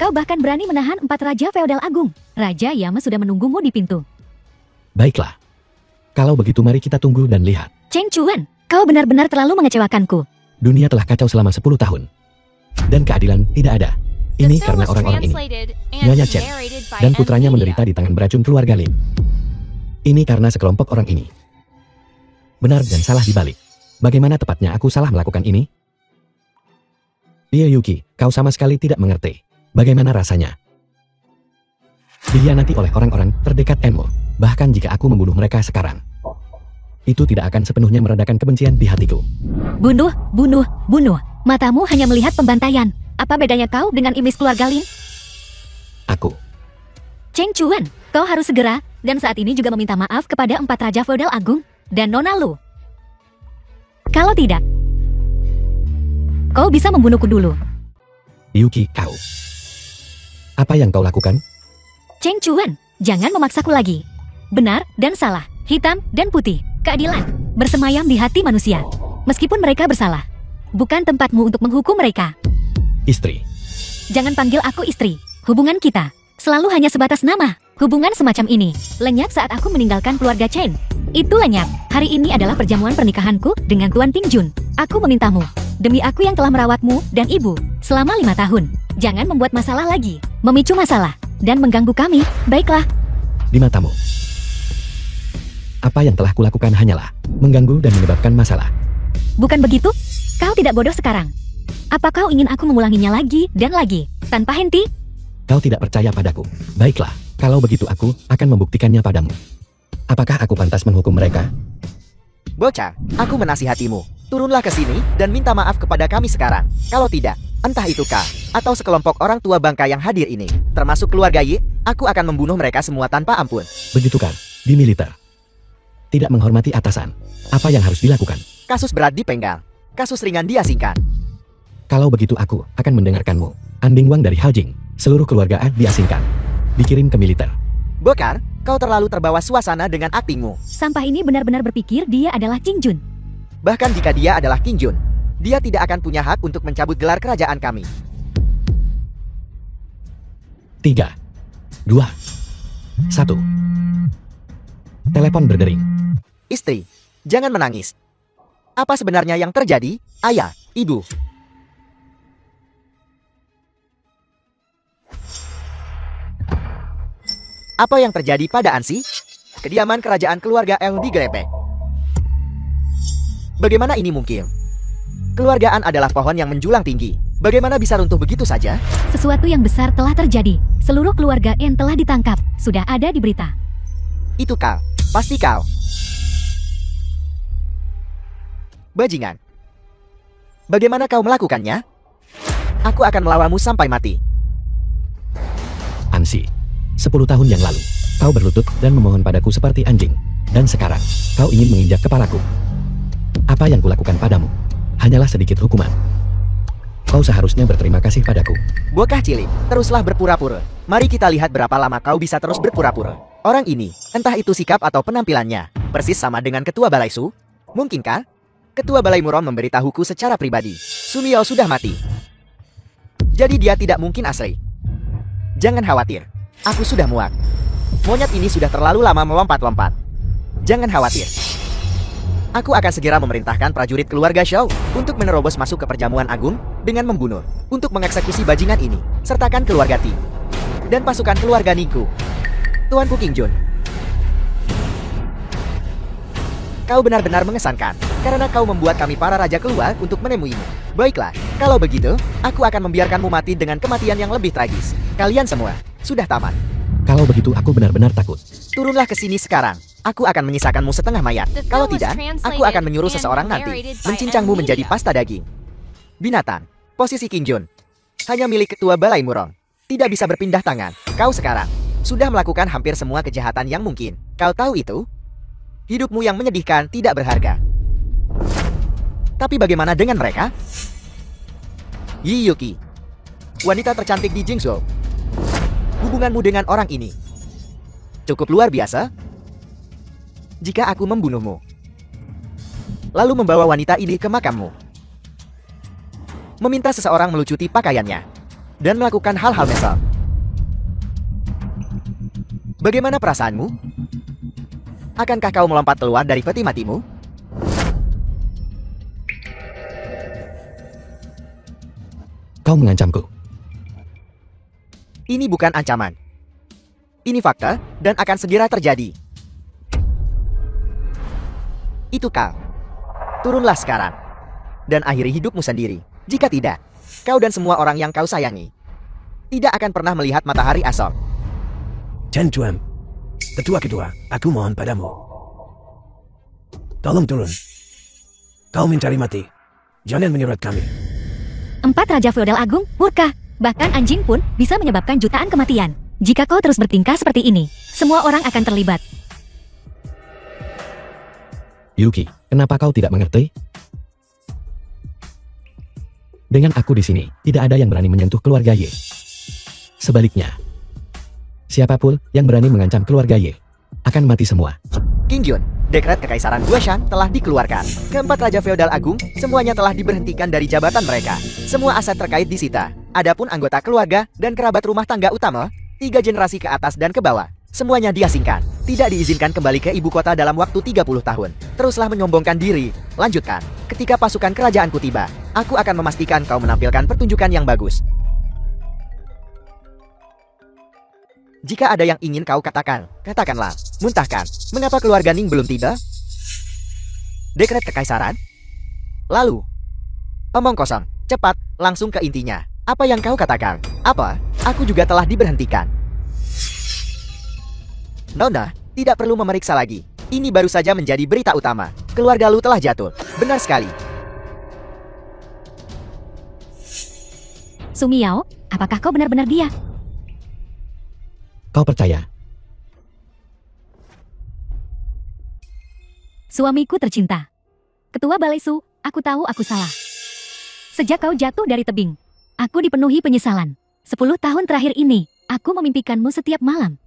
kau bahkan berani menahan 4 Raja Feodal Agung. Raja Yama sudah menunggumu di pintu. Baiklah. Kalau begitu mari kita tunggu dan lihat. Cheng Chuan, kau benar-benar terlalu mengecewakanku. Dunia telah kacau selama 10 tahun. Dan keadilan tidak ada. Ini karena orang-orang ini. Nyonya Chen dan putranya menderita di tangan beracun keluarga Lin. Ini karena sekelompok orang ini. Benar dan salah dibalik. Bagaimana tepatnya aku salah melakukan ini? Dia Yuki, kau sama sekali tidak mengerti. Bagaimana rasanya dikhianati oleh orang-orang terdekat Enmo, bahkan jika aku membunuh mereka sekarang. itu tidak akan sepenuhnya meredakan kebencian di hatiku. Bunuh, bunuh, bunuh. Matamu hanya melihat pembantaian. Apa bedanya kau dengan iblis keluarga Lin? Aku, Cheng Chuan, kau harus segera, dan saat ini juga meminta maaf kepada 4 Raja Feodal Agung, dan Nona Lu. Kalau tidak, kau bisa membunuhku dulu. Yuki, kau. Apa yang kau lakukan? Cheng Chuan, jangan memaksaku lagi. Benar dan salah, hitam dan putih, keadilan, bersemayam di hati manusia. Meskipun mereka bersalah, bukan tempatmu untuk menghukum mereka. Istri, Jangan panggil aku istri. Hubungan kita selalu hanya sebatas nama. Hubungan semacam ini lenyap saat aku meninggalkan keluarga Chen. Itu lenyap. Hari ini adalah perjamuan pernikahanku dengan Tuan Ting Jun. Aku memintamu, demi aku yang telah merawatmu dan ibu selama 5 tahun, jangan membuat masalah lagi, memicu masalah, dan mengganggu kami, baiklah? di matamu, apa yang telah kulakukan hanyalah mengganggu dan menyebabkan masalah. Bukan begitu? Kau tidak bodoh sekarang. Apa kau ingin aku mengulanginya lagi dan lagi, tanpa henti? Kau tidak percaya padaku. Baiklah, kalau begitu aku akan membuktikannya padamu. Apakah aku pantas menghukum mereka? Bocah, aku menasihatimu. Turunlah ke sini dan minta maaf kepada kami sekarang. Kalau tidak, entah itu kau atau sekelompok orang tua bangka yang hadir ini, termasuk keluarga Yi, aku akan membunuh mereka semua tanpa ampun. Begitu kan, di militer. Tidak menghormati atasan. Apa yang harus dilakukan? Kasus berat dipenggal, kasus ringan diasingkan. Kalau begitu aku akan mendengarkanmu. Anding Wang dari Haljing, seluruh keluarga A diasingkan. Dikirim ke militer. Bokar, kau terlalu terbawa suasana dengan aktingmu. Sampah ini benar-benar berpikir dia adalah Qing Jun. Bahkan jika dia adalah King Jun, dia tidak akan punya hak untuk mencabut gelar kerajaan kami. 3, 2, 1. Telepon berdering. Istri, jangan menangis. Apa sebenarnya yang terjadi, ayah, ibu? Apa yang terjadi pada Ansi? Kediaman kerajaan keluarga L digerebek. Bagaimana ini mungkin? Keluargaan adalah pohon yang menjulang tinggi. Bagaimana bisa runtuh begitu saja? Sesuatu yang besar telah terjadi. Seluruh keluarga N telah ditangkap. Sudah ada di berita. Itu kau. Pasti kau. Bajingan. Bagaimana kau melakukannya? Aku akan melawanmu sampai mati. Ansi, 10 tahun yang lalu, kau berlutut dan memohon padaku seperti anjing. Dan sekarang, kau ingin menginjak kepalaku. Apa yang kulakukan padamu? Hanyalah sedikit hukuman. Kau seharusnya berterima kasih padaku. Bocah cilik, teruslah berpura-pura. Mari kita lihat berapa lama kau bisa terus berpura-pura. Orang ini, entah itu sikap atau penampilannya, persis sama dengan Ketua Balai Su. Mungkinkah? Ketua Balai Murom memberitahuku secara pribadi. Sumiao sudah mati. Jadi dia tidak mungkin asli. Jangan khawatir. Aku sudah muak. Monyet ini sudah terlalu lama melompat-lompat. Jangan khawatir. Aku akan segera memerintahkan prajurit keluarga Shao untuk menerobos masuk ke perjamuan agung dengan membunuh, untuk mengeksekusi bajingan ini. Sertakan keluarga Ti dan pasukan keluarga Ningku. Tuanku King Jun, kau benar-benar mengesankan, karena kau membuat kami para raja keluar untuk menemuimu. Baiklah, kalau begitu, aku akan membiarkanmu mati dengan kematian yang lebih tragis. Kalian semua sudah tamat. Kalau begitu aku benar-benar takut. Turunlah ke sini sekarang. Aku akan menyisakanmu setengah mayat. Kalau tidak, aku akan menyuruh seseorang nanti mencincangmu menjadi pasta daging. Binatang, posisi King Jun hanya milik Ketua Balai Murong. Tidak bisa berpindah tangan. Kau sekarang sudah melakukan hampir semua kejahatan yang mungkin. Kau tahu itu? Hidupmu yang menyedihkan tidak berharga. Tapi bagaimana dengan mereka? Yi Yuki, wanita tercantik di Jingzhou. Hubunganmu dengan orang ini cukup luar biasa. Jika aku membunuhmu, lalu membawa wanita ini ke makammu, meminta seseorang melucuti pakaiannya, dan melakukan hal-hal mesal, bagaimana perasaanmu? Akankah kau melompat keluar dari peti matimu? Kau mengancamku. Ini bukan ancaman. Ini fakta, dan akan segera terjadi. Itu kau. Turunlah sekarang. Dan akhiri hidupmu sendiri. Jika tidak, kau dan semua orang yang kau sayangi tidak akan pernah melihat matahari esok. Chen Chuan, tetua kedua, aku mohon padamu. Tolong turun. Kau mencari mati. Jangan menyerat kami. 4 Raja Feodal Agung murka. Bahkan anjing pun bisa menyebabkan jutaan kematian. Jika kau terus bertingkah seperti ini, semua orang akan terlibat. Yuki, kenapa kau tidak mengerti? Dengan aku di sini, tidak ada yang berani menyentuh keluarga Ye. Sebaliknya, siapapun yang berani mengancam keluarga Ye akan mati semua. King Jun, dekret Kekaisaran Guoshan telah dikeluarkan. Keempat Raja Feodal Agung, semuanya telah diberhentikan dari jabatan mereka. Semua aset terkait disita. Adapun anggota keluarga dan kerabat rumah tangga utama, 3 generasi ke atas dan ke bawah, semuanya diasingkan. Tidak diizinkan kembali ke ibu kota dalam waktu 30 tahun. Teruslah menyombongkan diri. Lanjutkan. Ketika pasukan kerajaanku tiba, aku akan memastikan kau menampilkan pertunjukan yang bagus. Jika ada yang ingin kau katakan, katakanlah. Muntahkan. Mengapa keluarga Ning belum tiba? Dekret Kekaisaran? Lalu, omong kosong. Cepat, langsung ke intinya. Apa yang kau katakan? Apa? Aku juga telah diberhentikan. Nona, tidak perlu memeriksa lagi. Ini baru saja menjadi berita utama. Keluarga lu telah jatuh. Benar sekali. Sumiao, apakah kau benar-benar dia? Kau percaya? Suamiku tercinta. Ketua Balai Su, aku tahu aku salah. Sejak kau jatuh dari tebing, aku dipenuhi penyesalan. 10 tahun terakhir ini, aku memimpikanmu setiap malam.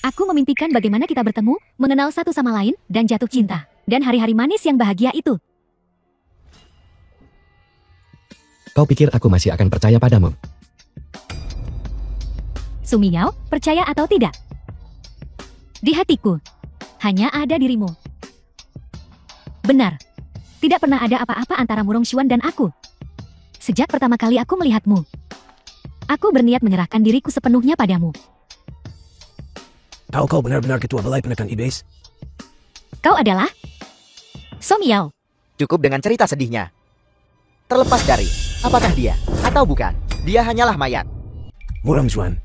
Aku memimpikan bagaimana kita bertemu, mengenal satu sama lain, dan jatuh cinta. Dan hari-hari manis yang bahagia itu. Kau pikir aku masih akan percaya padamu? Sumiao, percaya atau tidak? Di hatiku, hanya ada dirimu. Benar, tidak pernah ada apa-apa antara Murong Xuan dan aku. Sejak pertama kali aku melihatmu, aku berniat menyerahkan diriku sepenuhnya padamu. Tahu kau benar-benar ketua balai penekan iblis? Kau adalah Sumiao. Cukup dengan cerita sedihnya. Terlepas dari, apakah dia atau bukan, dia hanyalah mayat. Murong Xuan,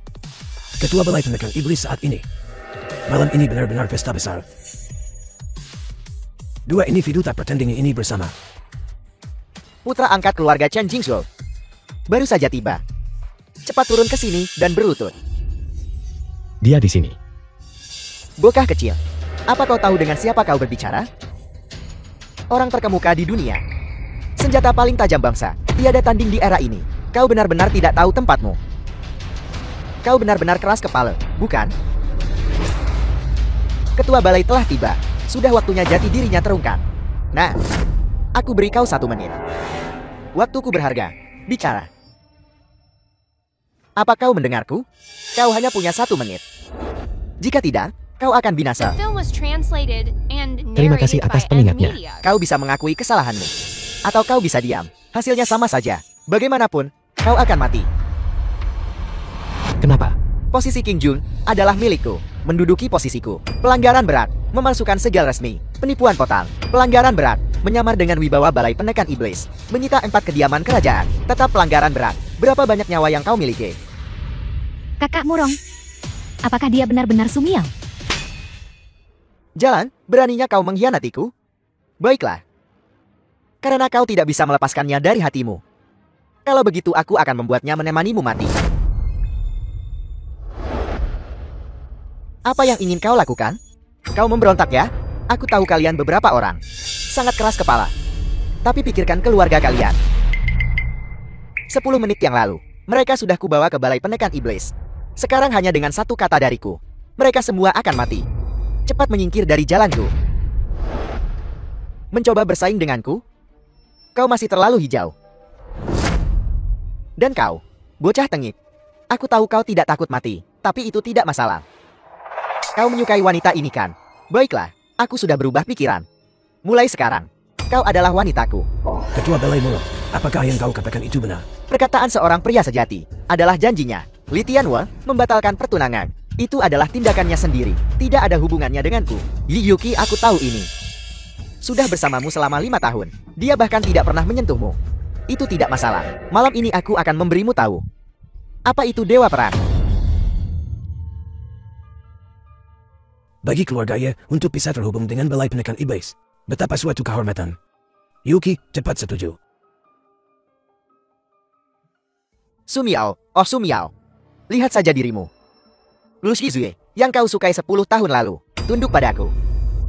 ketua balai penekan iblis saat ini. Malam ini benar-benar pesta besar. 2 individu tak pretending ini bersama. Putra angkat keluarga Chen Jingzhou baru saja tiba. Cepat turun ke sini dan berlutut. Dia di sini. Bocah kecil, apa kau tahu dengan siapa kau berbicara? Orang terkemuka di dunia. Senjata paling tajam bangsa. Tiada tanding di era ini. Kau benar-benar tidak tahu tempatmu. Kau benar-benar keras kepala, bukan? Ketua balai telah tiba. Sudah waktunya jati dirinya terungkap. Nah, aku beri kau 1 menit. Waktuku berharga. Bicara. Apa kau mendengarku? Kau hanya punya 1 menit. Jika tidak, kau akan binasa. The film was translated and Terima kasih narrated atas by pengingatnya. Media. Kau bisa mengakui kesalahanmu. Atau kau bisa diam. Hasilnya sama saja. Bagaimanapun, kau akan mati. Kenapa? Posisi King Jun adalah milikku. Menduduki posisiku. Pelanggaran berat. Memalsukan segel resmi. Penipuan total. Pelanggaran berat. Menyamar dengan wibawa balai penekan iblis. Menyita 4 kediaman kerajaan. Tetap pelanggaran berat. Berapa banyak nyawa yang kau miliki? Kakak Murong, apakah dia benar-benar Sumiao? Jalan, beraninya kau mengkhianatiku? Baiklah. Karena kau tidak bisa melepaskannya dari hatimu. Kalau begitu aku akan membuatnya menemanimu mati. Apa yang ingin kau lakukan? Kau memberontak ya? Aku tahu kalian beberapa orang. Sangat keras kepala. Tapi pikirkan keluarga kalian. 10 menit yang lalu, mereka sudah kubawa ke balai penekan iblis. Sekarang hanya dengan 1 kata dariku. Mereka semua akan mati. Cepat menyingkir dari jalanku. Mencoba bersaing denganku? Kau masih terlalu hijau. Dan kau, bocah tengik. Aku tahu kau tidak takut mati, tapi itu tidak masalah. Kau menyukai wanita ini kan? Baiklah, aku sudah berubah pikiran. Mulai sekarang, kau adalah wanitaku. Ketua balai Murong, apakah yang kau katakan itu benar? Perkataan seorang pria sejati adalah janjinya. Li Tianhua membatalkan pertunangan. Itu adalah tindakannya sendiri. Tidak ada hubungannya denganku. Yi Yuki, aku tahu ini. Sudah bersamamu selama 5 tahun. Dia bahkan tidak pernah menyentuhmu. Itu tidak masalah. Malam ini aku akan memberimu tahu. Apa itu Dewa Perang? bagi keluarga Ye untuk bisa terhubung dengan balai penekan iblis. Betapa suatu kehormatan. Yuki, cepat setuju. Sumiao, oh Sumiao. Lihat saja dirimu. Lulus Yizue, yang kau sukai 10 tahun lalu, tunduk padaku.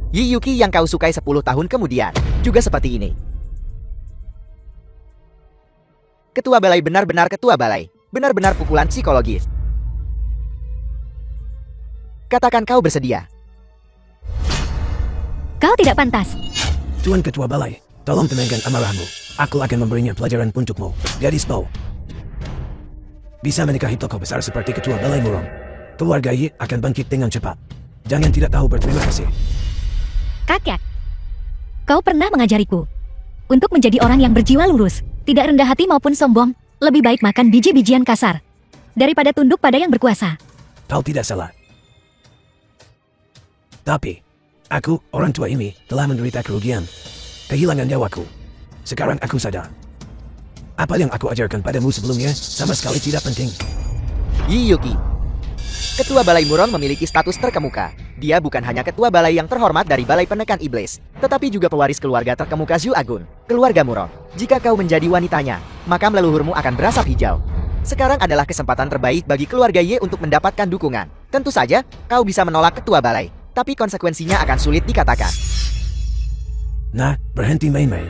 Yi Yuki yang kau sukai 10 tahun kemudian, juga seperti ini. Ketua balai benar-benar ketua balai. Benar-benar pukulan psikologis. Katakan kau bersedia. Kau tidak pantas. Tuan Ketua Balai, tolong tenangkan amarahmu. Aku akan memberinya pelajaran untukmu. Gadis Bow. Bisa menikahi tokoh besar seperti Ketua Balai Murong. Keluarga Yi akan bangkit dengan cepat. Jangan tidak tahu berterima kasih. Kakek, kau pernah mengajariku untuk menjadi orang yang berjiwa lurus, tidak rendah hati maupun sombong. Lebih baik makan biji-bijian kasar daripada tunduk pada yang berkuasa. Kau tidak salah. Tapi, aku, orang tua ini, telah menderita kerugian. Kehilangan nyawaku. Sekarang aku sadar. Apa yang aku ajarkan padamu sebelumnya sama sekali tidak penting. Yi Yuki. Ketua Balai Muron memiliki status terkemuka. Dia bukan hanya ketua balai yang terhormat dari Balai Penekan Iblis, tetapi juga pewaris keluarga terkemuka Zhu Agun, keluarga Muron. Jika kau menjadi wanitanya, makam leluhurmu akan berasap hijau. Sekarang adalah kesempatan terbaik bagi keluarga Ye untuk mendapatkan dukungan. Tentu saja, kau bisa menolak ketua balai, tapi konsekuensinya akan sulit dikatakan. Nah, berhenti main-main.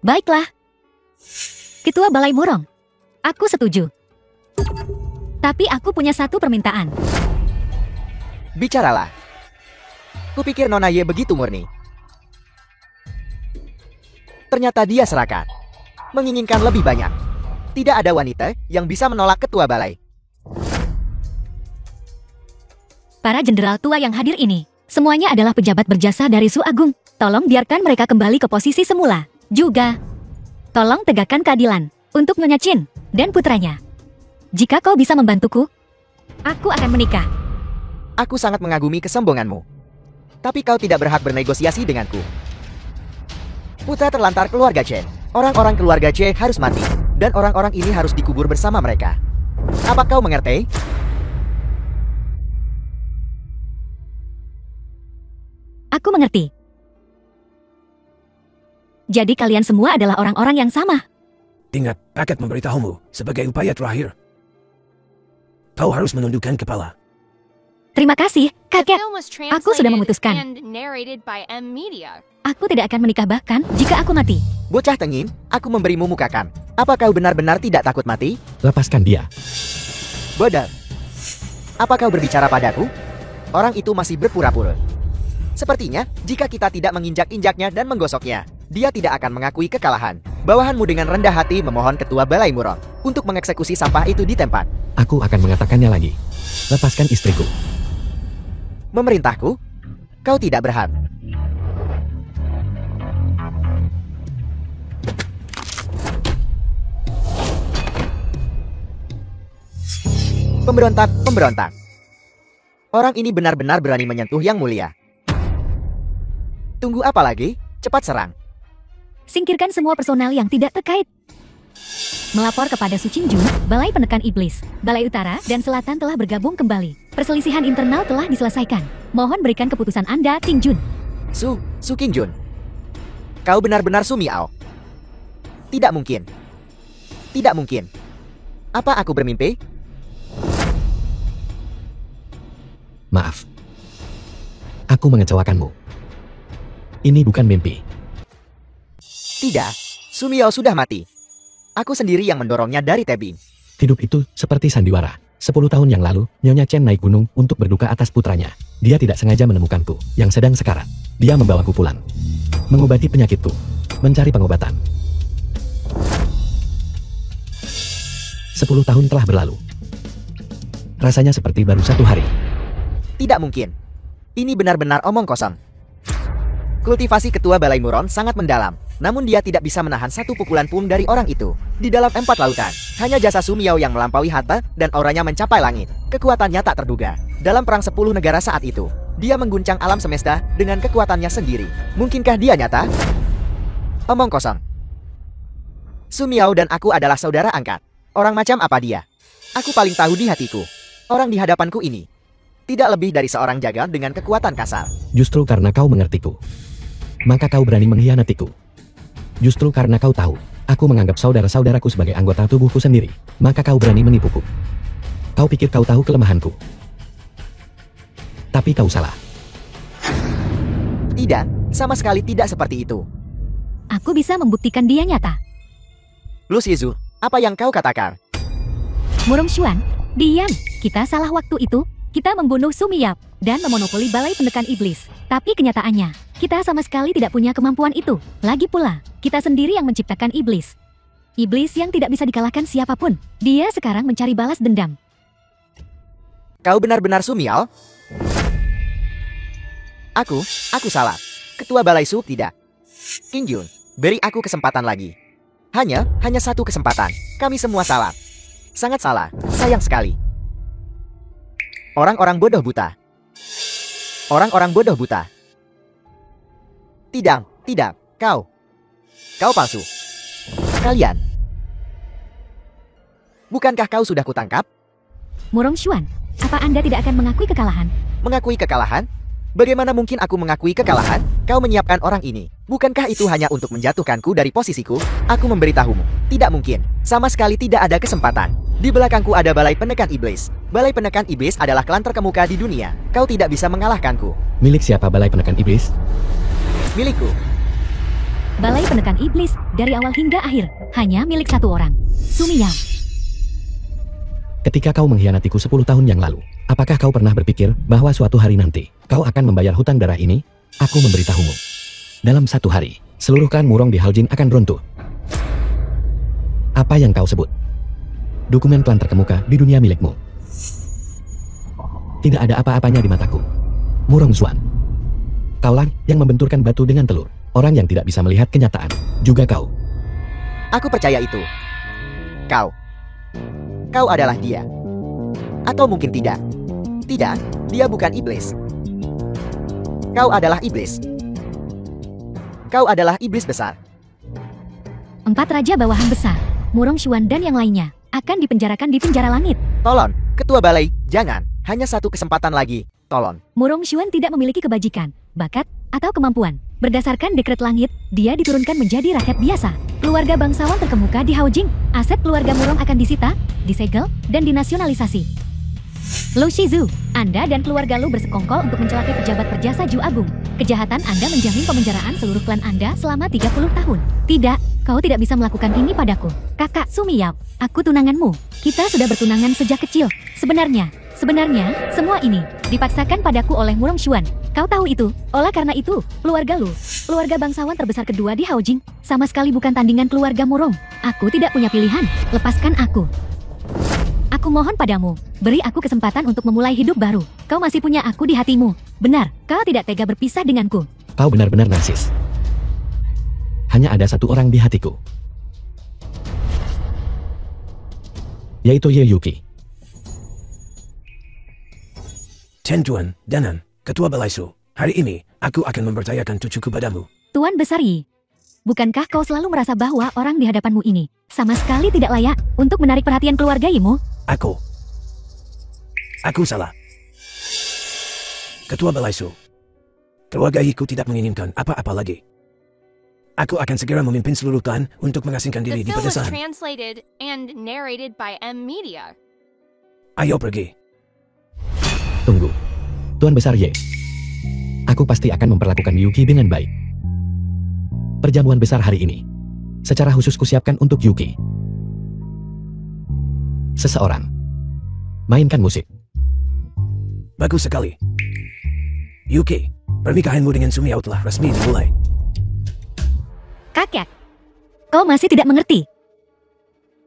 Baiklah. Ketua Balai Murong, aku setuju. Tapi aku punya satu permintaan. Bicaralah. Kupikir Nona Ye begitu murni. Ternyata dia serakah. Menginginkan lebih banyak. Tidak ada wanita yang bisa menolak ketua balai. Para jenderal tua yang hadir ini, semuanya adalah pejabat berjasa dari Zhu Agung. Tolong biarkan mereka kembali ke posisi semula. Juga, tolong tegakkan keadilan untuk Nyonya Chin dan putranya. Jika kau bisa membantuku, aku akan menikah. Aku sangat mengagumi kesombonganmu. Tapi kau tidak berhak bernegosiasi denganku. Putra terlantar keluarga Che. Orang-orang keluarga Che harus mati. Dan orang-orang ini harus dikubur bersama mereka. Apa kau mengerti? Aku mengerti. Jadi kalian semua adalah orang-orang yang sama. Ingat, kakek memberitahumu sebagai upaya terakhir. Kau harus menundukkan kepala. Terima kasih, The kakek. film was Aku sudah translated memutuskan. and narrated by M Media. Aku tidak akan menikah bahkan jika aku mati. Bocah tengin, aku memberimu mukakan. Apa kau benar-benar tidak takut mati? Lepaskan dia. Bodoh. Apa kau berbicara padaku? Orang itu masih berpura-pura. Sepertinya, jika kita tidak menginjak-injaknya dan menggosoknya, dia tidak akan mengakui kekalahan. Bawahanmu dengan rendah hati memohon ketua Balai Murong untuk mengeksekusi sampah itu di tempat. Aku akan mengatakannya lagi. Lepaskan istriku. Memerintahku? Kau tidak berhak. Pemberontak. Orang ini benar-benar berani menyentuh yang mulia. Tunggu apa lagi? Cepat serang. Singkirkan semua personal yang tidak terkait. Melapor kepada Su Qingjun, Balai Penekan Iblis, Balai Utara dan Selatan telah bergabung kembali. Perselisihan internal telah diselesaikan. Mohon berikan keputusan Anda, Qingjun. Su Qingjun. Kau benar-benar Su Miao. Tidak mungkin. Tidak mungkin. Apa aku bermimpi? Maaf. Aku mengecewakanmu. Ini bukan mimpi. Tidak. Su Miao sudah mati. Aku sendiri yang mendorongnya dari tebing. Hidup itu seperti sandiwara. 10 tahun yang lalu, Nyonya Chen naik gunung untuk berduka atas putranya. Dia tidak sengaja menemukanku, yang sedang sekarat. Dia membawaku pulang. Mengobati penyakitku. Mencari pengobatan. 10 tahun telah berlalu. Rasanya seperti baru 1 hari. Tidak mungkin. Ini benar-benar omong kosong. Kultivasi ketua Balai Muron sangat mendalam. Namun dia tidak bisa menahan satu pukulan pun dari orang itu. Di dalam 4 lautan, hanya jasa Su Miao yang melampaui harta dan auranya mencapai langit. Kekuatannya tak terduga. Dalam perang 10 negara saat itu, dia mengguncang alam semesta dengan kekuatannya sendiri. Mungkinkah dia nyata? Omong kosong. Su Miao dan aku adalah saudara angkat. Orang macam apa dia? Aku paling tahu di hatiku. Orang di hadapanku ini. Tidak lebih dari seorang jagal dengan kekuatan kasar. Justru karena kau mengertiku, maka kau berani mengkhianatiku. Justru karena kau tahu, aku menganggap saudara-saudaraku sebagai anggota tubuhku sendiri, maka kau berani menipuku. Kau pikir kau tahu kelemahanku. Tapi kau salah. Tidak, sama sekali tidak seperti itu. Aku bisa membuktikan dia nyata. Lu Shizu, apa yang kau katakan? Murong Xuan, diam. Kita salah waktu itu. Kita membunuh Sumi Yap dan memonopoli balai penekan iblis. Tapi kenyataannya, kita sama sekali tidak punya kemampuan itu. Lagi pula, kita sendiri yang menciptakan iblis. Iblis yang tidak bisa dikalahkan siapapun. Dia sekarang mencari balas dendam. Kau benar-benar Sumiao? Aku salah. Ketua Balai Su tidak. King Jun, beri aku kesempatan lagi. Hanya satu kesempatan. Kami semua salah. Sangat salah, sayang sekali. Orang-orang bodoh buta. Orang-orang bodoh buta. Tidak, kau palsu. Kalian. Bukankah kau sudah kutangkap? Murong Xuan, apa Anda tidak akan mengakui kekalahan? Mengakui kekalahan? Bagaimana mungkin aku mengakui kekalahan? Kau menyiapkan orang ini. Bukankah itu hanya untuk menjatuhkanku dari posisiku? Aku memberitahumu. Tidak mungkin. Sama sekali tidak ada kesempatan. Di belakangku ada balai penekan iblis. Balai penekan iblis adalah klan terkemuka di dunia. Kau tidak bisa mengalahkanku. Milik siapa balai penekan iblis? Milikku. Balai penekan iblis dari awal hingga akhir hanya milik satu orang, Sumi Yap. Ketika kau mengkhianatiku 10 tahun yang lalu, apakah kau pernah berpikir bahwa suatu hari nanti kau akan membayar hutang darah ini? Aku memberitahumu. Dalam satu hari, seluruh klan Murong di Haljin akan runtuh. Apa yang kau sebut? Dokumen klan terkemuka di dunia milikmu. Tidak ada apa-apanya di mataku. Murong Xuan. Kaulah yang membenturkan batu dengan telur. Orang yang tidak bisa melihat kenyataan. Juga kau. Aku percaya itu. Kau adalah dia. Atau mungkin tidak. Tidak, dia bukan iblis. Kau adalah iblis. Kau adalah iblis besar. 4 raja bawahan besar, Murong Xuan dan yang lainnya, akan dipenjarakan di penjara langit. Tolong, ketua balai, jangan. Hanya satu kesempatan lagi. Tolong. Murong Xuan tidak memiliki kebajikan, bakat, atau kemampuan. Berdasarkan dekret langit, dia diturunkan menjadi rakyat biasa. Keluarga bangsawan terkemuka di Haojing, aset keluarga Murong akan disita, disegel, dan dinasionalisasi. Lu Shizu, Anda dan keluarga Lu bersekongkol untuk mencelakai pejabat perjasa Ju Agung. Kejahatan Anda menjamin pemenjaraan seluruh klan Anda selama 30 tahun. Tidak, kau tidak bisa melakukan ini padaku. Kakak Sumi Yap, aku tunanganmu. Kita sudah bertunangan sejak kecil. Sebenarnya, semua ini dipaksakan padaku oleh Murong Xuan. Kau tahu itu. Oleh karena itu, keluarga Lu, keluarga bangsawan terbesar kedua di Haojing, sama sekali bukan tandingan keluarga Murong. Aku tidak punya pilihan. Lepaskan aku. Aku mohon padamu, beri aku kesempatan untuk memulai hidup baru. Kau masih punya aku di hatimu. Benar, kau tidak tega berpisah denganku. Kau benar-benar narsis. Hanya ada satu orang di hatiku. Yaitu Ye Yuki. Chen Juan, Danan, Ketua Balai Su. Hari ini, aku akan mempercayakan cucuku padamu. Tuan Besar Yi, bukankah kau selalu merasa bahwa orang di hadapanmu ini sama sekali tidak layak untuk menarik perhatian keluarga Yimu? Aku salah. Ketua Balai Su. Keluarga Yiku tidak menginginkan apa-apa lagi. Aku akan segera memimpin seluruh klan untuk mengasingkan The diri di film was pedesaan. translated and narrated by M Media. Ayo pergi. Tunggu. Tuan Besar Ye. Aku pasti akan memperlakukan Yuki dengan baik. Perjamuan besar hari ini secara khusus kusiapkan untuk Yuki. Seseorang. Mainkan musik. Bagus sekali. Yuki, pernikahanmu dengan Sumiao telah resmi dimulai. Kakek, kau masih tidak mengerti.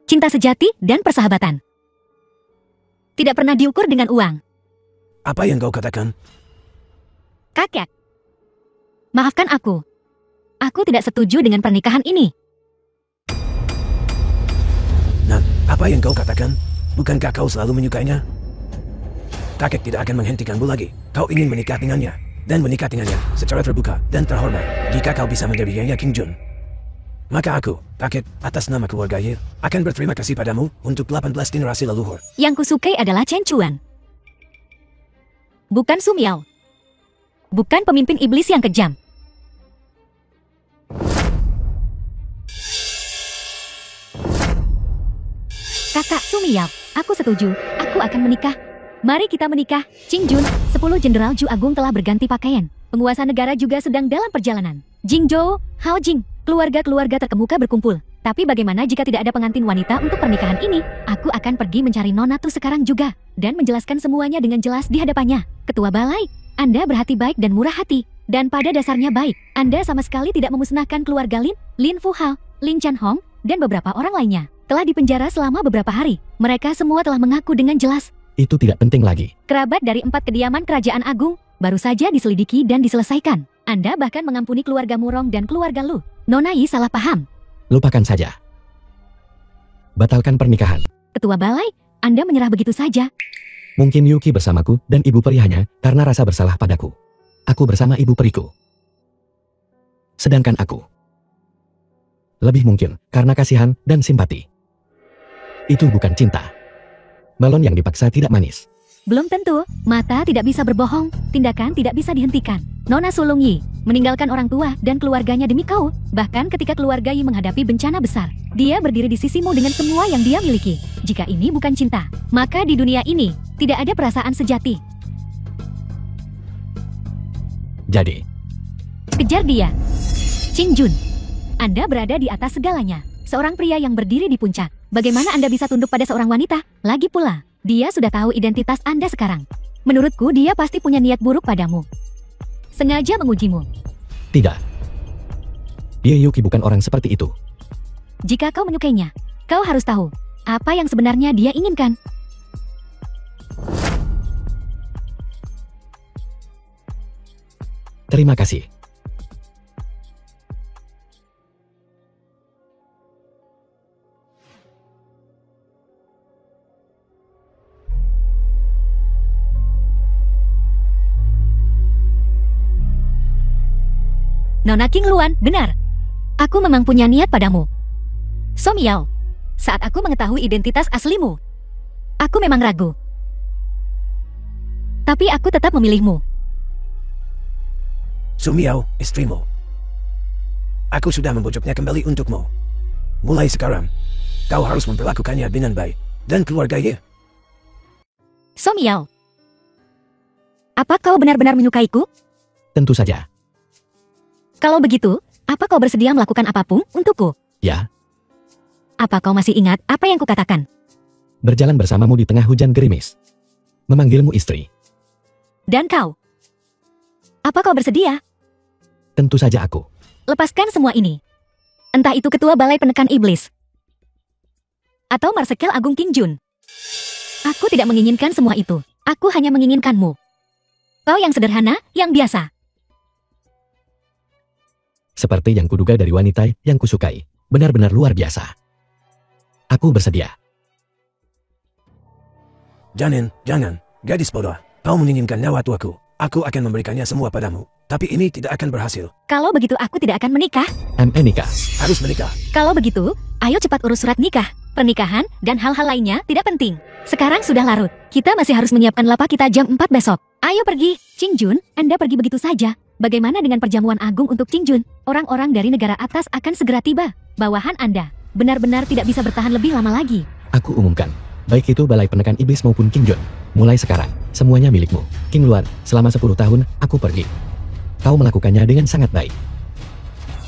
Cinta sejati dan persahabatan tidak pernah diukur dengan uang. Apa yang kau katakan? Kakek, maafkan aku. Aku tidak setuju dengan pernikahan ini. Nah, apa yang kau katakan? Bukankah kau selalu menyukainya? Kakek tidak akan menghentikanmu lagi. Kau ingin menikah dengannya. Dan menikah dengannya secara terbuka dan terhormat. Jika kau bisa menjadi Yaya King Jun. Maka aku, kakek, atas nama keluarga Ye, akan berterima kasih padamu untuk 18 generasi leluhur. Yang kusukai adalah Chen Chuan. bukan Sumiao. Bukan pemimpin iblis yang kejam. Kakak Sumiao, aku setuju. Aku akan menikah. Mari kita menikah. Qingjun, 10 Jenderal Ju Agung telah berganti pakaian. Penguasa negara juga sedang dalam perjalanan. Jingzhou, Hao Jing, keluarga-keluarga terkemuka berkumpul. Tapi bagaimana jika tidak ada pengantin wanita untuk pernikahan ini? Aku akan pergi mencari Nona Tu sekarang juga. Dan menjelaskan semuanya dengan jelas di hadapannya. Ketua Balai, Anda berhati baik dan murah hati. Dan pada dasarnya baik. Anda sama sekali tidak memusnahkan keluarga Lin, Lin Fu Hao, Lin Chan Hong, dan beberapa orang lainnya. Telah dipenjara selama beberapa hari. Mereka semua telah mengaku dengan jelas. Itu tidak penting lagi. Kerabat dari 4 kediaman kerajaan agung baru saja diselidiki dan diselesaikan. Anda bahkan mengampuni keluarga Murong dan keluarga Lu. Nona Yi salah paham. Lupakan saja. Batalkan pernikahan. Ketua Balai, Anda menyerah begitu saja. Mungkin Yuki bersamaku dan ibu peri hanya karena rasa bersalah padaku. Aku bersama ibu periku. Sedangkan aku lebih mungkin karena kasihan dan simpati. Itu bukan cinta. Balon yang dipaksa tidak manis. Belum tentu, mata tidak bisa berbohong, tindakan tidak bisa dihentikan. Nona Sulung Yi meninggalkan orang tua dan keluarganya demi kau. Bahkan ketika keluarga Yi menghadapi bencana besar, dia berdiri di sisimu dengan semua yang dia miliki. Jika ini bukan cinta, maka di dunia ini tidak ada perasaan sejati. Jadi, Kejar dia. Qingjun, Anda berada di atas segalanya. Seorang pria yang berdiri di puncak. Bagaimana Anda bisa tunduk pada seorang wanita? Lagi pula, dia sudah tahu identitas Anda sekarang. Menurutku dia pasti punya niat buruk padamu. Sengaja mengujimu. tidak. Dia Yuki bukan orang seperti itu. Jika kau menyukainya, kau harus tahu apa yang sebenarnya dia inginkan. Terima kasih. Nona King Luan, benar. Aku memang punya niat padamu. Somiao, saat aku mengetahui identitas aslimu, aku memang ragu. Tapi aku tetap memilihmu. Sumiao, istrimu. Aku sudah membujuknya kembali untukmu. Mulai sekarang, kau harus memperlakukannya dengan baik. Dan keluarganya. Somiao, apa kau benar-benar menyukaiku? Tentu saja. Kalau begitu, apa kau bersedia melakukan apapun untukku? Ya, Apa kau masih ingat apa yang kukatakan? berjalan bersamamu di tengah hujan gerimis. Memanggilmu istri. Dan kau? Apa kau bersedia? Tentu saja aku. Lepaskan semua ini. Entah itu ketua balai penekan iblis. Atau Marsekel Agung Qingjun. Aku tidak menginginkan semua itu. Aku hanya menginginkanmu. Kau yang sederhana, yang biasa. Seperti yang kuduga dari wanita yang kusukai. Benar-benar luar biasa. Aku bersedia. Jangan, gadis bodoh. Kau menginginkan nyawa tuaku. Aku akan memberikannya semua padamu. Tapi ini tidak akan berhasil. Kalau begitu aku tidak akan menikah. Nikah. Harus menikah. Kalau begitu, ayo cepat urus surat nikah. Pernikahan dan hal-hal lainnya tidak penting. Sekarang sudah larut. Kita masih harus menyiapkan lapak kita jam 4 besok. Ayo pergi. Qingjun, Anda pergi begitu saja. Bagaimana dengan perjamuan agung untuk Qingjun? Orang-orang dari negara atas akan segera tiba. Bawahan Anda benar-benar tidak bisa bertahan lebih lama lagi. Aku umumkan. Baik itu balai penekan iblis maupun Qingjun. Mulai sekarang, semuanya milikmu. King Luan, selama 10 tahun, aku pergi. Kau melakukannya dengan sangat baik.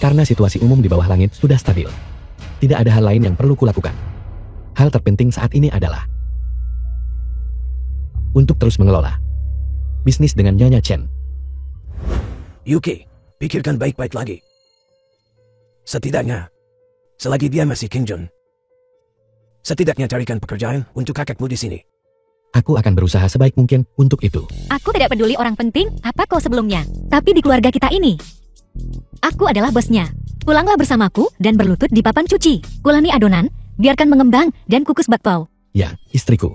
Karena situasi umum di bawah langit sudah stabil. Tidak ada hal lain yang perlu kulakukan. Hal terpenting saat ini adalah untuk terus mengelola bisnis dengan Nyonya Chen. Yuki, pikirkan baik-baik lagi. Setidaknya, selagi dia masih Qingjun, setidaknya carikan pekerjaan untuk kakakmu di sini. Aku akan berusaha sebaik mungkin untuk itu. Aku tidak peduli orang penting apa kau sebelumnya. Tapi di keluarga kita ini, aku adalah bosnya. Pulanglah bersamaku dan berlutut di papan cuci. Ulami adonan, biarkan mengembang dan kukus bakpao. Ya, istriku.